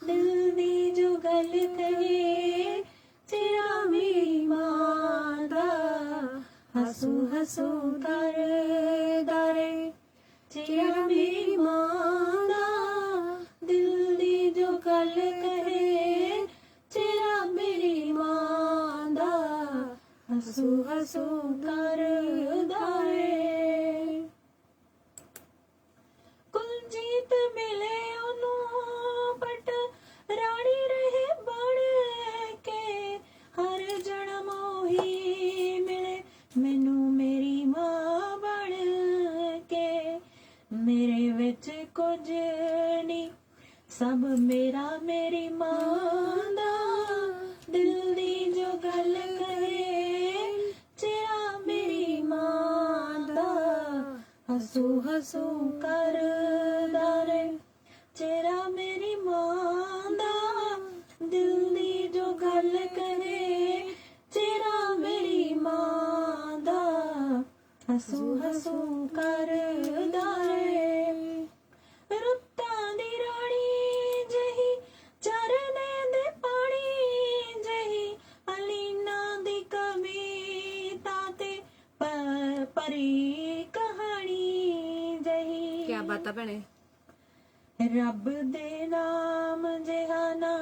दिल दी जो गल कहे, तेरा मेरी मां दा हसू हसू कर दारे। तेरा मेरी मां दा दिल दी जो गल कहे, तेरा मेरी मां दा हसू हसू कर दारे। कुलजीत मिले ओनू बट रानी रहे बन के, हर जन्म ओही मिले मैनू मेरी मां बन के। मेरे विच कुछ नी सब मेरा मेरी मां दा दिल दी जो गल कहे, तेरा मेरी मां दा हसू हसू कर दारे। तेरा मेरी मां दा दिल दी जो गल करे, तेरा मेरी मां दा हसू हसू कर दारे। रुत्तां दी रानी जही चरने दे पानी जही, अलीना दी कविता ते परी कहानी जही। क्या बात है भैने। रब दे नाम जिहा ना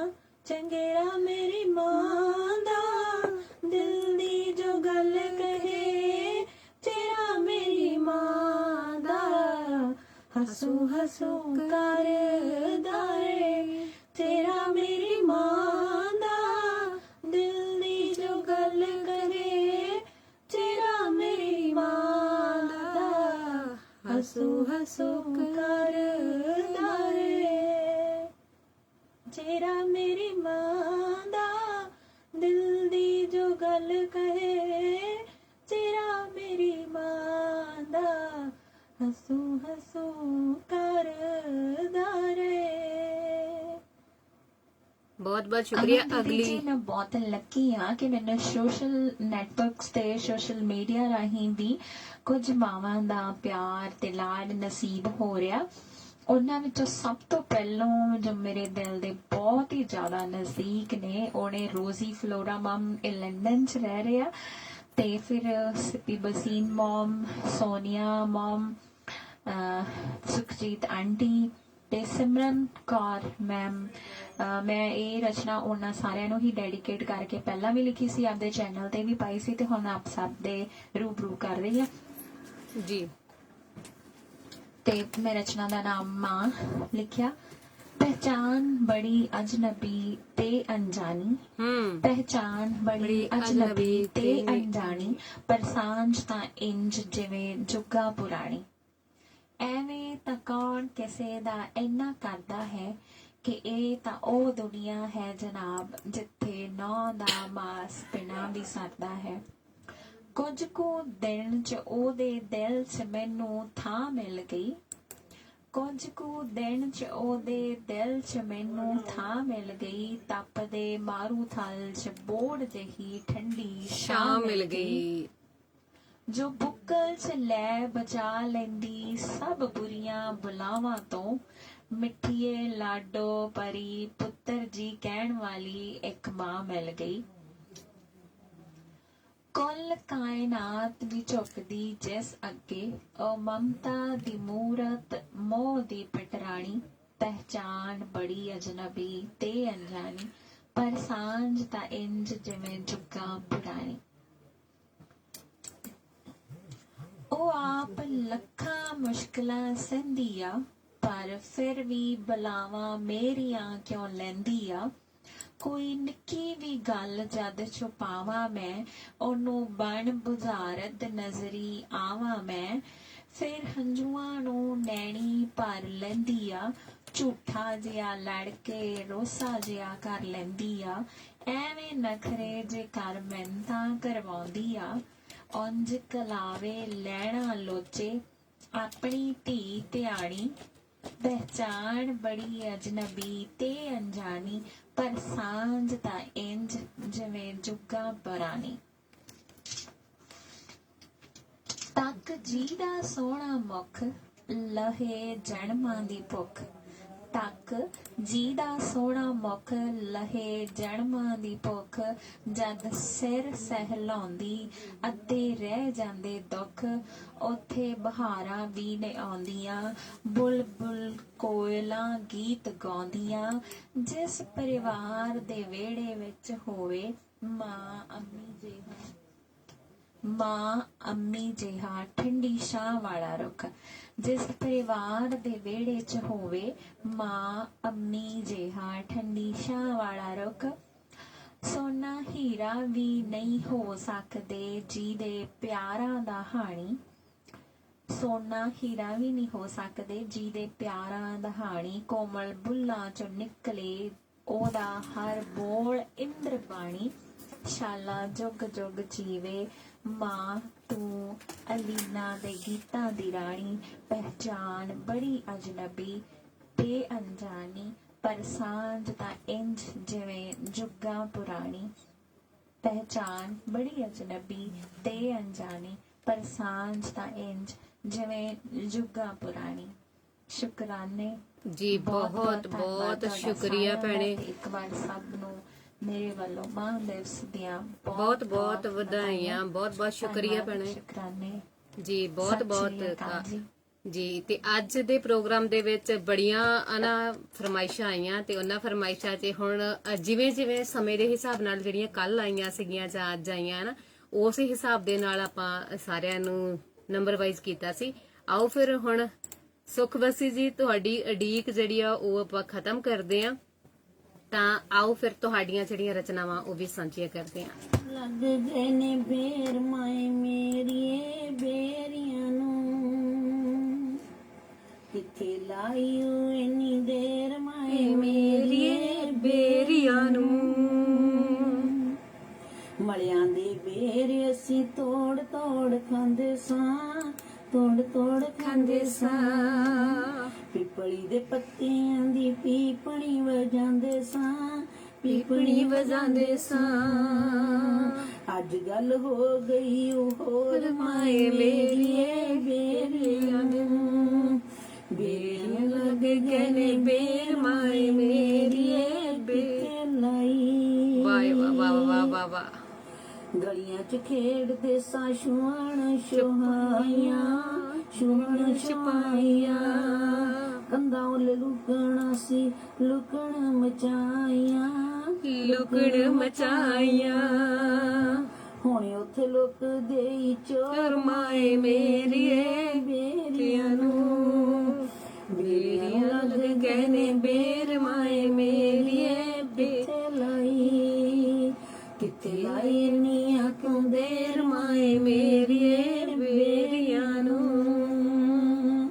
चंगेरा मेरी मां दा दिल दी जो गल कहे, तेरा मेरी मां दा हसू हसू कर दारे। तेरा मेरी मां दा दिल दी जो गल कहे, तेरा मेरी मां दा हसू हसू कर दारे। तेरा मेरी मां दा दिल दी जो गल कहे, तेरा मेरी मां दा हसू हसू कर दारे। बहुत बहुत शुक्रिया। ਅਗਲੀ अगली ਮੈਂ ਬਹੁਤ ਲੱਕੀ ਹਾਂ ਕਿ ਮੈਨੂੰ ਸੋਸ਼ਲ ਨੈਟਵਰਕਸ ਤੇ ਸੋਸ਼ਲ ਮੀਡੀਆ ਰਾਹੀਂ ਵੀ ਕੁਝ ਮਾਵਾਂ ਦਾ ਪਿਆਰ ਤੇ ਲਾਡ ਨਸੀਬ ਹੋ ਰਿਹਾ। ਉਹਨਾਂ ਵਿੱਚੋਂ ਸਭ ਤੋਂ ਪਹਿਲਾਂ ਜੋ ਮੇਰੇ ਦਿਲ ਦੇ ਬਹੁਤ ਹੀ ਜ਼ਿਆਦਾ ਨਜ਼ਦੀਕ ਨੇ, ਉਹਨੇ ਰੋਜ਼ੀ ਫਲੋਰਾ ਮਮ ਲੰਡਨ 'ਚ ਰਹਿ ਰਿਹਾ, ਤੇ ਫਿਰ ਸਿੱਪੀ ਬਸੀਨ ਮਮ, ਸੋਨੀਆ ਮਮ, ਸੁਖਜੀਤ ਆਂਟੀ ਤੇ ਸਿਮਰਨ ਕੌਰ ਮੈਮ। ਮੈਂ ਇਹ ਰਚਨਾ ਉਹਨਾਂ ਸਾਰਿਆਂ ਨੂੰ ਹੀ ਡੈਡੀਕੇਟ ਕਰਕੇ ਪਹਿਲਾਂ ਵੀ ਲਿਖੀ ਸੀ, ਆਪਦੇ ਚੈਨਲ ਤੇ ਵੀ ਪਾਈ ਸੀ, ਤੇ ਹੁਣ ਆਪ ਸਭ ਦੇ ਰੂਬਰੂ ਕਰ ਰਹੀ ਹਾਂ ਜੀ। ਤੇ ਮੈਂ ਰਚਨਾ ਦਾ ਨਾਮ ਮਾਂ ਲਿਖਿਆ। पहचान बड़ी अजनबी ते अनजानी, पहचान बड़ी अजनबी ते अनजानी, पर सांझ तां इंज जिवें जुगा पुरानी। ਐਵੇਂ ਤਾਂ ਕੌਣ ਕਿਸੇ ਦਾ ਇੰਨਾ ਕਰਦਾ ਹੈ ਕਿ ਇਹ ਤਾਂ ਉਹ ਦੁਨੀਆ ਹੈ ਜਨਾਬ, ਜਿੱਥੇ ਨੌ ਦਾ ਮਾਸ ਬਿਨਾਂ ਵੀ ਸਰਦਾ ਹੈ। ਕੁਝ ਕੁ ਦਿਨ ਚ ਉਹਦੇ ਦਿਲ ਚ ਮੈਨੂੰ ਥਾਂ ਮਿਲ ਗਈ, ਕੁਝ ਕੁ ਦਿਨ ਚ ਉਹਦੇ ਦਿਲ ਚ ਮੈਨੂੰ ਥਾਂ ਮਿਲ ਗਈ, ਤਪਦੇ ਮਾਰੂ ਥਲ ਚ ਬੋੜ ਜਿਹੀ ਠੰਡੀ ਛਾਂ ਮਿਲ ਗਈ, ਜੋ ਬੁੱਕਲ ਚ ਲੈ ਬਚਾ ਲੈਂਦੀ ਸਭ ਬੁਰੀਆਂ ਬੁਲਾਵਾਂ ਤੋਂ। ਮਿੱਠੀਏ ਲਾਡੋ ਪਰੀ ਪੁੱਤਰ ਜੀ ਕਹਿਣ ਵਾਲੀ ਇੱਕ ਮਾਂ ਮਿਲ ਗਈ। ਕੁੱਲ ਕਾਇਨਾਤ ਵੀ ਝੁਕਦੀ ਜਿਸ ਅੱਗੇ, ਉਹ ਮਮਤਾ ਦੀ ਮੂਰਤ ਮੋਹ ਦੀ ਪਟਰਾਣੀ। ਪਹਿਚਾਨ ਬੜੀ ਅਜਨਬੀ ਤੇ ਅਣਜਾਣੀ, ਪਰ ਸਾਂਝ ਤਾਂ ਇੰਜ ਜਿਵੇਂ ਜੁੱਗਾ ਪੁਰਾਣੀ। ਉਹ ਆਪ ਲੱਖਾਂ ਮੁਸ਼ਕਿਲਾਂ ਸਹਿੰਦੀ ਆ, ਪਰ ਫਿਰ ਵੀ ਬਲਾਵਾਂ ਮੇਰੀਆਂ ਕਿਉਂ ਲੈਂਦੀ ਆ। ਕੋਈ ਨਿੱਕੀ ਵੀ ਗੱਲ ਜਦ ਛੁਪਾਵਾਂ ਮੈਂ, ਉਹਨੂੰ ਬਣ ਬੁਝਾਰਤ ਨਜ਼ਰੀ ਆਵਾਂ ਮੈਂ। ਫਿਰ ਹੰਝੂਆਂ ਨੂੰ ਨੈਣੀ ਭਰ ਲੈਂਦੀ ਆ, ਝੂਠਾ ਜਿਹਾ ਲੜ ਕੇ ਰੋਸਾ ਜਿਹਾ ਕਰ ਲੈਂਦੀ ਆ। ਐਵੇਂ ਨਖਰੇ ਜੇ ਕਰ ਮਿੰਨਤਾਂ ਕਰਵਾਉਂਦੀ ਆ, ਉਂਝ ਕਲਾਵੇ ਲੈਣਾ ਲੋਚੇ ਆਪਣੀ ਧੀ ਧਿਆਣੀ। ਪਹਿਚਾਣ ਬੜੀ ਅਜਨਬੀ ਤੇ ਅਣਜਾਣੀ, ਪਰ ਸਾਂਝ ਤਾਂ ਇੰਜ ਜਿਵੇਂ ਜੁੱਗਾ ਪੁਰਾਣੀ। ਤੱਕ ਜੀ ਦਾ ਸੋਹਣਾ ਮੁਖ, ਲਹੇ ਜਨਮਾਂ ਦੀ ਭੁੱਖ। ਤੱਕ ਜੀ ਦਾ ਸੋਹਣਾ ਮੁਖ, ਲਹੇ ਜਨਮਾਂ ਦੀ ਭੁੱਖ। ਜਦ ਸਿਰ ਸਹਿਲਾਉਂਦੀ ਅੱਧੇ ਰਹਿ ਜਾਂਦੇ ਦੁੱਖ, ਉੱਥੇ ਬਹਾਰਾਂ ਵੀ ਨੇ ਆਉਂਦੀਆਂ, ਬੁਲਬੁਲ ਕੋਇਲਾਂ ਗੀਤ ਗਾਉਂਦੀਆਂ। ਜਿਸ ਪਰਿਵਾਰ ਦੇ ਵਿਹੜੇ ਵਿੱਚ ਹੋਵੇ ਮਾਂ ਅੰਮੀ ਜਿਹਾ ਠੰਡੀ ਛਾਂ ਵਾਲਾ ਰੁੱਖ। ਜਿਸ ਪਰਿਵਾਰ ਦੇ ਵਿਹੜੇ 'ਚ ਹੋਵੇ ਮਾਂ ਅੰਮੀ ਜਿਹਾ ਠੰਡੀ ਛਾਂ ਵਾਲਾ ਰੁੱਖ। ਸੋਨਾ ਹੀਰਾ ਵੀ ਨਹੀਂ ਹੋ ਸਕਦੇ ਜਿਹਦੇ ਪਿਆਰਾਂ ਦਾ ਹਾਣੀ। ਸੋਨਾ ਹੀਰਾ ਵੀ ਨਹੀਂ ਹੋ ਸਕਦੇ ਜਿਹਦੇ ਪਿਆਰਾਂ ਦਾ ਹਾਣੀ। ਕੋਮਲ ਬੁੱਲਾਂ 'ਚੋਂ ਨਿਕਲੇ ਉਹਦਾ ਹਰ ਬੋਲ ਇੰਦਰ ਬਾਣੀ। ਸ਼ਾਲਾ ਜੁਗ ਜੁਗ ਜੀਵੇ ਮਾਂ ਤੂੰ ਅਲੀਨਾ ਦੇ ਗੀਤਾਂ ਦੀ ਰਾਣੀ। ਪਹਿਚਾਨ ਬੜੀ ਅਜਨਬੀ ਤੇ ਅਣਜਾਣੀ, ਪਰ ਸਾਂਝ ਤਾਂ ਇੰਜ ਜਿਵੇਂ ਜੁੱਗਾ ਪੁਰਾਣੀ। ਪਹਿਚਾਨ ਬੜੀ ਅਜਨਬੀ ਤੇ ਅਣਜਾਣੀ, ਪਰ ਸਾਂਝ ਤਾਂ ਇੰਜ ਜਿਵੇਂ ਜੁੱਗਾ ਪੁਰਾਣੀ। ਸ਼ੁਕਰਾਨੇ ਜੀ, ਬਹੁਤ ਬਹੁਤ ਸ਼ੁਕਰੀਆ ਭੈਣੇ। ਇੱਕ ਵਾਰ ਸਭ ਨੂੰ ਮੇਰੇ ਵੱਲੋਂ ਮਾਂ ਦਿਵਸ ਦੀਆਂ ਬਹੁਤ ਬਹੁਤ ਵਧਾਈਆਂ। ਬਹੁਤ ਬਹੁਤ ਸ਼ੁਕਰੀਆ ਭੈਣੇ। ਸ਼ੁਕਰਾਨੇ ਜੀ, ਬਹੁਤ ਬਹੁਤ ਜੀ। ਤੇ ਅੱਜ ਦੇ ਪ੍ਰੋਗਰਾਮ ਦੇ ਵਿੱਚ ਬੜੀਆਂ ਨਾ ਫਰਮਾਇਸ਼ਾਂ ਆਈਆਂ, ਤੇ ਉਹਨਾਂ ਫਰਮਾਇਸ਼ਾਂ 'ਚ ਹੁਣ ਜਿਵੇਂ ਜਿਵੇਂ ਸਮੇਂ ਦੇ ਹਿਸਾਬ ਨਾਲ ਜਿਹੜੀਆਂ ਕੱਲ ਆਈਆਂ ਸੀਗੀਆਂ ਜਾਂ ਅੱਜ ਆਈਆਂ ਨਾ, ਉਸੇ ਹਿਸਾਬ ਦੇ ਨਾਲ ਆਪਾਂ ਸਾਰਿਆਂ ਨੂੰ ਨੰਬਰ ਵਾਈਜ਼ ਕੀਤਾ ਸੀ। ਆਓ ਫਿਰ ਹੁਣ ਸੁਖਵਸੀ ਜੀ, ਤੁਹਾਡੀ ਉਡੀਕ ਜਿਹੜੀ ਆ ਉਹ ਆਪਾਂ ਖਤਮ ਕਰਦੇ ਆ, ਤਾਂ ਆਓ ਫਿਰ ਤੁਹਾਡੀਆਂ ਜਿਹੜੀਆਂ ਰਚਨਾਵਾਂ ਉਹ ਵੀ ਸਾਂਝੀਆਂ ਕਰਦੇ ਆ। ਲੱਗ ਗਏ ਨੇ ਬੇਰ ਮਾਏ ਮੇਰੀਏ ਬੇਰੀਆਂ ਨੂੰ, ਕਿੱਥੇ ਲਾਈਓ ਇੰਨੀ ਦੇਰ ਮਾਏ ਮੇਰੀਏ ਬੇਰੀਆਂ ਨੂੰ। ਮਲਿਆਂ ਦੇ ਬੇਰ ਅਸੀਂ ਤੋੜ ਤੋੜ ਖਾਂਦੇ ਸਾਂ, ਤੋੜ ਤੋੜ ਖਾਂਦੇ ਸਾਂ। ਪਿਪਲੀ ਦੇ ਪੱਤਿਆਂ ਦੀ ਪੀਪਣੀ ਵਜਾਉਂਦੇ ਸਾਂ, ਪੀਪਣੀ ਵਜਾਉਂਦੇ ਸਾਂ। ਅੱਜ ਗੱਲ ਹੋ ਗਈ ਉਹ ਹੋਰ ਮਾਏ ਮੇਰੀਏ ਬੇਰੀਆਂ ਨੂੰ। ਬੇਰੀਆਂ ਲੱਗ ਗਏ ਨੇ ਬੇਰ ਮਾਏ ਮੇਰੀਏ ਬੇਰੀਆਂ ਲਈ। ਵਾਹ ਵਾਹ ਵਾਹ ਵਾਹ ਵਾਹ। ਗਲੀਆਂ 'ਚ ਖੇਡਦੇ ਸਾਂ ਛੁਆਣ ਛੁਹਾਈਆਂ, ਛੁਆਣ ਛੁਪਾਈਆਂ। ਕੰਧਾਂ ਉੱਲੇ ਲੁਕਣਾ ਸੀ ਲੁਕਣ ਮਚਾਈਆਂ, ਲੁਕਣ ਮਚਾਈਆਂ। ਹੁਣ ਉੱਥੇ ਲੁਕਦੇ ਈ ਚੋਰ ਮਾਏ ਮੇਰੀਏ ਬੇਰੀਆਂ ਨੂੰ। ਬੇਰੀਆਂ ਲੱਗ ਗਏ ਨੇ ਬੇਰ ਮਾਏ ਮੇਰੀਏ ਕਿੱਥੇ ਲਾਈ, ਕਿੱਥੇ ਲਾਈ ਨੀਆਂ ਤੂੰ ਦੇਰ ਮਾਏ ਮੇਰੀਏ ਬੇਰੀਆਂ ਨੂੰ।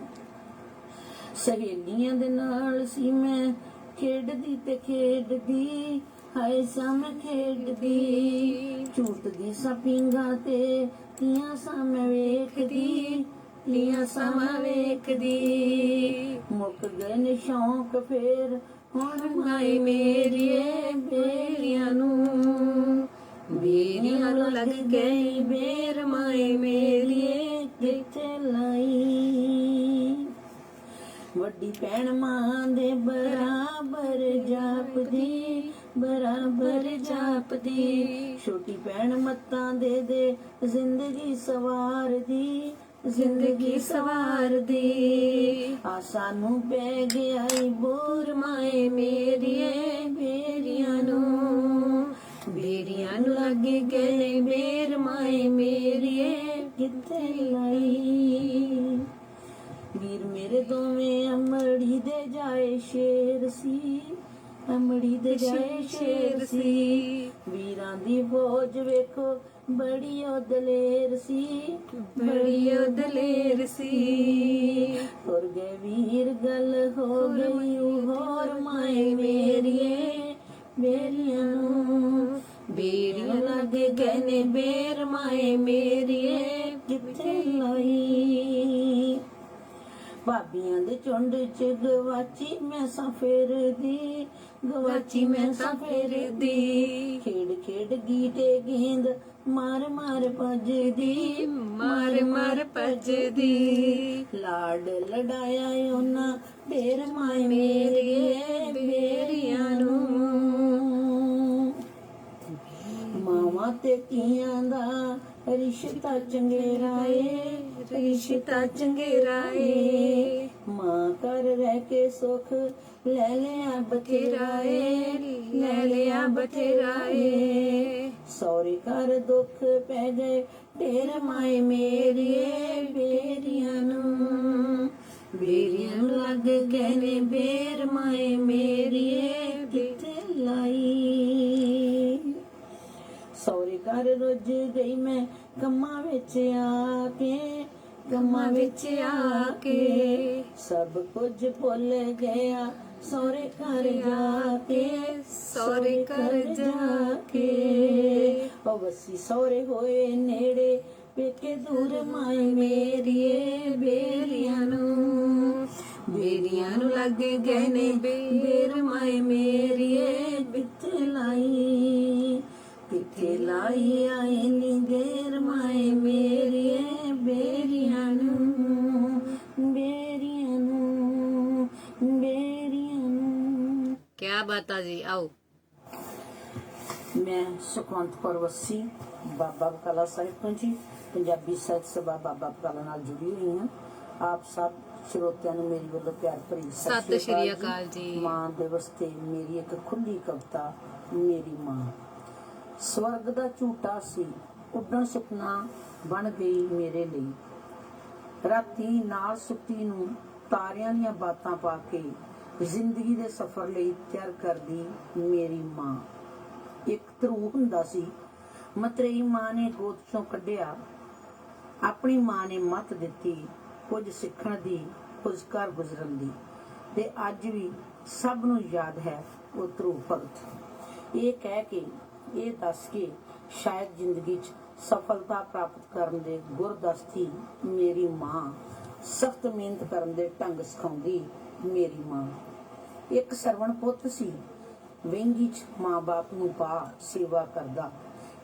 ਸਹੇਲੀਆਂ ਦੇ ਨਾਲ ਸੀ ਮੈਂ ਖੇਡਦੀ ਤੇ ਖੇਡਦੀ, ਹਾਏ ਸਾਂ ਖੇਡਦੀ। ਝੂਟਦੀ ਸਾਂ ਪੀਂਘਾਂ ਤੇ ਤੀਆਂ ਸਾਂ ਮੈਂ ਵੇਖਦੀ, ਤੀਆਂ ਸਾਂ ਮੈਂ ਵੇਖਦੀ। ਮੁੱਕ ਗਏ ਨੇ ਸ਼ੌਂਕ ਫੇਰ ਹੁਣ ਮਾਏ ਮੇਰੀਏ ਬੇਰੀਆਂ ਨੂੰ। ਬੇਰੀਆਂ ਨੂੰ ਲੱਗ ਗਈ ਬੇਰ ਮਾਏ ਮੇਰੀਏ ਕਿੱਥੇ ਲਾਈ। ਵੱਡੀ ਭੈਣ ਮਾਂ ਦੇ ਬਰਾਬਰ ਜਾਪਦੀ, ਬਰਾਬਰ ਜਾਪਦੀ। ਛੋਟੀ ਭੈਣ ਮੱਤਾਂ ਦੇ ਦੇ ਜ਼ਿੰਦਗੀ ਸਵਾਰਦੀ, ਜ਼ਿੰਦਗੀ ਸਵਾਰਦੀ। ਆ ਸਾਨੂੰ ਪੈ ਗਿਆ ਈ ਬੋਰ ਮਾਏ ਮੇਰੀਏ ਬੇਰੀਆਂ ਨੂੰ। ਬੇਰੀਆਂ ਨੂੰ ਲੱਗ ਗਏ ਬੇਰ ਮਾਏ ਮੇਰੀਏ ਕਿੱਥੇ ਲਾਈ। ਵੀਰ ਮੇਰੇ ਦੋਵੇਂ ਅਮੜੀ ਦੇ ਜਾਏ ਸ਼ੇਰ ਸੀ, ਅਮੜੀ ਦੇ ਗਏ ਸ਼ੇਰ ਸੀ। ਵੀਰਾਂ ਦੀ ਫੌਜ ਵੇਖੋ ਬੜੀ ਓ ਦਲੇਰ ਸੀ, ਬੜੀ ਓ ਦਲੇਰ ਸੀ। ਤੁਰ ਗਏ ਵੀਰ ਗੱਲ ਹੋ ਗਈ ਹੋਰ ਮਾਏ ਮੇਰੀਏ, ਬੇਰੀਆਂ ਨੂੰ ਬੇਰੀਆਂ ਲੱਗ ਗਏ ਨੇ ਬੇਰ ਮਾਏ ਮੇਰੀਏ, ਕਿੱਥੇ ਲਾਈ। ਭਾਬੀਆਂ ਦੇ ਝੁੰਡ ਚ ਗਵਾਚੀ ਮੈਂ ਸਾਂ ਫੇਰਦੀ, ਗਵਾਚੀ ਮੈਂ ਸਾਂ ਫੇਰਦੀ। ਖੇਡ ਖੇਡ ਗੀਟੇ ਗੇਂਦ ਮਾਰ ਮਾਰ ਭੱਜਦੀ, ਮਾਰ ਮਾਰ ਭੱਜਦੀ। ਲਾਡ ਲਡਾਇਆ ਉਹਨਾਂ ਬੇਰ ਮਾਏ ਮੇਰੀਏ, ਬੇਰੀਆਂ ਨੂੰ। ਮਾਵਾਂ ਤੇ ਧੀਆਂ ਦਾ ਰਿਸ਼ਤਾ ਚੰਗੇਰਾ ਏ, ਰਿਸ਼ਤਾ ਚੰਗੇਰਾ ਏ। ਮਾਂ ਘਰ ਰਹਿ ਕੇ ਸੁਖ ਲੈ ਲਿਆ ਬਥੇਰਾ ਏ, ਲੈ ਲਿਆ ਬਥੇਰਾ ਏ। ਸਹੁਰੇ ਘਰ ਦੁੱਖ ਪੈ ਗਏ ਢੇਰ ਮਾਏ ਮੇਰੀਏ, ਬੇਰੀਆਂ ਨੂੰ। ਬੇਰੀਆਂ ਨੂੰ ਲੱਗ ਗਏ ਨੇ ਬੇਰ ਮਾਏ ਮੇਰੀਏ, ਕਿੱਥੇ ਲਾਈ। ਸਹੁਰੇ ਘਰ ਰੁੱਝ ਗਈ ਮੈਂ ਕੰਮਾਂ ਵਿੱਚ ਆ ਕੇ, ਕੰਮਾਂ ਵਿੱਚ ਆ ਕੇ। ਸਭ ਕੁਝ ਭੁੱਲ ਗਿਆ ਸਹੁਰੇ ਘਰ ਜਾ ਕੇ, ਸਹੁਰੇ ਘਰ ਜਾ ਕੇ। ਉਹ ਵਸੀ ਸਹੁਰੇ ਹੋਏ ਨੇੜੇ ਪੇਕੇ ਦੂਰ ਮਾਏ ਮੇਰੀਏ, ਬੇਰੀਆਂ ਨੂੰ। ਬੇਰੀਆਂ ਨੂੰ ਲੱਗ ਗਏ ਨੇ ਬੇਰ ਮਾਏ ਮੇਰੀਏ, ਕਿੱਥੇ ਲਾਈ, ਕਿੱਥੇ ਲਾਈ ਆਏ ਨੀ ਦੇਰ ਮਾਏ ਮੇਰੀਏ, ਬੇਰੀਆਂ ਨੂੰ, ਬੇਰੀਆਂ ਨੂੰ, ਬੇਰੀਆਂ ਨੂੰ। ਕਿਆ ਬਾਤਾਂ ਜੀ। ਆਓ ਮੈਂ ਸੁਖਵੰਤ ਕੌਰ ਵੱਸੀ ਬਾਬਾ ਬਕਾਲਾ ਸਾਹਿਬ ਤੋਂ ਜੀ, ਪੰਜਾਬੀ ਸਾਹਿਤ ਸਭਾ ਬਾਬਾ ਬਕਾਲਾ ਨਾਲ ਜੁੜੀ ਹੋਈ ਹਾਂ। ਆਪ ਸਭ ਸਰੋਤਿਆਂ ਨੂੰ ਮੇਰੀ ਵੱਲੋਂ ਪਿਆਰ ਭਰੀ ਸਤਿ ਸ਼੍ਰੀ ਅਕਾਲ ਜੀ। ਮਾਂ ਦਿਵਸ ਤੇ ਮੇਰੀ ਇੱਕ ਖੁੱਲੀ ਕਵਿਤਾ, ਮੇਰੀ ਮਾਂ। ਸਵਰਗ ਦਾ ਝੂਟਾ ਸੀ ਉੱਡਣ ਸੁਪਨਾ ਬਣ ਗਈ ਮੇਰੇ ਲਈ, ਰਾਤੀ ਨਾਲ ਸੁੱਤੀ ਨੂੰ ਤਾਰਿਆਂ ਦੀਆਂ ਬਾਤਾਂ ਪਾ ਕੇ ਜ਼ਿੰਦਗੀ ਦੇ ਸਫ਼ਰ ਲਈ ਤਿਆਰ ਕਰਦੀ ਮੇਰੀ ਮਾਂ। ਇੱਕ ਧਰੂ ਹੁੰਦਾ ਸੀ, ਮਤਰੇਈ ਮਾਂ ਨੇ ਗੋਦ ਚੋਂ ਕੱਢਿਆ। ਆਪਣੀ ਮਾਂ ਨੇ ਮੱਤ ਦਿੱਤੀ ਕੁਝ ਸਿੱਖਣ ਦੀ, ਕੁਝ ਘਰ ਗੁਜ਼ਰਨ ਦੀ, ਤੇ ਅੱਜ ਵੀ ਸਭ ਨੂੰ ਯਾਦ ਹੈ ਉਹ ਧਰੂ ਭਗਤ। ਇਹ ਕਹਿ ਕੇ, ਇਹ ਦੱਸ ਕੇ ਸ਼ਾਇਦ ਜ਼ਿੰਦਗੀ 'ਚ ਸਫਲਤਾ ਪ੍ਰਾਪਤ ਕਰਨ ਦੇ ਗੁਰ ਦੱਸਦੀ ਮੇਰੀ ਮਾਂ। ਸਖਤ ਮਿਹਨਤ ਕਰਨ ਦੇ ਢੰਗ ਸਿਖਾਉਂਦੀ ਮੇਰੀ ਮਾਂ। ਇੱਕ ਸਰਵਣ ਪੁੱਤ ਸੀ, ਵਹਿੰਗੀ 'ਚ ਮਾਂ-ਬਾਪ ਨੂੰ ਪਾ ਸੇਵਾ ਕਰਦਾ।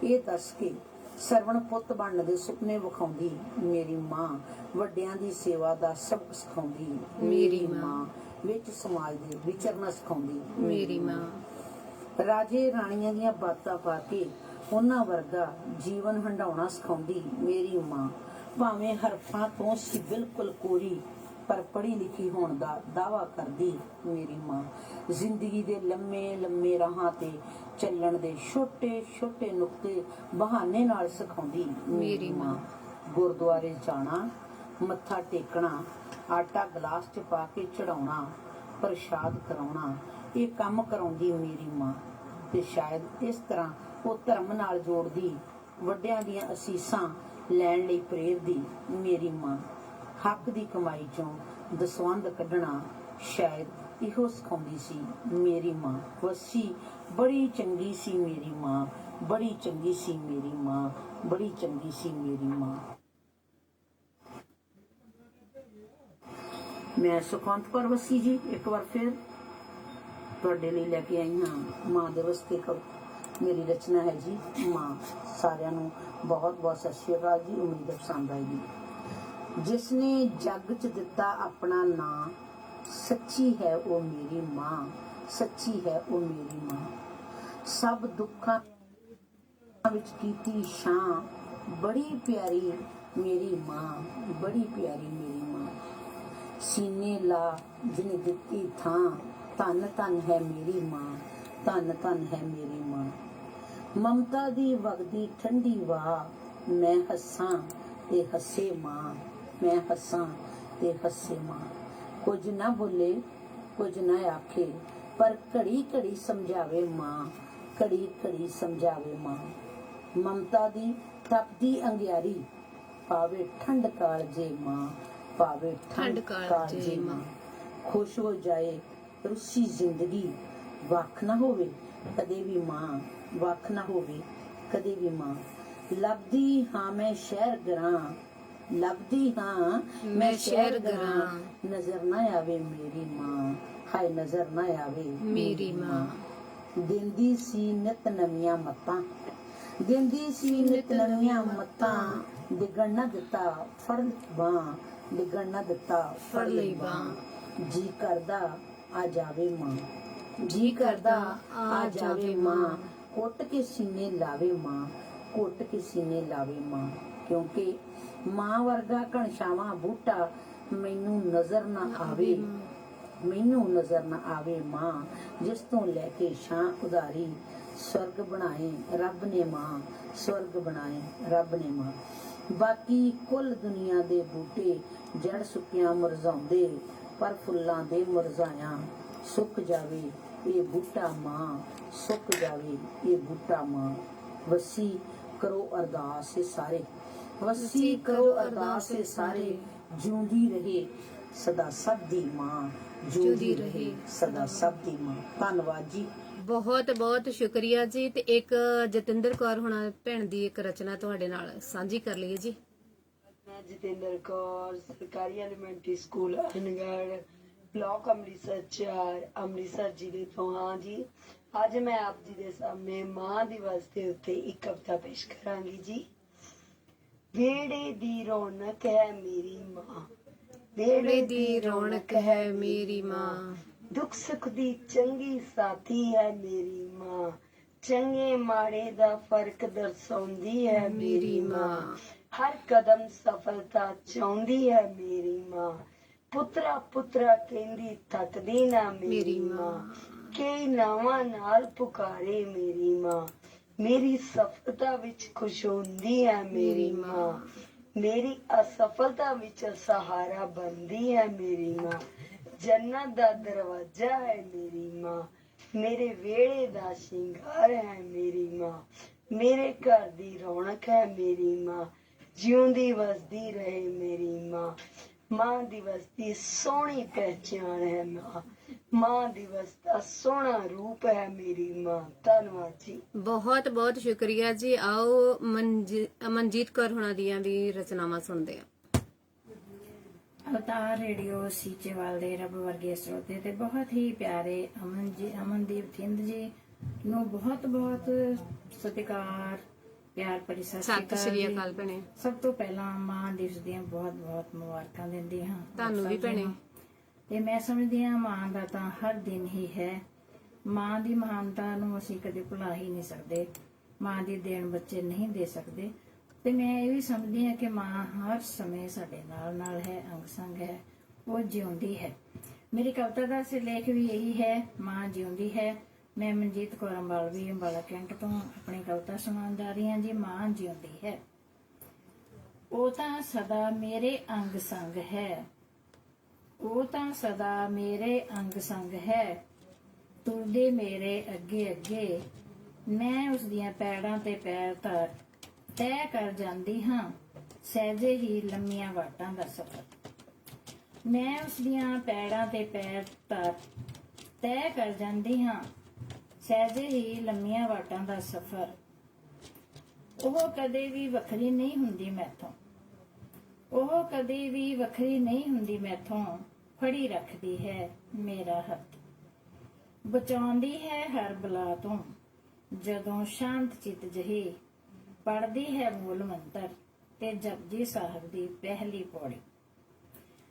ਇਹ ਦੱਸ ਕੇ ਸਰਵਣ ਪੁੱਤ ਬਣਨ ਦੇ ਸੁਪਨੇ ਵਿਖਾਉਂਦੀ ਮੇਰੀ ਮਾਂ। ਵੱਡਿਆਂ ਦੀ ਸੇਵਾ ਦਾ ਸਬਕ ਸਿਖਾਉਂਦੀ ਮੇਰੀ ਮਾਂ। ਵਿੱਚ ਸਮਾਜ ਦੇ ਵਿਚਰਨਾ ਸਿਖਾਉਂਦੀ ਮੇਰੀ ਮਾਂ। ਰਾਜੇ ਰਾਣੀਆਂ ਦੀਆਂ ਬਾਤਾਂ ਪਾ ਕੇ ਉਹਨਾਂ ਵਰਗਾ ਜੀਵਨ ਹੰਡਾਉਣਾ ਸਿਖਾਉਂਦੀ ਮੇਰੀ ਮਾਂ। ਭਾਵੇਂ ਹਰਫਾਂ ਤੋਂ ਸੀ ਬਿਲਕੁਲ ਕੋਰੀ, ਪਰ ਪੜ੍ਹੀ ਲਿਖੀ ਹੋਣ ਦਾ ਦਾਵਾ ਕਰਦੀ ਮੇਰੀ ਮਾਂ। ਜ਼ਿੰਦਗੀ ਦੇ ਲੰਮੇ ਲੰਮੇ ਰਾਹਾਂ ਤੇ ਚੱਲਣ ਦੇ ਛੋਟੇ ਛੋਟੇ ਨੁਕਤੇ ਬਹਾਨੇ ਨਾਲ ਸਿਖਾਉਂਦੀ ਮੇਰੀ ਮਾਂ। ਗੁਰਦੁਆਰੇ ਜਾਣਾ, ਮੱਥਾ ਟੇਕਣਾ, ਆਟਾ ਗਲਾਸ 'ਚ ਪਾ ਕੇ ਚੜਾਉਣਾ, ਪ੍ਰਸ਼ਾਦ ਕਰਾਉਣਾ, ਇਹ ਕੰਮ ਕਰਾਉਂਦੀ ਮੇਰੀ ਮਾਂ। ਤੇ ਸ਼ਾਇਦ ਇਸ ਤਰ੍ਹਾਂ ਉਹ ਧਰਮ ਨਾਲ ਜੋੜਦੀ, ਵੱਡਿਆਂ ਦੀਆਂ ਅਸੀਸਾਂ ਲੈਣ ਲਈ ਪ੍ਰੇਰਦੀ ਮੇਰੀ ਮਾਂ। ਹੱਕ ਦੀ ਕਮਾਈ ਚੋਂ ਦਸਵੰਧ ਕੱਢਣਾ ਸ਼ਾਇਦ ਇਹੋ ਸਿਖਾਉਂਦੀ ਸੀ ਮੇਰੀ ਮਾਂ। ਵੱਸੀ ਬੜੀ ਚੰਗੀ ਸੀ ਮੇਰੀ ਮਾਂ, ਬੜੀ ਚੰਗੀ ਸੀ ਮੇਰੀ ਮਾਂ, ਬੜੀ ਚੰਗੀ ਸੀ ਮੇਰੀ ਮਾਂ। ਮੈਂ ਸੁਖਵੰਤ ਕੌਰ ਵੱਸੀ ਜੀ ਇੱਕ ਵਾਰ ਫਿਰ ਤੁਹਾਡੇ ਲਈ ਲੈ ਕੇ ਆਈ ਹਾਂ ਮਾਂ ਦਿਵਸ ਤੇ ਮੇਰੀ ਰਚਨਾ ਹੈ ਜੀ ਮਾਂ। ਸਾਰਿਆਂ ਨੂੰ ਬਹੁਤ ਬਹੁਤ ਸਤਿ ਸ਼੍ਰੀ ਅਕਾਲ ਜੀ। ਉਮੀਦ ਹੈ ਪਸੰਦ ਆਏਗੀ। ਜਿਸਨੇ ਜੱਗ 'ਚ ਦਿੱਤਾ ਆਪਣਾ ਨਾਂ, ਸੱਚੀ ਹੈ ਉਹ ਮੇਰੀ ਮਾਂ, ਸੱਚੀ ਹੈ ਉਹ ਮੇਰੀ ਮਾਂ। ਸਭ ਦੁੱਖਾਂ ਵਿੱਚ ਕੀਤੀ ਛਾਂ, ਬੜੀ ਪਿਆਰੀ ਮੇਰੀ ਮਾਂ, ਬੜੀ ਪਿਆਰੀ ਮੇਰੀ ਮਾਂ। ਸੀਨੇ ਲਾ ਜਿਹਨੇ ਦਿੱਤੀ ਥਾਂ, ਧੰਨ ਧੰਨ ਹੈ ਮੇਰੀ ਮਾਂ, ਧੰਨ ਧੰਨ ਹੈ ਮੇਰੀ ਮਾਂ। ਮਮਤਾ ਦੀ ਵਗਦੀ ਠੰਡੀ ਵਾਹ, ਮੈਂ ਹੱਸਾਂ ਤੇ ਹੱਸੇ ਮਾਂ, ਮੈਂ ਹੱਸਾਂ ਤੇ ਹੱਸੇ ਮਾਂ। ਕੁਝ ਨਾ ਬੋਲੇ ਕੁਝ ਨਾ ਆਖੇ, ਪਰ ਘੜੀ ਘੜੀ ਸਮਝਾਵੇ ਮਾਂ, ਘੜੀ ਘੜੀ ਸਮਝਾਵੇ ਮਾਂ। ਮਮਤਾ ਦੀ ਤਪਦੀ ਅੰਗਿਆਰੀ, ਪਾਵੇ ਠੰਡ ਕਾਲਜੇ ਮਾਂ, ਪਾਵੇ ਠੰਡ ਕਾਲਜੇ ਮਾਂ। ਖੁਸ਼ ਹੋ ਜਾਏ ਰੁੱਸੀ ਜ਼ਿੰਦਗੀ, ਵੱਖ ਨਾ ਹੋਵੇ ਕਦੇ ਵੀ ਮਾਂ, ਵੱਖ ਨਾ ਹੋਵੇ ਕਦੇ ਵੀ ਮਾਂ। ਲੱਭਦੀ ਹਾਂ ਮੈਂ ਸ਼ਹਿਰ ਗਰਾਂ, ਲੱਭਦੀ ਹਾਂ ਮੈਂ ਸ਼ਹਿਰ ਗਰਾਂ, ਨਜ਼ਰ ਨਾ ਆਵੇ ਮੇਰੀ ਮਾਂ, ਹਾਏ ਨਜ਼ਰ ਨਾ ਆਵੇ ਮੇਰੀ ਮਾਂ। ਦਿੰਦੀ ਸੀ ਨਿਤ ਨਵੀਆਂ ਮੱਤਾਂ, ਦਿੰਦੀ ਸੀ ਨਿਤ ਨਵੀਆਂ ਮੱਤਾਂ, ਡਿੱਗਣ ਨਾ ਦਿੱਤਾ ਫੜ ਬਾਂਹ, ਡਿੱਗਣ ਨਾ ਦਿੱਤਾ ਫੜ ਲਈ ਬਾਂਹ। ਜੀ ਕਰਦਾ ਆ ਜਾਵੇ ਮਾਂ, ਜੀ ਕਰਦਾ ਆ ਜਾਵੇ ਮਾਂ, ਕੁੱਟ ਕੇ ਸੀਨੇ ਲਾਵੇ ਮਾਂ, ਕੁੱਟ ਕੇ ਸੀਨੇ ਲਾਵੇ ਮਾਂ। ਕਿਉਂਕਿ ਮਾਂ ਵਰਗਾ ਘਣਸ਼ਾਵਾਂ ਬੂਟਾ ਮੈਨੂੰ ਨਜ਼ਰ ਨਾ ਆਵੇ, ਮੈਨੂੰ ਨਜ਼ਰ ਨਾ ਆਵੇ ਮਾਂ। ਜਿਸ ਤੋਂ ਲੈ ਕੇ ਛਾਂ ਉਧਾਰੀ, ਸਵਰਗ ਬਣਾਏ ਰੱਬ ਨੇ ਮਾਂ, ਸਵਰਗ ਬਣਾਏ ਰੱਬ ਨੇ ਮਾਂ। ਬਾਕੀ ਕੁੱਲ ਦੁਨੀਆ ਦੇ ਬੂਟੇ ਜੜ ਸੁੱਕਿਆਂ ਮੁਰਝਾਉਂਦੇ, ਪਰ ਫੁੱਲਾਂ ਦੇ ਮੁਰਝਾਇਆ ਸੁੱਕ ਜਾਵੇ ਇਹ ਬੂਟਾ ਮਾਂ, ਸੁੱਕ ਜਾਵੇ ਇਹ ਬੂਟਾ ਮਾਂ। ਵਸੀ ਕਰੋ ਅਰਦਾਸ ਇਹ ਸਾਰੇ, ਵਸੀ ਕਰੋ ਅਰਦਾਸ ਇਹ ਸਾਰੇ, ਜਿਉਂਦੀ ਰਹੇ ਸਦਾ ਸਭ ਦੀ ਮਾਂ, ਜਿਉਂਦੀ ਰਹੇ ਸਦਾ ਸਭ ਦੀ ਮਾਂ। ਧੰਨਵਾਦ ਜੀ। ਬਹੁਤ ਬਹੁਤ ਸ਼ੁਕਰੀਆ ਜੀ। ਤੇ ਇੱਕ ਜਤਿੰਦਰ ਕੌਰ ਹੁਣਾਂ ਭੈਣ ਦੀ ਇੱਕ ਰਚਨਾ ਤੁਹਾਡੇ ਨਾਲ ਸਾਂਝੀ ਕਰ ਲਈਏ ਜੀ। ਮੈਂ ਜਤਿੰਦਰ ਕੌਰ, ਸਰਕਾਰੀ elementary school Angarh, block Amritsar 4, Amritsar ਜ਼ਿਲ੍ਹੇ ਤੋਂ ਹਾਂ ਜੀ। ਅੱਜ ਮੈਂ ਆਪ ਜੀ ਦੇ ਸਾਹਮਣੇ ਮਾਂ ਦਿਵਸ ਦੇ ਉੱਤੇ ਇੱਕ ਕਵਿਤਾ ਪੇਸ਼ ਕਰਾਂਗੀ ਜੀ। ਵਿਹੜੇ ਦੀ ਰੌਣਕ ਹੈ ਮੇਰੀ ਮਾਂ, ਵਿਹੜੇ ਦੀ ਰੌਣਕ ਹੈ ਮੇਰੀ ਮਾਂ, ਦੁੱਖ ਸੁੱਖ ਦੀ ਚੰਗੀ ਸਾਥੀ ਹੈ ਮੇਰੀ ਮਾਂ, ਚੰਗੇ ਮਾੜੇ ਦਾ ਫਰਕ ਦਰਸਾਉਂਦੀ ਹੈ ਮੇਰੀ ਮਾਂ, ਹਰ ਕਦਮ ਸਫਲਤਾ ਚਾਹੁੰਦੀ ਹੈ ਮੇਰੀ ਮਾਂ, ਪੁੱਤਰਾ ਪੁੱਤਰਾ ਕਹਿੰਦੀ ਥੱਕਦੀ ਨਾ ਮੇਰੀ ਮਾਂ, ਕਈ ਨਾਵਾਂ ਨਾਲ ਪੁਕਾਰੇ ਮੇਰੀ ਮਾਂ, ਮੇਰੀ ਸਫਲਤਾ ਵਿੱਚ ਖੁਸ਼ ਹੁੰਦੀ ਹੈ ਮੇਰੀ ਮਾਂ, ਮੇਰੀ ਅਸਫਲਤਾ ਵਿੱਚ ਸਹਾਰਾ ਬਣਦੀ ਹੈ ਮੇਰੀ ਮਾਂ, ਜੰਨਤ ਦਾ ਦਰਵਾਜ਼ਾ ਹੈ ਮੇਰੀ ਮਾਂ, ਮੇਰੇ ਵਿਹੜੇ ਦਾ ਸ਼ਿੰਗਾਰ ਹੈ ਮੇਰੀ ਮਾਂ, ਮੇਰੇ ਘਰ ਦੀ ਰੌਣਕ ਹੈ ਮੇਰੀ ਮਾਂ, ਜਿਉਂਦੀ ਵਸਦੀ ਰਹੇ ਮੇਰੀ ਮਾਂ। ਮਾਂ ਦਿਵਸ ਦੀ ਸੋਹਣੀ ਪਹਿਚਾਣ ਹੈ ਮਾਂ, ਮਾਂ ਦਿਵਸ ਦਾ ਸੋਹਣਾ ਰੂਪ ਹੈ ਮੇਰੀ ਮਾਂ। ਧੰਨਵਾਦ ਜੀ। ਬਹੁਤ ਬਹੁਤ ਸ਼ੁਕਰੀਆ ਜੀ। ਆਓ ਮਨਜੀਤ ਕੌਰ ਹੁਣਾਂ ਦੀਆਂ ਵੀ ਰਚਨਾਵਾਂ ਸੁਣਦੇ ਹਾਂ। ਅਵਤਾਰ ਰੇਡੀਓ ਸੀਚੇਵਾਲ ਦੇ ਰੱਬ ਵਰਗੇ ਸਰੋਤੇ ਤੇ ਬਹੁਤ ਹੀ ਪਿਆਰੇ ਅਮਨਦੀਪ ਥਿੰਦ ਜੀ ਨੂੰ ਬਹੁਤ ਬਹੁਤ ਸਤਿਕਾਰ, ਪਿਆਰ ਭਰੀ ਸਤਿ ਸ੍ਰੀ ਅਕਾਲ ਭੈਣੇ। ਸਭ ਤੋਂ ਪਹਿਲਾਂ ਮਾਂ ਦਿਵਸ ਦੀਆਂ ਬਹੁਤ ਬਹੁਤ ਮੁਬਾਰਕਾਂ ਦਿੰਦੀ ਹਾਂ ਤੁਹਾਨੂੰ ਵੀ ਭੈਣੇ। ਤੇ ਮੈਂ ਸਮਝਦੀ ਹਾਂ ਮਾਂ ਦਾ ਤਾਂ ਹਰ ਦਿਨ ਹੀ ਹੈ। ਮਾਂ ਦੀ ਮਹਾਨਤਾ ਨੂੰ ਅਸੀਂ ਕਦੇ ਭੁਲਾ ਹੀ ਨਹੀਂ ਸਕਦੇ। ਮਾਂ ਦੀ ਦੇਣ ਬੱਚੇ ਨਹੀਂ ਦੇ ਸਕਦੇ। ਤੇ ਮੈਂ ਇਹ ਵੀ ਸਮਝਦੀ ਹਾਂ ਕਿ ਮਾਂ ਹਰ ਸਮੇਂ ਸਾਡੇ ਨਾਲ ਨਾਲ ਹੈ, ਅੰਗ ਸੰਗ ਹੈ, ਉਹ ਜਿਉਂਦੀ ਹੈ। ਮੇਰੀ ਕਵਿਤਾ ਦਾ ਸਿਰਲੇਖ ਵੀ ਇਹੀ ਹੈ, ਮਾਂ ਜਿਉਂਦੀ ਹੈ। ਮੈਂ ਮਨਜੀਤ ਕੌਰ ਅੰਬਾਲਵੀ, ਅੰਬਾਲਾ ਕੈਂਟ ਤੋਂ ਆਪਣੀ ਕਵਿਤਾ ਸੁਣਾਉਣ ਜਾ ਰਹੀ ਹਾਂ ਜੀ। ਮਾਂ ਜਿਉਂਦੀ ਹੈ। ਉਹ ਤਾਂ ਸਦਾ ਮੇਰੇ ਅੰਗ ਸੰਗ ਹੈ, ਉਹ ਤਾਂ ਸਦਾ ਮੇਰੇ ਅੰਗ ਸੰਗ ਹੈ, ਤੁਰਦੇ ਮੇਰੇ ਅੱਗੇ ਅੱਗੇ, ਮੈਂ ਉਸ ਦੀਆਂ ਪੈੜਾਂ ਤੇ ਪੈਰ ਧਰ, ਤੈਅ ਕਰ ਜਾਂਦੀ ਹਾਂ ਸਹਿਜੇ ਹੀ ਲੰਮੀਆਂ ਵਾਟਾਂ ਦਾ ਸਫ਼ਰ। ਮੈਂ ਉਸ ਦੀਆਂ ਪੈੜਾਂ ਤੇ ਪੈਰ ਧਰ, ਤੈਅ ਕਰ ਜਾਂਦੀ ਹਾਂ ਸਹਿਜੇ ਹੀ ਲੰਮੀਆਂ ਵਾਟਾਂ ਦਾ ਸਫ਼ਰ। ਉਹ ਕਦੇ ਵੀ ਵੱਖਰੀ ਨਹੀਂ ਹੁੰਦੀ ਮੈਥੋਂ, ਉਹ ਕਦੇ ਵੀ ਵੱਖਰੀ ਨਹੀਂ ਹੁੰਦੀ ਮੈਥੋਂ, ਫੜੀ ਰੱਖਦੀ ਹੈ ਮੇਰਾ ਹੱਥ, ਬਚਾਉਂਦੀ ਹੈ ਹਰ ਬਲਾ ਤੋਂ। ਜਦੋਂ ਸ਼ਾਂਤ ਚਿੱਤ ਜਹੀ ਪੜ੍ਹਦੀ ਹੈ ਮੂਲ ਮੰਤਰ ਤੇ ਜਪਜੀ ਸਾਹਿਬ ਦੀ ਪਹਿਲੀ ਪੌੜੀ।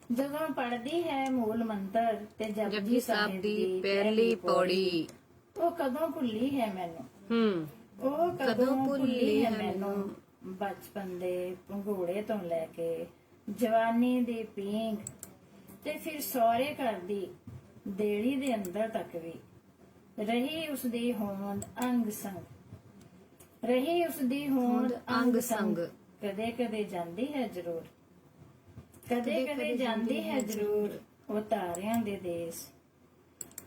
ਜਦੋਂ ਪੜ੍ਹਦੀ ਹੈ ਮੂਲ ਮੰਤਰ ਤੇ ਜਪਜੀ ਸਾਹਿਬ ਦੀ ਪਹਿਲੀ ਪੌੜੀ, ਉਹ ਕਦੋਂ ਭੁੱਲੀ ਹੈ ਮੈਨੂੰ, ਉਹ ਕਦੋਂ ਭੁੱਲੀ ਹੈ ਮੈਨੂੰ। ਬਚਪਨ ਦੇ ਭੰਗੂੜੇ ਤੋਂ ਲੈ ਕੇ ਜਵਾਨੀ ਦੀ ਪੀਂਘ ਤੇ ਫਿਰ ਸਹੁਰੇ ਘਰ ਦੀ ਦੇਲੀ ਦੇ ਅੰਦਰ ਤੱਕ ਵੀ ਰਹੀ ਉਸਦੀ ਹੋਂਦ ਅੰਗ ਸੰਗ, ਰਹੀ ਉਸਦੀ ਹੋਂਦ ਅੰਗ ਸੰਗ। ਕਦੇ ਕਦੇ ਜਾਂਦੀ ਹੈ ਜ਼ਰੂਰ, ਕਦੇ ਕਦੇ ਜਾਂਦੀ ਹੈ ਜ਼ਰੂਰ ਉਹ ਤਾਰਿਆਂ ਦੇ ਦੇਸ,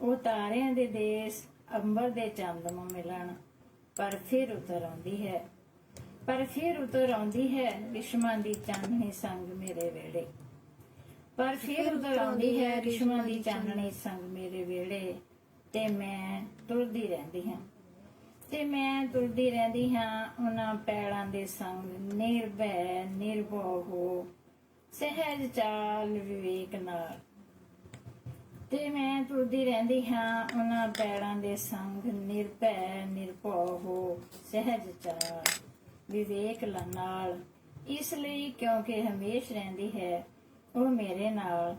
ਉਹ ਤਾਰਿਆਂ ਦੇ ਦੇਸ ਅੰਬਰ ਦੇ ਚੰਦ ਨੂੰ ਮਿਲਣ ਪਰ ਫਿਰ ਉਤਰ ਆਉਂਦੀ ਹੈ, ਪਰ ਫਿਰ ਉਤਰ ਆਉਂਦੀ ਹੈ ਰਿਸ਼ਮਾਂ ਦੀ ਚਾਨਣੀ ਸੰਗ ਮੇਰੇ ਵੇੜੇ, ਪਰ ਫਿਰ ਉਤਰ ਆਉਂਦੀ ਹੈ ਰਿਸ਼ਮਾਂ ਦੀ ਚਾਨਣੀ ਸੰਗ ਮੇਰੇ ਵੇੜੇ। ਤੇ ਮੈਂ ਤੁਰਦੀ ਰਹਿੰਦੀ ਹਾਂ, ਤੇ ਮੈਂ ਤੁਰਦੀ ਰਹਿੰਦੀ ਹਾਂ ਉਹਨਾਂ ਪੈੜਾਂ ਦੇ ਸੰਗ ਨਿਰਭੈ ਨਿਰਭਉ ਹੋ, ਸਹਿਜ ਚਾਲ ਵਿਵੇਕ ਨਾਲ। ਤੇ ਮੈਂ ਤੁਰਦੀ ਰਹਿੰਦੀ ਹਾਂ ਉਹਨਾਂ ਪੈੜਾਂ ਦੇ ਸੰਗ ਨਿਰਭੈ ਨਿਰਭਉ ਹੋ, ਸਹਿਜ ਚਾਲ ਵਿਵੇਕ ਨਾਲ। ਇਸ ਲਈ ਕਿਉਂਕਿ ਹਮੇਸ਼ ਰਹਿੰਦੀ ਹੈ ਉਹ ਮੇਰੇ ਨਾਲ,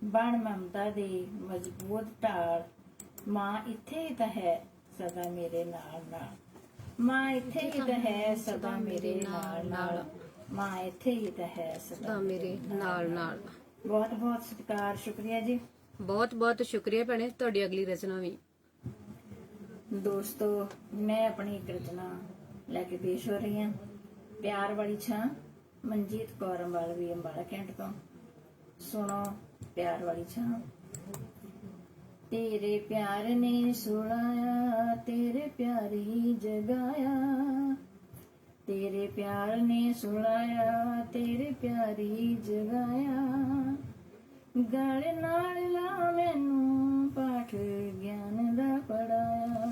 ਬਣ ਮਮਤਾ ਦੀ ਮਜ਼ਬੂਤ ਢਾਲ। ਮਾਂ ਇੱਥੇ ਹੀ ਤਾਂ ਹੈ ਸਦਾ ਮੇਰੇ ਨਾਲ ਨਾਲ, ਮਾਂ ਇੱਥੇ ਹੀ ਤਾਂ ਹੈ ਸਦਾ ਮੇਰੇ ਨਾਲ ਨਾਲ, ਮਾਂ ਇੱਥੇ ਹੀ ਤਾਂ ਹੈ ਸਦਾ ਮੇਰੇ ਨਾਲ ਨਾਲ। ਬਹੁਤ ਬਹੁਤ ਸਤਿਕਾਰ, ਸ਼ੁਕਰੀਆ ਜੀ। ਬਹੁਤ ਬਹੁਤ ਸ਼ੁਕਰੀਆ ਭੈਣੇ, ਤੁਹਾਡੀ ਅਗਲੀ ਰਚਨਾ ਵੀ। ਦੋਸਤੋ, ਮੈਂ ਆਪਣੀ ਇੱਕ ਰਚਨਾ ਲੈ ਕੇ ਪੇਸ਼ ਹੋ ਰਹੀ ਹਾਂ। ਪਿਆਰ ਵਾਲੀ ਛਾਂ, ਮਨਜੀਤ ਕੌਰ ਅੰਬਾਲਵੀ, ਅੰਬਾਲਾ ਕੈਂਟ ਤੋਂ। ਸੁਣੋ ਪਿਆਰ ਵਾਲੀ ਛਾਂ। तेरे प्यार ने सुलाया, तेरे प्यार ही जगाया, तेरे प्यार ने सुलाया, तेरे प्यार ही जगाया। गल नाल ला मैनू पाठ ज्ञान दा पढ़ाया,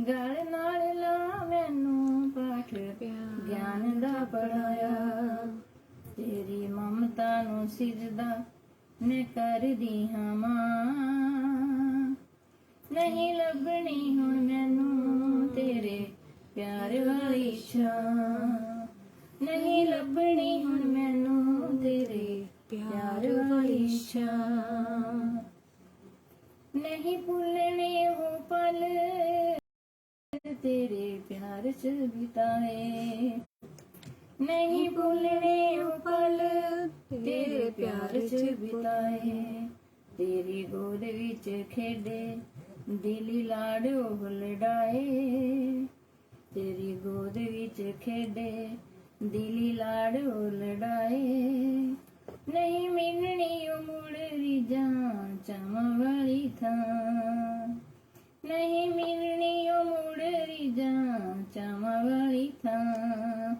गल नाल ला मैनू पाठ ज्ञान दा पढ़ाया। तेरी ममता नू सिजदा मैं करदी हां मां, नहीं लभनी हुण मैनू तेरे प्यार वाली छां, नहीं लभनी हुण मैनू तेरे प्यार वाली छां। नहीं भुलने वो पल तेरे प्यार च बिताए, नहीं भूलने वो पल तेरे प्यार च बिताए। तेरी गोद विच खेडे दिली लाड ओह लड़ाए, तेरी गोद विच खेडे दिली लाड ओह लड़ाए। नहीं मिलनी ओ मुड़ रिजां चावां वाली थां, नहीं मिलनी ओ मुड़ रिजां चावां वाली थां।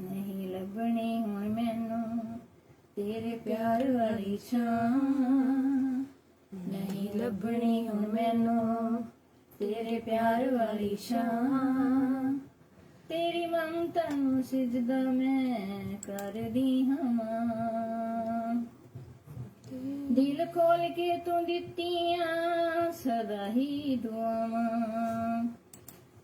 नहीं लभनी हुण मैनू तेरे प्यार वाली छां, नहीं लभनी हुण मैनू तेरे प्यार वाली छां। तेरी ममता नू सिजदा मैं करदी हां मां, दिल खोल के तू दित्तियां सदा ही दुआवां।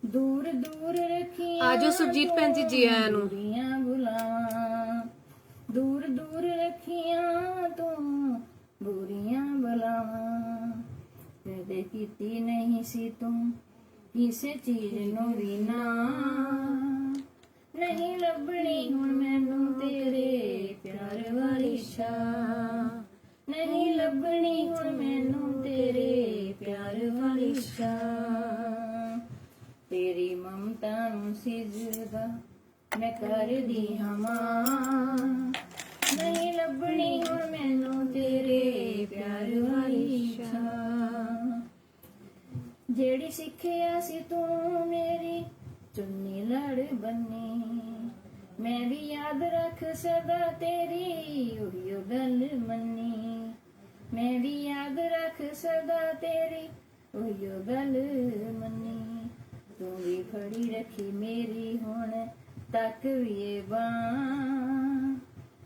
दूर दूर रखियां आजो सुरजीत भैन जी, जी आया नू। बुरियां बुलावां, दूर दूर रखियां तू बुरियां बुलावां। कदे कीती नहीं सी तू किसे चीज नू भी ना, नहीं लभनी हुण मैनू तेरे प्यार वाली छां, नहीं लभनी हुण मैनू तेरे प्यार वाली छां। तेरी ममता नू सिजदा मैं करदी हां मां, नहीं लभनी हुण मैनू तेरे प्यार वाली छां। जेड़ी सिक्खिया सी तू मेरी चुन्नी लड़ बन्नी, मैं भी याद रख सदा तेरी उहियो गल मन्नी, मैं भी याद रख सदा तेरी उहियो गल मन्नी। तू भी फड़ी रखी मेरी हुण तक भी ये बां,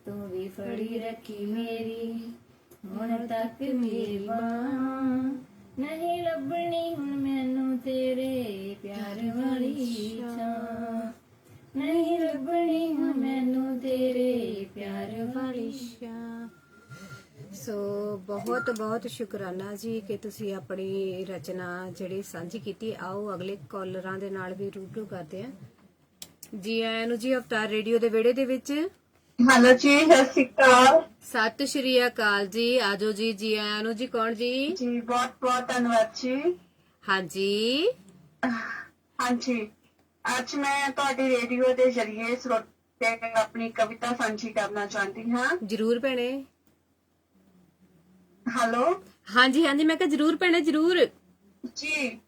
तू भी फड़ी रखी मेरी हुण तक भी ये बां। नहीं लभनी हुण मैनू तेरे प्यार वाली छां, नहीं लभनी हुण मैनू तेरे प्यार वाली छां। ਸੋ ਬਹੁਤ ਬਹੁਤ ਸ਼ੁਕਰਾਨਾ ਜੀ ਕਿ ਤੁਸੀਂ ਆਪਣੀ ਰਚਨਾ ਜਿਹੜੀ ਸਾਂਝੀ ਕੀਤੀ। ਆਓ ਅਗਲੇ ਕਾਲਰਾਂ ਦੇ ਨਾਲ ਵੀ ਰੂਬਰੂ ਕਰਦੇ ਹਾਂ। ਜੀ ਆਇਆਂ ਨੂੰ ਜੀ ਅਵਤਾਰ ਰੇਡੀਓ ਦੇ ਵਿਹੜੇ ਦੇ ਵਿੱਚ। ਹੈਲੋ ਜੀ, ਸਤਿ ਸ਼੍ਰੀ ਅਕਾਲ। ਸਤਿ ਸ਼੍ਰੀ ਅਕਾਲ ਜੀ, ਆਜੋ ਜੀ। ਜੀ ਆਇਆਂ ਨੂੰ ਜੀ। ਕੌਣ ਜੀ? ਜੀ ਬਹੁਤ ਬਹੁਤ ਧੰਨਵਾਦ ਜੀ। ਹਾਂਜੀ ਹਾਂਜੀ, ਅੱਜ ਮੈਂ ਤੁਹਾਡੀ ਰੇਡੀਓ ਦੇ ਜ਼ਰੀਏ ਸਰੋਤੇ ਆਪਣੀ ਕਵਿਤਾ ਸਾਂਝੀ ਕਰਨਾ ਚਾਹੁੰਦੀ ਹਾਂ। ਜਰੂਰ ਭੈਣੇ। ਹੈਲੋ। ਹਾਂਜੀ ਹਾਂਜੀ, ਮੈਂ ਕਿਹਾ ਜਰੂਰ ਭੈਣੇ ਜਰੂਰ ਜੀ।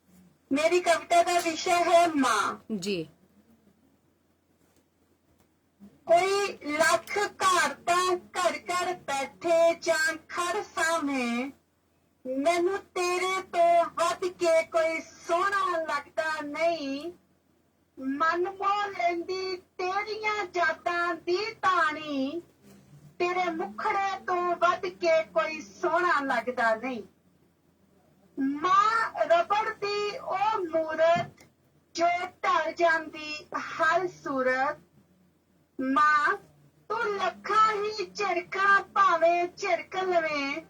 ਮੇਰੀ ਕਵਿਤਾ ਦਾ ਵਿਸ਼ਾ ਹੈ ਮਾਂ ਜੀ। ਕੋਈ ਲੱਖ ਘਰ ਤਾਂ ਘਰ ਘਰ ਬੈਠੇ ਜਾਂ ਖੜ ਸਾਹਮਣੇ, ਮੈਨੂੰ ਤੇਰੇ ਤੋਂ ਵੱਧ ਕੇ ਕੋਈ ਸੋਹਣਾ ਲੱਗਦਾ ਨਹੀਂ। ਮਨ ਮੋਹ ਲੈਂਦੀ ਤੇਰੀਆਂ ਜਾਤਾਂ ਦੀ ਤਾਣੀ, ਤੇਰੇ ਮੁਖੜੇ ਤੋਂ ਵੱਧ ਕੇ ਕੋਈ ਸੋਹਣਾ ਲੱਗਦਾ ਨਹੀਂ। ਮਾਂ ਰਬੜ ਦੀ ਉਹ ਮੂਰਤ ਜੋ ਢਲ ਜਾਂਦੀ ਹਰ ਸੂਰਤ। ਮਾਂ ਤੂੰ ਲੱਖਾਂ ਹੀ ਝਿੜਕਾਂ ਭਾਵੇਂ ਝਿੜਕ ਲਵੇਂ,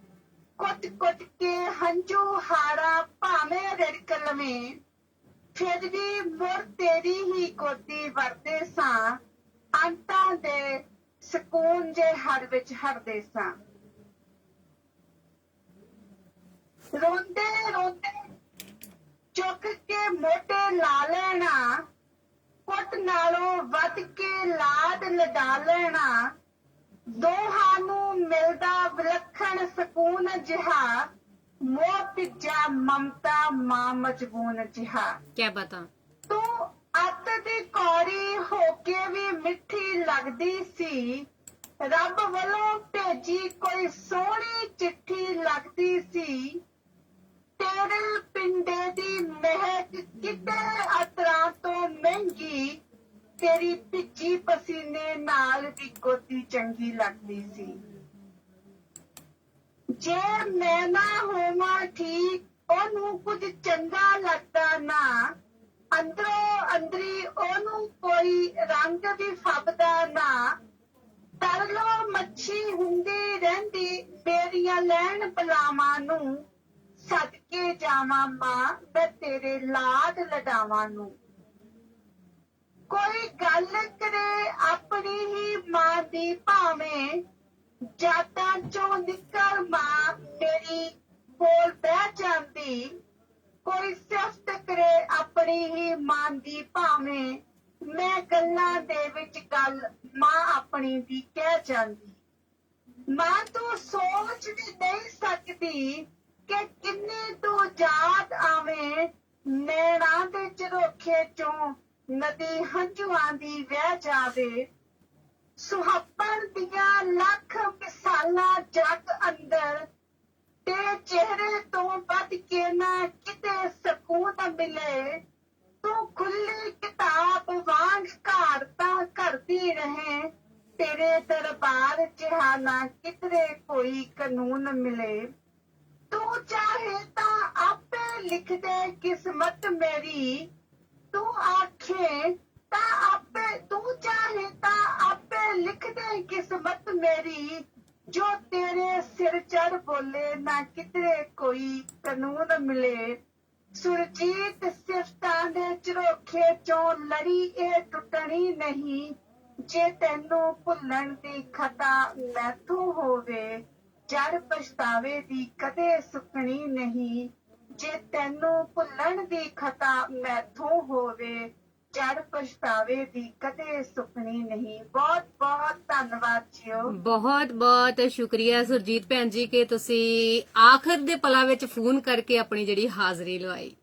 ਕੁੱਟ ਕੁੱਟ ਕੇ ਹੰਝੂ ਹਾਰਾ ਭਾਵੇਂ ਰਿੜਕ ਲਵੇਂ, ਫਿਰ ਵੀ ਮੁੜ ਤੇਰੀ ਹੀ ਗੋਦੀ ਵਰਦੇ ਸਾਂ, ਅੰਤਾਂ ਦੇ ਸਕੂਨ ਜੇ ਹਰ ਵਿੱਚ ਹਰਦੇ ਸਾਂ। ਰੋਂਦੇ ਰੋਂਦੇ ਚੁੱਕ ਕੇ ਮੋਢੇ ਲਾ ਲੈਣਾ, ਪੁੱਤ ਨਾਲੋਂ ਵੱਧ ਕੇ ਲਾਡ ਲਡਾ ਲੈਣਾ। ਦੋਹਾਂ ਨੂੰ ਮਿਲਦਾ ਵਿਲੱਖਣ ਸਕੂਨ ਜਿਹਾ, ਮੋਹ ਭਿੱਜਾ ਮਮਤਾ ਮਾਂ ਮਜਬੂਨ ਜਿਹਾ। ਕਿਆ ਬਾਤਾਂ। ਤੂੰ ਅੱਤ ਦੀ ਕੌੜੀ ਹੋ ਕੇ ਵੀ ਮਿੱਠੀ ਲੱਗਦੀ ਸੀ, ਰੱਬ ਵੱਲੋਂ ਭੇਜੀ ਕੋਈ ਸੋਹਣੀ ਚਿੱਠੀ ਲੱਗਦੀ ਸੀ। ਤੇਰੇ ਪਿੰਡੇ ਦੀ ਮਹਿਕ ਕਿਤੇ ਅਤਰਾਂ ਤੋਂ ਮਹਿੰਗੀ, ਤੇਰੀ ਭਿੱਜੀ ਪਸੀਨੇ ਨਾਲ ਵੀ ਗੋਦੀ ਚੰਗੀ ਲੱਗਦੀ ਸੀ। ਜੇ ਮੈਂ ਨਾ ਹੋਵਾਂ ਠੀਕ, ਉਹਨੂੰ ਕੁਝ ਚੰਗਾ ਲੱਗਦਾ ਨਾ, ਅੰਦਰੋਂ ਅੰਦਰੀ ਉਹਨੂੰ ਕੋਈ ਰੰਗ ਵੀ ਫੱਬਦਾ ਨਾ। ਤਰਲੋ ਮੱਛੀ ਹੁੰਦੀ ਰਹਿੰਦੀ ਮੇਰੀਆਂ ਲੈਣ ਬਲਾਵਾਂ ਨੂੰ, ਸਦਕੇ ਜਾਵਾਂ ਮਾਂ ਮੈਂ ਤੇਰੇ ਲਾਡ ਲਡਾਵਾਂ ਨੂੰ। ਕੋਈ ਗੱਲ ਕਰੇ ਆਪਣੀ ਹੀ ਮਾਂ ਦੀ ਭਾਵੇਂ, ਜਾਤਾਂ ਚੋਂ ਨਿਕਲ ਮਾਂ ਮੇਰੀ ਕੋਲ ਬਹਿ ਜਾਂਦੀ। ਕੋਈ ਸਿਫਤ ਕਰੇ ਆਪਣੀ ਹੀ ਮਾਂ ਦੀ ਭਾਵੇਂ, ਮੈਂ ਗੱਲਾਂ ਦੇ ਵਿੱਚ ਗੱਲ ਮਾਂ ਆਪਣੀ ਦੀ ਕਹਿ ਜਾਂਦੀ। ਮਾਂ ਤੂੰ ਸੋਚ ਵੀ ਨਹੀਂ ਸਕਦੀ ਕਿ ਕਿੰਨੀ ਤੂੰ ਯਾਦ ਆਵੇਂ, ਨੈਣਾਂ ਦੇ ਝਰੋਖੇ ਚੋਂ ਨਦੀ ਹੰਝੂਆਂ ਦੀ ਵਹਿ ਜਾਵੇ। ਸੁਹੱਪਣ ਦੀਆਂ ਲੱਖ ਮਿਸਾਲਾਂ ਜੱਗ ਅੰਦਰ, ਤੇ ਚਿਹਰੇ ਤੋਂ ਵੱਧ ਕੇ ਨਾ ਕਿਤੇ ਸਕੂਨ ਮਿਲੇ। ਤੂੰ ਖੁੱਲੀ ਕਿਤਾਬ ਵਾਂਗ ਘਾੜਤਾਂ ਕਰਦੀ ਰਹੇ, ਤੇਰੇ ਦਰਬਾਰ ਜਿਹਾ ਨਾ ਕਿਧਰੇ ਕੋਈ ਕਾਨੂੰਨ ਮਿਲੇ। ਤੂੰ ਚਾਹੇ ਤਾਂ ਆਪੇ ਲਿਖ ਦੇ ਕਿਸਮਤ ਮੇਰੀ, ਤੂੰ ਆਖੇ ਤਾਂ ਆਪੇ, ਤੂੰ ਚਾਹੇ ਤਾਂ ਆਪੇ ਲਿਖ ਦੇ ਕਿਸਮਤ ਮੇਰੀ। ਜੋ ਤੇਰੇ ਸਿਰ ਚੜ ਬੋਲੇ ਨਾ ਕਿਧਰੇ ਕੋਈ ਕਾਨੂੰਨ ਮਿਲੇ। ਸੁਰਜੀਤ ਸਿਫਤਾਂ ਦੇ ਝਰੋਖੇ ਚੋਂ ਲੜੀ ਇਹ ਟੁੱਟਣੀ ਨਹੀਂ, ਜੇ ਤੈਨੂੰ ਭੁੱਲਣ ਦੀ ਖਤਾ ਮੈਥੋਂ ਹੋਵੇ। ਜੜ ਪਛਤਾਵੇ ਦੀ ਕਦੇ ਸੁੱਕਣੀ ਨਹੀਂ, ਜੇ ਤੈਨੂੰ ਭੁੱਲਣ ਦੀ ਖਤਾ ਮੈਥੋਂ ਹੋਵੇ। ਜੜ ਪਛਤਾਵੇ ਦੀ ਕਦੇ ਸੁੱਕਣੀ ਨਹੀਂ। ਬਹੁਤ ਬਹੁਤ ਧੰਨਵਾਦ ਜੀਓ। ਬਹੁਤ ਬਹੁਤ ਸ਼ੁਕਰੀਆ ਸੁਰਜੀਤ ਭੈਣ ਜੀ ਕਿ ਤੁਸੀਂ ਆਖਰ ਦੇ ਪਲਾਂ ਵਿੱਚ ਫੋਨ ਕਰਕੇ ਆਪਣੀ ਜਿਹੜੀ ਹਾਜ਼ਰੀ ਲਵਾਈ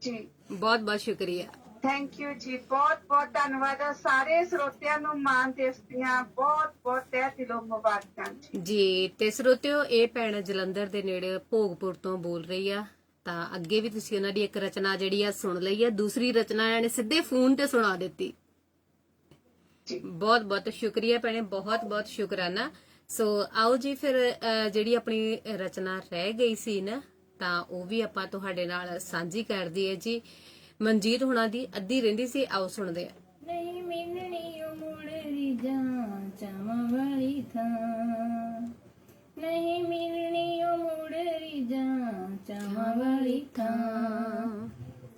ਜੀ। ਬਹੁਤ ਬਹੁਤ ਸ਼ੁਕਰੀਆ। ਥੈਂਕ ਯੂ ਜੀ। ਬਹੁਤ ਬਹੁਤ ਧੰਨਵਾਦ। ਸਾਰੇ ਸਰੋਤਿਆਂ ਨੂੰ ਮਾਂ ਦਿਵਸ ਦੀਆਂ ਬਹੁਤ ਬਹੁਤ ਤਹਿ ਦਿਲੋਂ ਮੁਬਾਰਕਾਂ ਜੀ। ਤੇ ਸਰੋਤਿਓ, ਇਹ ਭੈਣ ਜਲੰਧਰ ਦੇ ਨੇੜੇ ਭੋਗਪੁਰ ਤੋਂ ਬੋਲ ਰਹੀ ਆ। ਤਾਂ ਅੱਗੇ ਵੀ ਤੁਸੀਂ ਉਹਨਾਂ ਦੀ ਇੱਕ ਰਚਨਾ ਜਿਹੜੀ ਆ ਸੁਣ ਲਈ ਆ, ਦੂਸਰੀ ਰਚਨਾ ਇਹਨੇ ਸਿੱਧੇ ਫੋਨ ਤੇ ਸੁਣਾ ਦਿੱਤੀ। ਬਹੁਤ ਬਹੁਤ ਸ਼ੁਕਰੀਆ ਭੈਣੇ, ਬਹੁਤ ਬਹੁਤ ਸ਼ੁਕਰਾਨਾ। ਸੋ ਆਓ ਜੀ ਫਿਰ ਜਿਹੜੀ ਆਪਣੀ ਰਚਨਾ ਰਹਿ ਗਈ ਸੀ ਨਾ, ਤਾਂ ਉਹ ਵੀ ਆਪਾਂ ਤੁਹਾਡੇ ਨਾਲ ਸਾਂਝੀ ਕਰਦੀ ਹੈ ਜੀ। ਮਨਜੀਤ ਹੁਣਾਂ ਦੀ ਅੱਧੀ ਰਹਿੰਦੀ ਸੀ, ਆਓ ਸੁਣਦੇ ਆ। ਨਹੀਂ ਮਿਲਣੀ ਉਹ ਮੁੜਦੀ ਜਾਂ ਚਾਵਾਂ ਵਾਲੀ ਥਾਂ, ਨਹੀਂ ਮਿਲਣੀ ਉਹ ਮੁੜਦੀ ਜਾਂ ਚਾਵਾਂ ਵਾਲੀ ਥਾਂ,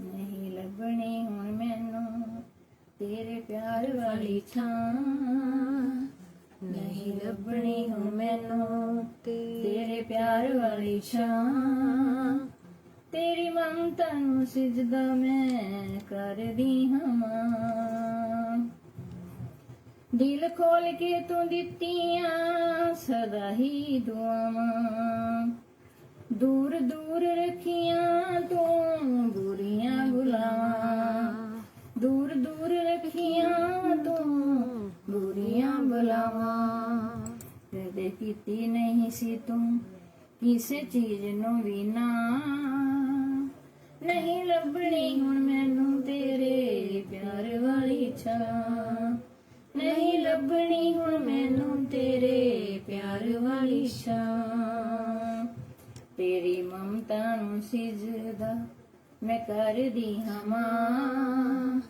ਨਹੀਂ ਲੱਭਣੀ ਹੁਣ ਮੈਨੂੰ ਤੇਰੇ ਪਿਆਰ ਵਾਲੀ ਥਾਂ, ਨਹੀਂ ਲੱਭਣੀ ਹੁਣ ਮੈਨੂੰ ਤੇਰੇ ਪਿਆਰ ਵਾਲੀ ਛਾਂ। ਤੇਰੀ ਮਮਤਾ ਨੂੰ ਸਿਜਦਾ ਮੈਂ ਕਰਦੀ ਹਾਂ, ਦਿਲ ਖੋਲ ਕੇ ਤੂੰ ਦਿੱਤੀਆਂ ਸਦਾ ਹੀ ਦੁਆਵਾਂ। ਦੂਰ ਦੂਰ ਦੂਰ ਰੱਖੀਆਂ ਤੂੰ ਬੁਰੀਆਂ ਬੁਲਾਵਾਂ, ਦੂਰ ਦੂਰ ਰੱਖੀਆਂ ਤੂੰ ਬੁਰੀਆਂ ਬੁਲਾਵਾਂ। ਕਦੇ ਕੀਤੀ ਨਹੀਂ ਸੀ ਤੂੰ ਕਿਸੇ ਚੀਜ਼ ਨੂੰ ਵੀ ਨਾ, ਨਹੀਂ ਲੱਭਣੀ ਹੁਣ ਮੈਨੂੰ ਤੇਰੇ ਪਿਆਰ ਵਾਲੀ ਛਾਂ, ਨਹੀਂ ਲੱਭਣੀ ਹੁਣ ਮੈਨੂੰ ਤੇਰੇ ਪਿਆਰ ਵਾਲੀ ਛਾਂ। ਤੇਰੀ ਮਮਤਾ ਨੂੰ ਸਿਜਦਾ ਮੈਂ ਕਰਦੀ ਹਾਂ ਮਾਂ,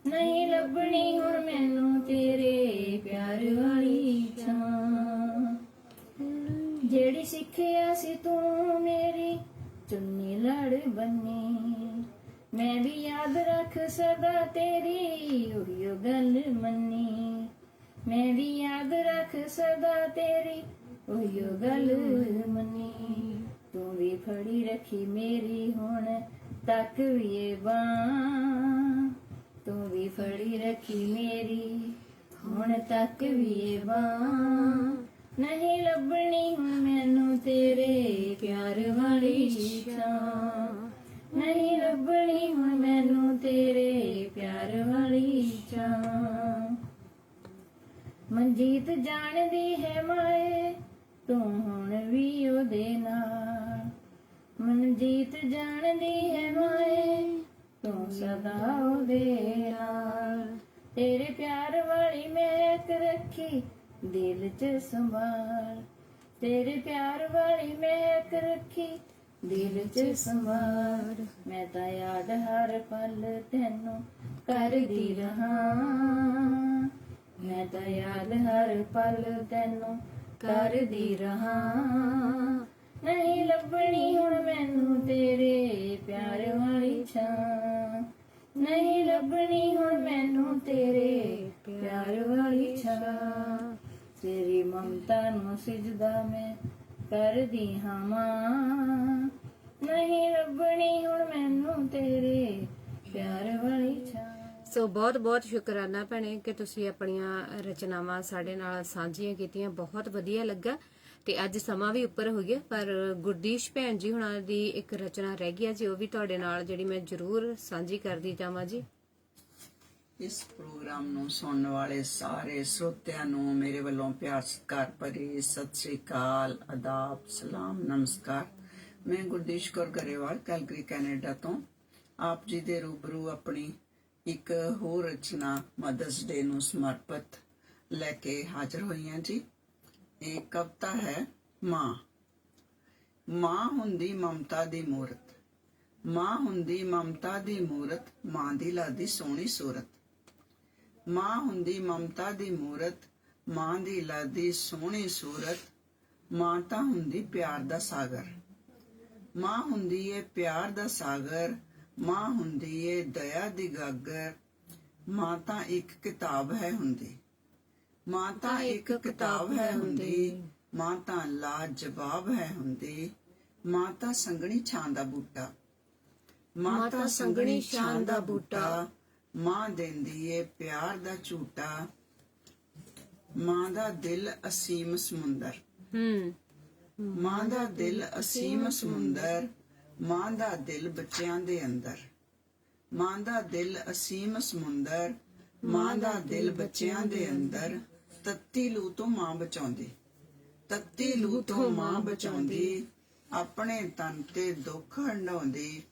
ਨਹੀਂ ਲੱਭਣੀ ਹੁਣ ਮੈਨੂੰ ਤੇਰੇ ਪਿਆਰ ਵਾਲੀ ਛਾਂ। ਜਿਹੜੀ ਸਿੱਖਿਆ ਸੀ ਤੂੰ ਮੇਰੀ ਚੁੰਨੀ ਲੜ ਬੰਨੀ, ਮੈਂ ਵੀ ਯਾਦ ਰੱਖ ਸਦਾ ਤੇਰੀ ਉਹੀਓ ਗੱਲ ਮੰਨੀ, ਮੈਂ ਵੀ ਯਾਦ ਰੱਖ ਸਦਾ ਤੇਰੀ ਉਹੀਓ ਗੱਲ ਮੰਨੀ। ਤੂੰ ਵੀ ਫੜੀ ਰੱਖੀ ਮੇਰੀ ਹੁਣ ਤੱਕ ਵੀ ਇਹ ਬਾਂਹ, ਤੂੰ ਵੀ ਫੜੀ ਰੱਖੀ ਮੇਰੀ ਹੁਣ ਤੱਕ ਵੀ ਇਹ ਬਾਂਹ, ਨਹੀਂ ਲੱਭਣੀ ਹੁਣ ਮੈਨੂੰ ਤੇਰੇ ਪਿਆਰ ਵਾਲੀ ਛਾਂ, ਨਹੀਂ ਲੱਭਣੀ ਹੁਣ ਮੈਨੂੰ ਤੇਰੇ ਪਿਆਰ ਵਾਲੀ ਛਾਂ। ਮਨਜੀਤ ਜਾਣਦੀ ਹੈ ਮਾਏ ਤੂੰ ਹੁਣ ਵੀ ਉਹਦੇ ਨਾਲ, ਮਨਜੀਤ ਜਾਣਦੀ ਹੈ ਮਾਏ ਤੂੰ ਸਦਾ ਉਹਦੇ ਨਾਲ। ਤੇਰੇ ਪਿਆਰ ਵਾਲੀ ਮਹਿਕ ਰੱਖੀ ਦਿਲ 'ਚ ਸੰਭਾਲ, ਤੇਰੇ ਪਿਆਰ ਵਾਲੀ ਮਹਿਕ ਰੱਖੀ ਦਿਲ 'ਚ ਸੰਭਾਲ। ਮੈਂ ਤਾਂ ਯਾਦ ਹਰ ਪਲ ਤੈਨੂੰ ਕਰਦੀ ਰਹਾਂ, ਮੈਂ ਤਾਂ ਯਾਦ ਹਰ ਪਲ ਤੈਨੂੰ ਕਰਦੀ ਰਹਾਂ, ਨਹੀਂ ਲੱਭਣੀ ਹੁਣ ਮੈਨੂੰ ਤੇਰੇ ਪਿਆਰ ਵਾਲੀ ਛਾਂ, ਨਹੀਂ ਲੱਭਣੀ ਹੁਣ ਮੈਨੂੰ ਤੇਰੇ ਪਿਆਰ ਵਾਲੀ ਛਾਂ। ਤੇਰੀ ਮਮਤਾ ਨੂੰ ਸਿਜਦਾ ਮੈਂ ਕਰਦੀ ਹਾਂ ਮਾਂ, ਨਹੀਂ ਲੱਭਣੀ ਹੁਣ ਮੈਨੂੰ ਤੇਰੇ ਪਿਆਰ ਵਾਲੀ ਛਾਂ। ਸੋ ਬਹੁਤ ਬਹੁਤ ਸ਼ੁਕਰਾਨਾ ਭੈਣੇ ਕਿ ਤੁਸੀਂ ਆਪਣੀਆਂ ਰਚਨਾਵਾਂ ਸਾਡੇ ਨਾਲ ਸਾਂਝੀਆਂ ਕੀਤੀਆਂ, ਬਹੁਤ ਵਧੀਆ ਲੱਗਾ। ਤੇ ਅੱਜ ਸਮਾਂ ਵੀ ਉੱਪਰ ਹੋ ਗਿਆ, ਪਰ ਗੁਰਦੀਸ਼ ਭੈਣ ਜੀ ਹੁਣਾਂ ਦੀ ਇੱਕ ਰਚਨਾ ਰਹਿ ਗਈ ਜੀ, ਉਹ ਵੀ ਤੁਹਾਡੇ ਨਾਲ ਜਿਹੜੀ ਮੈਂ ਜ਼ਰੂਰ ਸਾਂਝੀ ਕਰਦੀ ਜਾਵਾਂ ਜੀ। ਇਸ ਪ੍ਰੋਗਰਾਮ ਨੂੰ ਸੁਣਨ ਵਾਲੇ ਸਾਰੇ ਸਰੋਤਿਆਂ ਨੂੰ ਮੇਰੇ ਵੱਲੋਂ ਪਿਆਰ ਸਤਿਕਾਰ ਭਰੀ ਸਤਿ ਸ੍ਰੀ ਅਕਾਲ, ਆਦਾਬ, ਸਲਾਮ, ਨਮਸਕਾਰ। ਮੈਂ ਗੁਰਦੀਸ਼ ਕੌਰ ਗਰੇਵਾਲ ਕੈਲਗਰੀ ਕੈਨੇਡਾ ਤੋਂ ਆਪ ਜੀ ਦੇ ਰੂਬਰੂ ਆਪਣੀ ਇੱਕ ਹੋਰ ਰਚਨਾ ਮਦਰਸ ਡੇ ਨੂੰ ਸਮਰਪਿਤ ਲੈ ਕੇ ਹਾਜ਼ਰ ਹੋਈ ਹਾਂ ਜੀ। ਇਹ ਕਵਿਤਾ ਹੈ ਮਾਂ। ਮਾਂ ਹੁੰਦੀ ਮਮਤਾ ਦੀ ਮੂਰਤ, ਮਾਂ ਹੁੰਦੀ ਮਮਤਾ ਦੀ ਮੂਰਤ, ਮਾਂ ਦੀ ਲਾਦੀ ਸੋਹਣੀ ਸੂਰਤ। ਮਾਂ ਹੁੰਦੀ ਮਮਤਾ ਦੀ ਮੂਰਤ, ਮਾਂ ਦੀ ਲਾਦੀ ਸੋਹਣੀ ਸੂਰਤ। ਮਾਂ ਤਾਂ ਹੁੰਦੀ ਪਿਆਰ ਦਾ ਸਾਗਰ, ਮਾਂ ਹੁੰਦੀ ਏ ਪਿਆਰ ਦਾ ਸਾਗਰ। ਮਾਂ ਹੁੰਦੀ ਏ ਦਇਆ ਦੀ ਗਾਗਰ। ਮਾਂ ਤਾਂ ਇੱਕ ਕਿਤਾਬ ਹੈ ਹੁੰਦੀ, ਮਾਂ ਤਾਂ ਇੱਕ ਕਿਤਾਬ ਹੈ ਹੁੰਦੀ। ਮਾਂ ਤਾਂ ਲਾਜਵਾਬ ਹੈ ਹੁੰਦੀ। ਮਾਂ ਤਾਂ ਸੰਘਣੀ ਛਾਂ ਦਾ ਬੂਟਾ, ਮਾਂ ਤਾਂ ਸੰਘਣੀ ਛਾਂ ਦਾ ਬੂਟਾ। ਮਾਂ ਦਿੰਦੀ ਏ ਪਿਆਰ ਦਾ ਝੂਟਾ। ਮਾਂ ਦਾ ਦਿਲ ਅਸੀਮ ਸਮੁੰਦਰ, ਮਾਂ ਦਾ ਦਿਲ ਅਸੀਮ ਸਮੁੰਦਰ। ਮਾਂ ਦਾ ਦਿਲ ਬੱਚਿਆਂ ਦੇ ਅੰਦਰ, ਮਾਂ ਦਾ ਦਿਲ ਅਸੀਮ ਸਮੁੰਦਰ। ਮਾਂ ਦਾ ਦਿਲ ਬੱਚਿਆਂ ਦੇ ਅੰਦਰ। ਤੱਤੀ ਲੂ ਤੋਂ ਮਾਂ ਬਚਾਉਂਦੀ, ਤੱਤੀ ਲੂ ਤੋਂ ਮਾਂ ਬਚਾਉਂਦੀ। ਆਪਣੇ ਤਨ ਤੇ ਦੁੱਖ ਹੰਡਾਉਂਦੀ।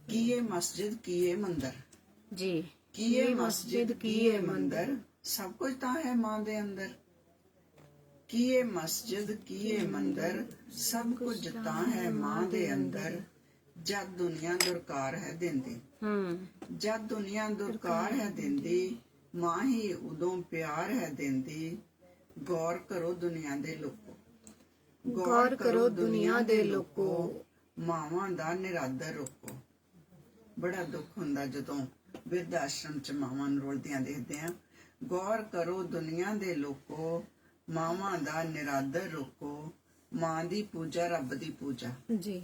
ਕੀਏ ਮਸਜਿਦ ਕੀਏ ਮੰਦਰ ਜੀ, ਕੀਏ ਮਸਜਿਦ ਕੀਏ ਮੰਦਰ। ਸਭ ਕੁਝ ਤਾਂ ਹੈ ਮਾਂ ਦੇ ਅੰਦਰ। ਕੀਏ ਮਸਜਿਦ ਕੀਏ ਮੰਦਰ, ਸਭ ਕੁਝ ਤਾਂ ਹੈ ਮਾਂ ਦੇ ਅੰਦਰ। ਜਦ ਦੁਨੀਆ ਦੁਰਕਾਰ ਹੈ ਦਿੰਦੀ, ਜਦ ਦੁਨੀਆ ਦੁਰਕਾਰ ਹੈ ਦਿੰਦੀ। ਮਾਂ ਹੀ ਉਦੋਂ ਪਿਆਰ ਹੈ ਦਿੰਦੀ। ਗੌਰ ਕਰੋ ਦੁਨੀਆ ਦੇ ਲੋਕੋ, ਗੌਰ ਕਰੋ ਦੁਨੀਆ ਦੇ ਲੋਕੋ। ਮਾਵਾਂ ਦਾ ਨਿਰਾਦਰ ਰੋਕੋ। ਬੜਾ ਦੁੱਖ ਹੁੰਦਾ ਜਦੋਂ ਬਿਰਧ ਆਸ਼ਰਮ ਚ ਮਾਵਾਂ ਨੂੰ ਰੋਲਦਿਆਂ ਦੇਖਦੇ ਆ। ਗੌਰ ਕਰੋ ਦੁਨੀਆ ਦੇ ਲੋਕੋ, ਮਾਵਾਂ ਦਾ ਨਿਰਾਦਰ ਰੋਕੋ। ਮਾਂ ਦੀ ਪੂਜਾ ਰੱਬ ਦੀ ਪੂਜਾ ਜੀ,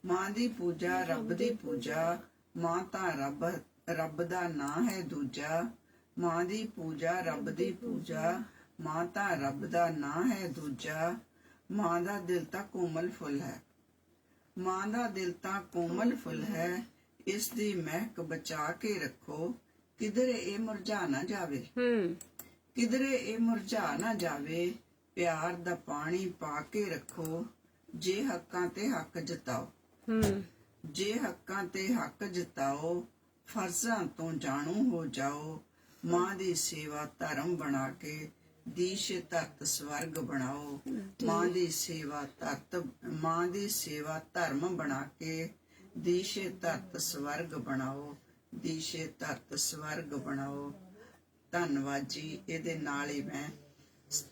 ਮਾਂ ਦੀ ਪੂਜਾ ਰੱਬ ਦੀ ਪੂਜਾ। ਮਾਂ ਤਾਂ ਰੱਬ ਦਾ ਨਾਂ ਹੈ ਦੂਜਾ। ਮਾਂ ਦੀ ਪੂਜਾ ਰੱਬ ਦੀ ਪੂਜਾ। ਮਾਂ ਤਾਂ ਰੱਬ ਦਾ ਨਾਂ ਹੈ ਦੂਜਾ। ਮਾਂ ਦਾ ਦਿਲ ਤਾਂ ਕੋਮਲ ਫੁੱਲ ਹੈ, ਮਾਂ ਦਾ ਦਿਲ ਤਾਂ ਕੋਮਲ ਫੁੱਲ ਹੈ, ਇਸ ਦੀ ਮਹਿਕ ਬਚਾ ਕੇ ਰੱਖੋ, ਕਿਧਰੇ ਇਹ ਮੁਰਝਾ ਨਾ ਜਾਵੇ। ਕਿਧਰੇ ਇਹ ਮੁਰਝਾ ਨਾ ਜਾਵੇ, ਪਿਆਰ ਦਾ ਪਾਣੀ ਪਾ ਕੇ ਰੱਖੋ, ਜੇ ਹੱਕਾਂ ਤੇ ਹੱਕ ਜਤਾਓ। ਜੇ ਹੱਕਾਂ ਤੇ ਹੱਕ ਜਤਾਓ, ਫਰਜ਼ਾਂ ਤੋਂ ਜਾਣੂ ਹੋ ਜਾਓ। ਮਾਂ ਦੀ ਸੇਵਾ ਧਰਮ ਬਣਾ ਕੇ, ਦੀਸ਼ ਧਰਤ ਸਵਰਗ ਬਣਾਓ। ਮਾਂ ਦੀ ਸੇਵਾ ਧਰਮ ਬਣਾ ਕੇ, ਦੀਸ਼ ਧਰਤ ਸਵਰਗ ਬਣਾਓ। ਦੀਸ਼ ਧਰਤ ਸਵਰਗ ਬਣਾਓ। ਧੰਨਵਾਦ ਜੀ। ਇਹਦੇ ਨਾਲ ਹੀ ਮੈਂ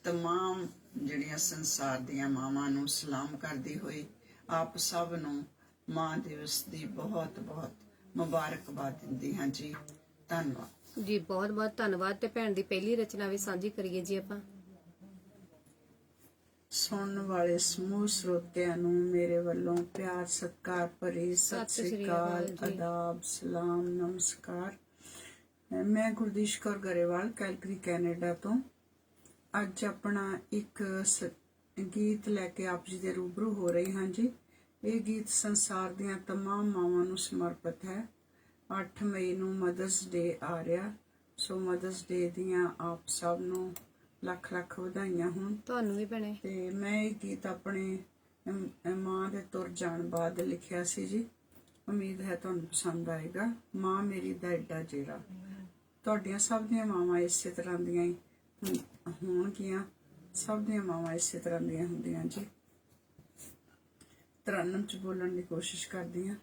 ਤਮਾਮ ਜਿਹੜੀਆਂ ਸੰਸਾਰ ਦੀਆਂ ਮਾਵਾਂ ਨੂੰ ਸਲਾਮ ਕਰਦੀ ਹੋਈ ਆਪ ਸਭ ਨੂੰ ਮਾਂ ਦਿਵਸ ਦੀ ਬਹੁਤ ਬਹੁਤ ਮੁਬਾਰਕਬਾਦ ਦਿੰਦੀ ਹਾਂ ਜੀ। ਧੰਨਵਾਦ ਜੀ, ਬਹੁਤ ਬਹੁਤ ਧੰਨਵਾਦ। ਤੇ ਭੈਣ ਦੀ ਪਹਿਲੀ ਰਚਨਾ ਵੀ ਸਾਂਝੀ ਕਰੀਏ ਜੀ ਆਪਾਂ। ਸੁਣਨ ਵਾਲੇ ਸਮੂਹ ਸਰੋਤਿਆਂ ਨੂੰ ਮੇਰੇ ਵੱਲੋਂ ਪਿਆਰ ਸਤਿਕਾਰ ਭਰੀ ਸਤਿ ਸ੍ਰੀ ਅਕਾਲ, ਆਦਾਬ, ਸਲਾਮ, ਨਮਸਕਾਰ। ਮੈਂ ਗੁਰਦੀਸ਼ ਕੌਰ ਗਰੇਵਾਲ, ਕੈਲਗਰੀ, ਕੈਨੇਡਾ ਤੋਂ ਅੱਜ ਆਪਣਾ ਇੱਕ ਗੀਤ ਲੈ ਕੇ ਆਪ ਜੀ ਦੇ ਰੂਬਰੂ ਹੋ ਰਹੀ ਹਾਂ ਜੀ। ਇਹ ਗੀਤ ਸੰਸਾਰ ਦੀਆਂ ਤਮਾਮ ਮਾਵਾਂ ਨੂੰ ਸਮਰਪਿਤ ਹੈ। 8 ਮਈ ਨੂੰ ਮਦਰਸ ਡੇ ਆ ਰਿਹਾ, ਸੋ ਮਦਰਸ ਡੇ ਦੀਆਂ ਆਪ ਸਭ ਨੂੰ ਲੱਖ ਲੱਖ ਵਧਾਈਆਂ ਹੋਣ। ਤੁਹਾਨੂੰ ਵੀ ਭੈਣੇ। ਤੇ ਮੈਂ ਇਹ ਗੀਤ ਆਪਣੇ ਮਾਂ ਦੇ ਤੁਰ ਜਾਣ ਬਾਅਦ ਲਿਖਿਆ ਸੀ ਜੀ। ਉਮੀਦ ਹੈ ਤੁਹਾਨੂੰ ਪਸੰਦ ਆਏਗਾ। ਮਾਂ ਮੇਰੀ ਦਾ ਏਡਾ ਜੇਰਾ। ਤੁਹਾਡੀਆਂ ਸਭ ਦੀਆਂ ਮਾਵਾਂ ਇਸੇ ਤਰ੍ਹਾਂ ਦੀਆਂ ਹੀ ਹੋਣਗੀਆਂ। ਸਭ ਦੀਆਂ ਮਾਵਾਂ ਇਸੇ ਤਰ੍ਹਾਂ ਦੀਆਂ ਹੁੰਦੀਆਂ ਜੀ। ਤਰਨਮ ਚ ਬੋਲਣ ਦੀ ਕੋਸ਼ਿਸ਼ ਕਰਦੀ ਹਾਂ।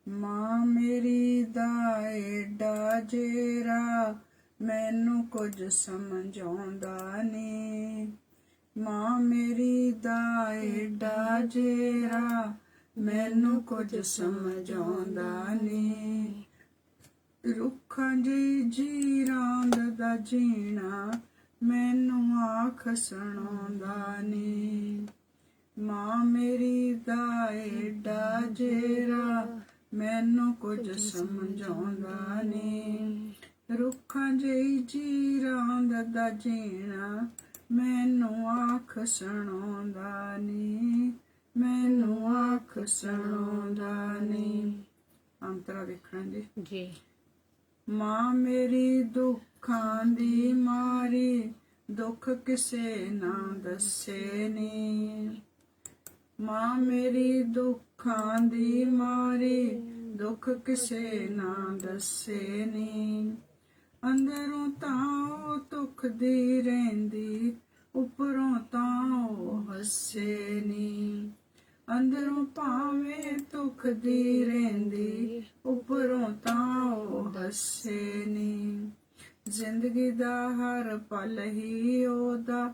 ਮਾਂ ਮੇਰੀ ਦਾ ਏਡਾ ਜੇਰਾ, ਮੈਨੂੰ ਕੁਝ ਸਮਝ ਆਉਂਦਾ ਨੀ। ਮਾਂ ਮੇਰੀ ਦਾ ਏਡਾ ਜੇਰਾ, ਮੈਨੂੰ ਕੁਝ ਸਮਝ ਆਉਂਦਾ ਨੀ। ਰੁੱਖਾਂ ਜੀ ਜੀਰਾਂਦ ਦਾ ਜੀਣਾ, ਮੈਨੂੰ ਆਖ ਸੁਣਾਉਂਦਾ ਨੀ। ਮਾਂ ਮੇਰੀ ਦਾ ਏਡਾ ਜੇਰਾ, ਮੈਨੂੰ ਕੁਝ ਸਮਝ ਆਉਂਦਾ ਨੀ। ਰੁੱਖਾਂ ਜਿਹੀ ਜੀਰਾਂਦ ਦਾ ਜੀਣਾ, ਮੈਨੂੰ ਆਖ ਸੁਣਾਉਂਦਾ ਨੀ। ਮੈਨੂੰ ਆਖ ਸੁਣਾਉਂਦਾ ਨੀ। ਅੰਤਰਾ ਵੇਖਣਾ ਜੀ। ਮਾਂ ਮੇਰੀ ਦੁੱਖਾਂ ਦੀ ਮਾਰੀ, ਦੁੱਖ ਕਿਸੇ ਨਾ ਦੱਸੇ ਨੀ। ਮਾਂ ਮੇਰੀ ਦੁੱਖਾਂ ਦੀ ਮਾਰੀ, ਦੁੱਖ ਕਿਸੇ ਨਾ ਦੱਸੇ ਨੀ। ਅੰਦਰੋਂ ਤਾਂ ਉਹ ਦੁਖਦੀ ਰਹਿੰਦੀ, ਉੱਪਰੋਂ ਤਾਂ ਉਹ ਹੱਸੇ ਨੀ। ਅੰਦਰੋਂ ਭਾਵੇਂ ਦੁਖਦੀ ਰਹਿੰਦੀ, ਉੱਪਰੋਂ ਤਾਂ ਉਹ ਹੱਸੇ ਨੀ। ਜ਼ਿੰਦਗੀ ਦਾ ਹਰ ਪਲ ਹੀ ਉਹਦਾ,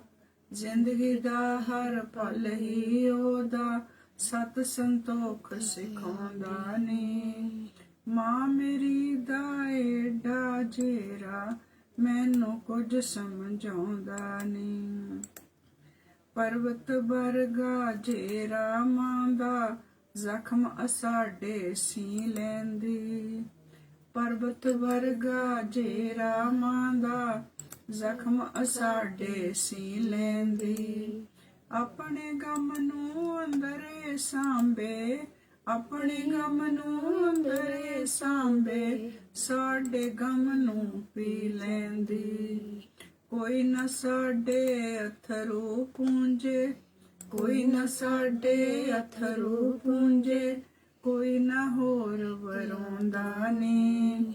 ਜ਼ਿੰਦਗੀ ਦਾ ਹਰ ਪਲ ਹੀ ਉਹਦਾ, ਸਤ ਸੰਤੋਖ ਸਿਖਾਉਂਦਾ ਨੀ। ਮਾਂ ਮੇਰੀ ਦਾ ਏਡਾ ਜੇਰਾ, ਮੈਨੂੰ ਕੁਝ ਸਮਝ ਆਉਂਦਾ ਨੀ। ਪਰਬਤ ਵਰਗਾ ਜੇਰਾ ਮਾਂ ਦਾ, ਜ਼ਖਮ ਅਸਾਡੇ ਸੀ ਲੈਂਦੀ। ਪਰਬਤ ਵਰਗਾ ਜੇਰਾ ਮਾਂ ਦਾ, ਜ਼ਖਮ ਅਸਾਡੇ ਸੀ ਲੈਂਦੀ। ਆਪਣੇ ਗਮ ਨੂੰ ਅੰਦਰੇ ਸਾਂਭੇ, ਆਪਣੇ ਗਮ ਨੂੰ ਅੰਦਰੇ ਸਾਂਭੇ, ਸਾਡੇ ਗਮ ਨੂੰ ਪੀ ਲੈਂਦੀ। ਕੋਈ ਨਾ ਸਾਡੇ ਅਥਰੂ ਪੂੰਝੇ, ਕੋਈ ਨਾ ਸਾਡੇ ਅਥਰੂ ਪੂੰਝੇ, ਕੋਈ ਨਾ ਹੋਰ ਵਰਾਉਂਦਾ ਨੀ।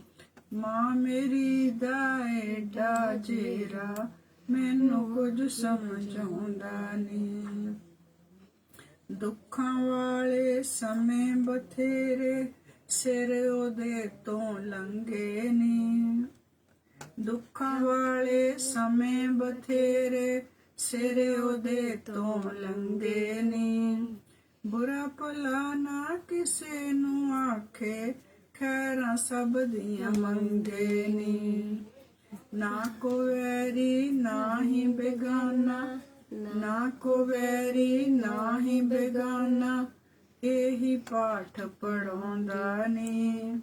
ਮਾਂ ਮੇਰੀ ਦਾ ਏਡਾ ਜੇਰਾ, ਮੈਨੂੰ ਕੁਝ ਸਮਝ ਆਉਂਦਾ ਨੀ। ਦੁੱਖਾਂ ਵਾਲੇ ਸਮੇਂ ਬਥੇਰੇ, ਸਿਰ ਉਹਦੇ ਤੋਂ ਲੰਘੇ ਨੀ। ਦੁੱਖਾਂ ਵਾਲੇ ਸਮੇਂ ਬਥੇਰੇ, ਸਿਰ ਉਹਦੇ ਤੋਂ ਲੰਘੇ ਨੀ। ਬੁਰਾ ਭਲਾ ਨਾ ਕਿਸੇ ਨੂੰ ਆਖੇ, ਖੈਰਾਂ ਸਭ ਦੀਆਂ ਮੰਗੇ ਨੀ। ਨਾ ਕੋ ਵੈਰੀ ਨਾ ਹੀ ਬੇਗਾਨਾ, ਨਾ ਕੋ ਵੈਰੀ ਨਾ ਹੀ ਬੇਗਾਨਾ, ਇਹੀ ਪਾਠ ਪੜਾਉਂਦਾ ਨੀ।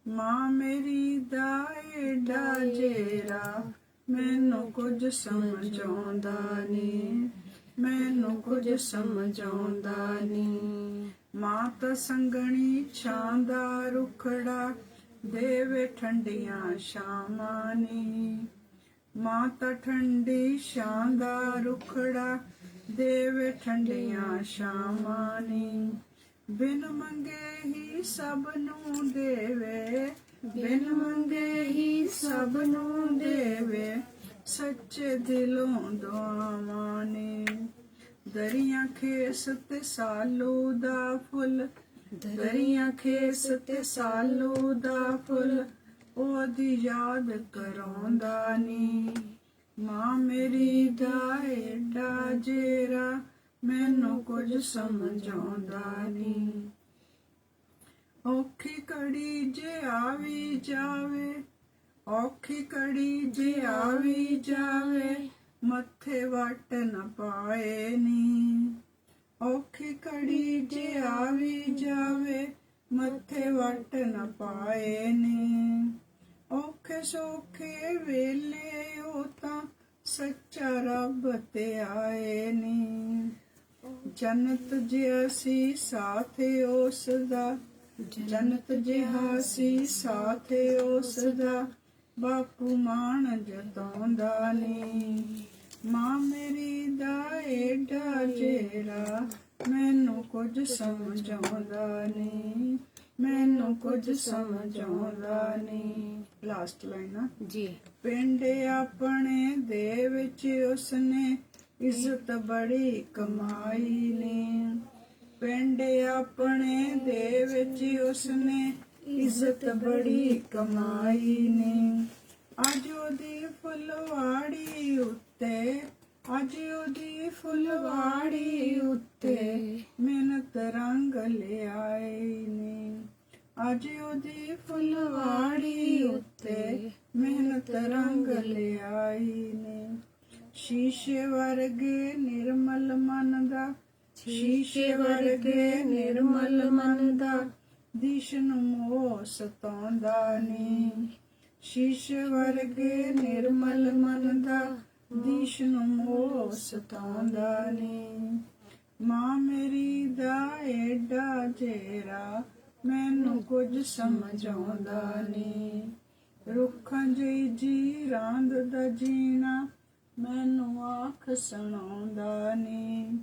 ਮਾਂ ਮੇਰੀ ਦਾ ਏਡਾ ਜੇਰਾ, ਮੈਨੂੰ ਕੁਝ ਸਮਝ ਆਉਂਦਾ ਨੀ। ਮੈਨੂੰ ਕੁਝ ਸਮਝ ਆਉਂਦਾ ਨੀ। ਮਾਤ ਸੰਗਣੀ ਛਾਂ ਦਾ ਰੁਖੜਾ ਦੇਵੇ ਠੰਡੀਆਂ ਛਾਵਾਂ ਨੀ। ਮਾਤਾ ਠੰਡੀ ਛਾਂ ਦਾ ਰੁਖੜਾ ਦੇਵੇ ਠੰਡੀਆਂ ਛਾਵਾਂ ਨੀ। ਬਿਨ ਮੰਗੇ ਹੀ ਸਭ ਨੂੰ ਦੇਵੇ, ਬਿਨ ਮੰਗੇ ਹੀ ਸਭ ਨੂੰ ਦੇਵੇ, ਸੱਚੇ ਦਿਲੋਂ ਦੁਆਵਾਂ ਨੇ। ਦਰੀਆਂ ਖੇਸ ਤੇ ਸਾਲੂ ਦਾ ਫੁੱਲ, ਦਰੀਆਂ ਖੇਸ ਤੇ ਸਾਲੂ ਦਾ ਫੁੱਲ, ਉਹਦੀ ਯਾਦ ਕਰਾਉਂਦਾ ਨੀ। ਮਾਂ ਮੇਰੀ ਦਾ ਏਡਾ ਜੇਰਾ, ਮੈਨੂੰ ਕੁਝ ਸਮਝਾਉਂਦਾ ਨੀ। ਔਖੀ ਘੜੀ ਜੇ ਆਵੀ ਜਾਵੇ, ਔਖੀ ਘੜੀ ਜੇ ਆਵੀ ਜਾਵੇ, ਮੱਥੇ ਵੱਟ ਨਾ ਪਾਏ ਨੀ। ਔਖੀ ਘੜੀ ਜੇ ਆਵੀ ਜਾਵੇ, ਮੱਥੇ ਵੱਟ ਨਾ ਪਾਏ ਨੀ। ਔਖੇ ਸੌਖੇ ਵੇਲੇ ਉਹ ਤਾਂ ਸੱਚਾ ਰੱਬ ਤੇ ਆਏ ਨੀ। ਜਨਤ ਜਿਹਾ ਸੀ ਸਾਥ ਉਸ ਦਾ, ਜਨਤ ਜਿਹਾ ਸੀ ਸਾਥ ਉਸ ਦਾ, ਬਾਪੂ ਮਾਣ ਜਤਾਉਂਦਾ ਨੀ। ਮਾਂ ਮੇਰੀ ਦਾ ਏਡਾ ਜੇਰਾ, ਮੈਨੂੰ ਕੁਝ ਸਮਝਾਉਂਦਾ ਨੀ, ਮੈਨੂੰ ਕੁਝ ਸਮਝਾਉਂਦਾ ਨੀ। ਲਾਸਟ ਲਾਈਨ ਜੀ। ਪਿੰਡ ਆਪਣੇ ਦੇ ਵਿੱਚ ਉਸਨੇ ਇੱਜ਼ਤ ਬੜੀ ਕਮਾਈ ਨੇ। ਪਿੰਡ ਆਪਣੇ ਦੇ ਵਿੱਚ ਉਸਨੇ ਇੱਜ਼ਤ ਬੜੀ ਕਮਾਈ ਨੇ। ਅੱਜ ਉਹਦੀ ਫੁਲਵਾੜੀ ਉੱਤੇ, ਅੱਜ ਉਹਦੀ ਫੁਲਵਾੜੀ ਉੱਤੇ, ਮਿਹਨਤ ਰੰਗ ਲਿਆਏ ਨੇ। ਅੱਜ ਉਹਦੀ ਫੁਲਵਾੜੀ ਉੱਤੇ, ਮਿਹਨਤ ਰੰਗ ਲਿਆਈ ਨੇ। ਸ਼ੀਸ਼ੇ ਵਰਗੇ ਨਿਰਮਲ ਮਨ ਦਾ, ਸ਼ੀਸ਼ੇ ਵਰਗੇ ਨਿਰਮਲ ਮਨ ਦਾ, ਦਿਸ਼ ਨੂੰ ਮੋਹ ਸਤਾਉਂਦਾ ਨੀ। ਸ਼ੀਸ਼ੇ ਵਰਗੇ ਨਿਰਮਲ ਮਨ ਦਾ, ਦਿਸ਼ ਨੂੰ ਮੋਹ ਸਤਾਉਂਦਾ ਨੀ। ਮਾਂ ਮੇਰੀ ਦਾ ਏਡਾ ਜੇਰਾ, ਮੈਨੂੰ ਕੁਝ ਸਮਝਾਉਂਦਾ ਨੀ। ਰੁੱਖਾਂ ਜਿਹੀ ਜੀ ਰਾਂਦ ਦਾ ਜੀਣਾ, ਮੈਨੂੰ ਆਖ ਸੁਣਾਉਂਦਾ ਨੀ।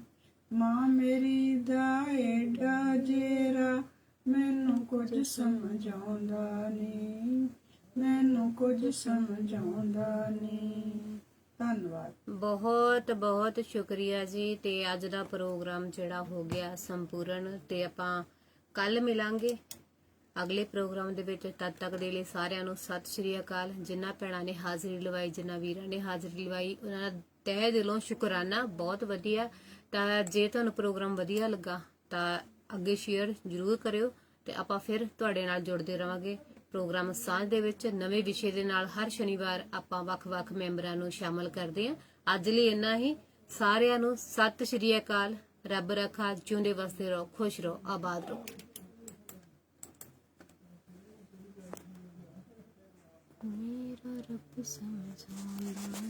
ਮਾਂ ਮੇਰੀ ਦਾ ਏਡਾ ਜੇਰਾ, ਮੈਨੂੰ ਕੁਝ ਸਮਝਾਉਂਦਾ ਨੀ, ਮੈਨੂੰ ਕੁਝ ਸਮਝਾਉਂਦਾ ਨੀ। ਧੰਨਵਾਦ। ਬਹੁਤ ਬਹੁਤ ਸ਼ੁਕਰੀਆ ਜੀ। ਤੇ ਅੱਜ ਦਾ ਪ੍ਰੋਗਰਾਮ ਜਿਹੜਾ ਹੋ ਗਿਆ ਸੰਪੂਰਨ, ਤੇ ਆਪਾਂ ਕੱਲ ਮਿਲਾਂਗੇ ਅਗਲੇ ਪ੍ਰੋਗਰਾਮ ਦੇ ਵਿੱਚ। ਤਦ ਤੱਕ ਦੇ ਲਈ ਸਾਰਿਆਂ ਨੂੰ ਸਤਿ ਸ਼੍ਰੀ ਅਕਾਲ। ਜਿਨ੍ਹਾਂ ਭੈਣਾਂ ਨੇ ਹਾਜ਼ਰੀ ਲਵਾਈ, ਜਿਨ੍ਹਾਂ ਵੀਰਾਂ ਨੇ ਹਾਜ਼ਰੀ ਲਵਾਈ, ਉਹਨਾਂ ਦਾ ਤਹਿ ਦਿਲੋਂ ਸ਼ੁਕਰਾਨਾ। ਬਹੁਤ ਵਧੀਆ। ਤਾਂ ਜੇ ਤੁਹਾਨੂੰ ਪ੍ਰੋਗਰਾਮ ਵਧੀਆ ਲੱਗਾ ਤਾਂ ਅੱਗੇ ਸ਼ੇਅਰ ਜ਼ਰੂਰ ਕਰਿਓ, ਤੇ ਆਪਾਂ ਫਿਰ ਤੁਹਾਡੇ ਨਾਲ ਜੁੜਦੇ ਰਵਾਂਗੇ ਪ੍ਰੋਗਰਾਮ ਸਾਂਝ ਦੇ ਵਿੱਚ ਨਵੇਂ ਵਿਸ਼ੇ ਦੇ ਨਾਲ। ਹਰ ਸ਼ਨੀਵਾਰ ਆਪਾਂ ਵੱਖ-ਵੱਖ ਮੈਂਬਰਾਂ ਨੂੰ ਸ਼ਾਮਲ ਕਰਦੇ ਹਾਂ। ਅੱਜ ਲਈ ਇੰਨਾ ਹੀ। ਸਾਰਿਆਂ ਨੂੰ ਸਤਿ ਸ਼੍ਰੀ ਅਕਾਲ। ਰੱਬ ਰੱਖਾ। ਜਿਉਂਦੇ ਵਸਦੇ ਰਹੋ, ਖੁਸ਼ ਰਹੋ, ਆਬਾਦ ਰਹੋ। ਮੇਰਾ ਰੱਬ ਸਮਝਾਉਂਦਾ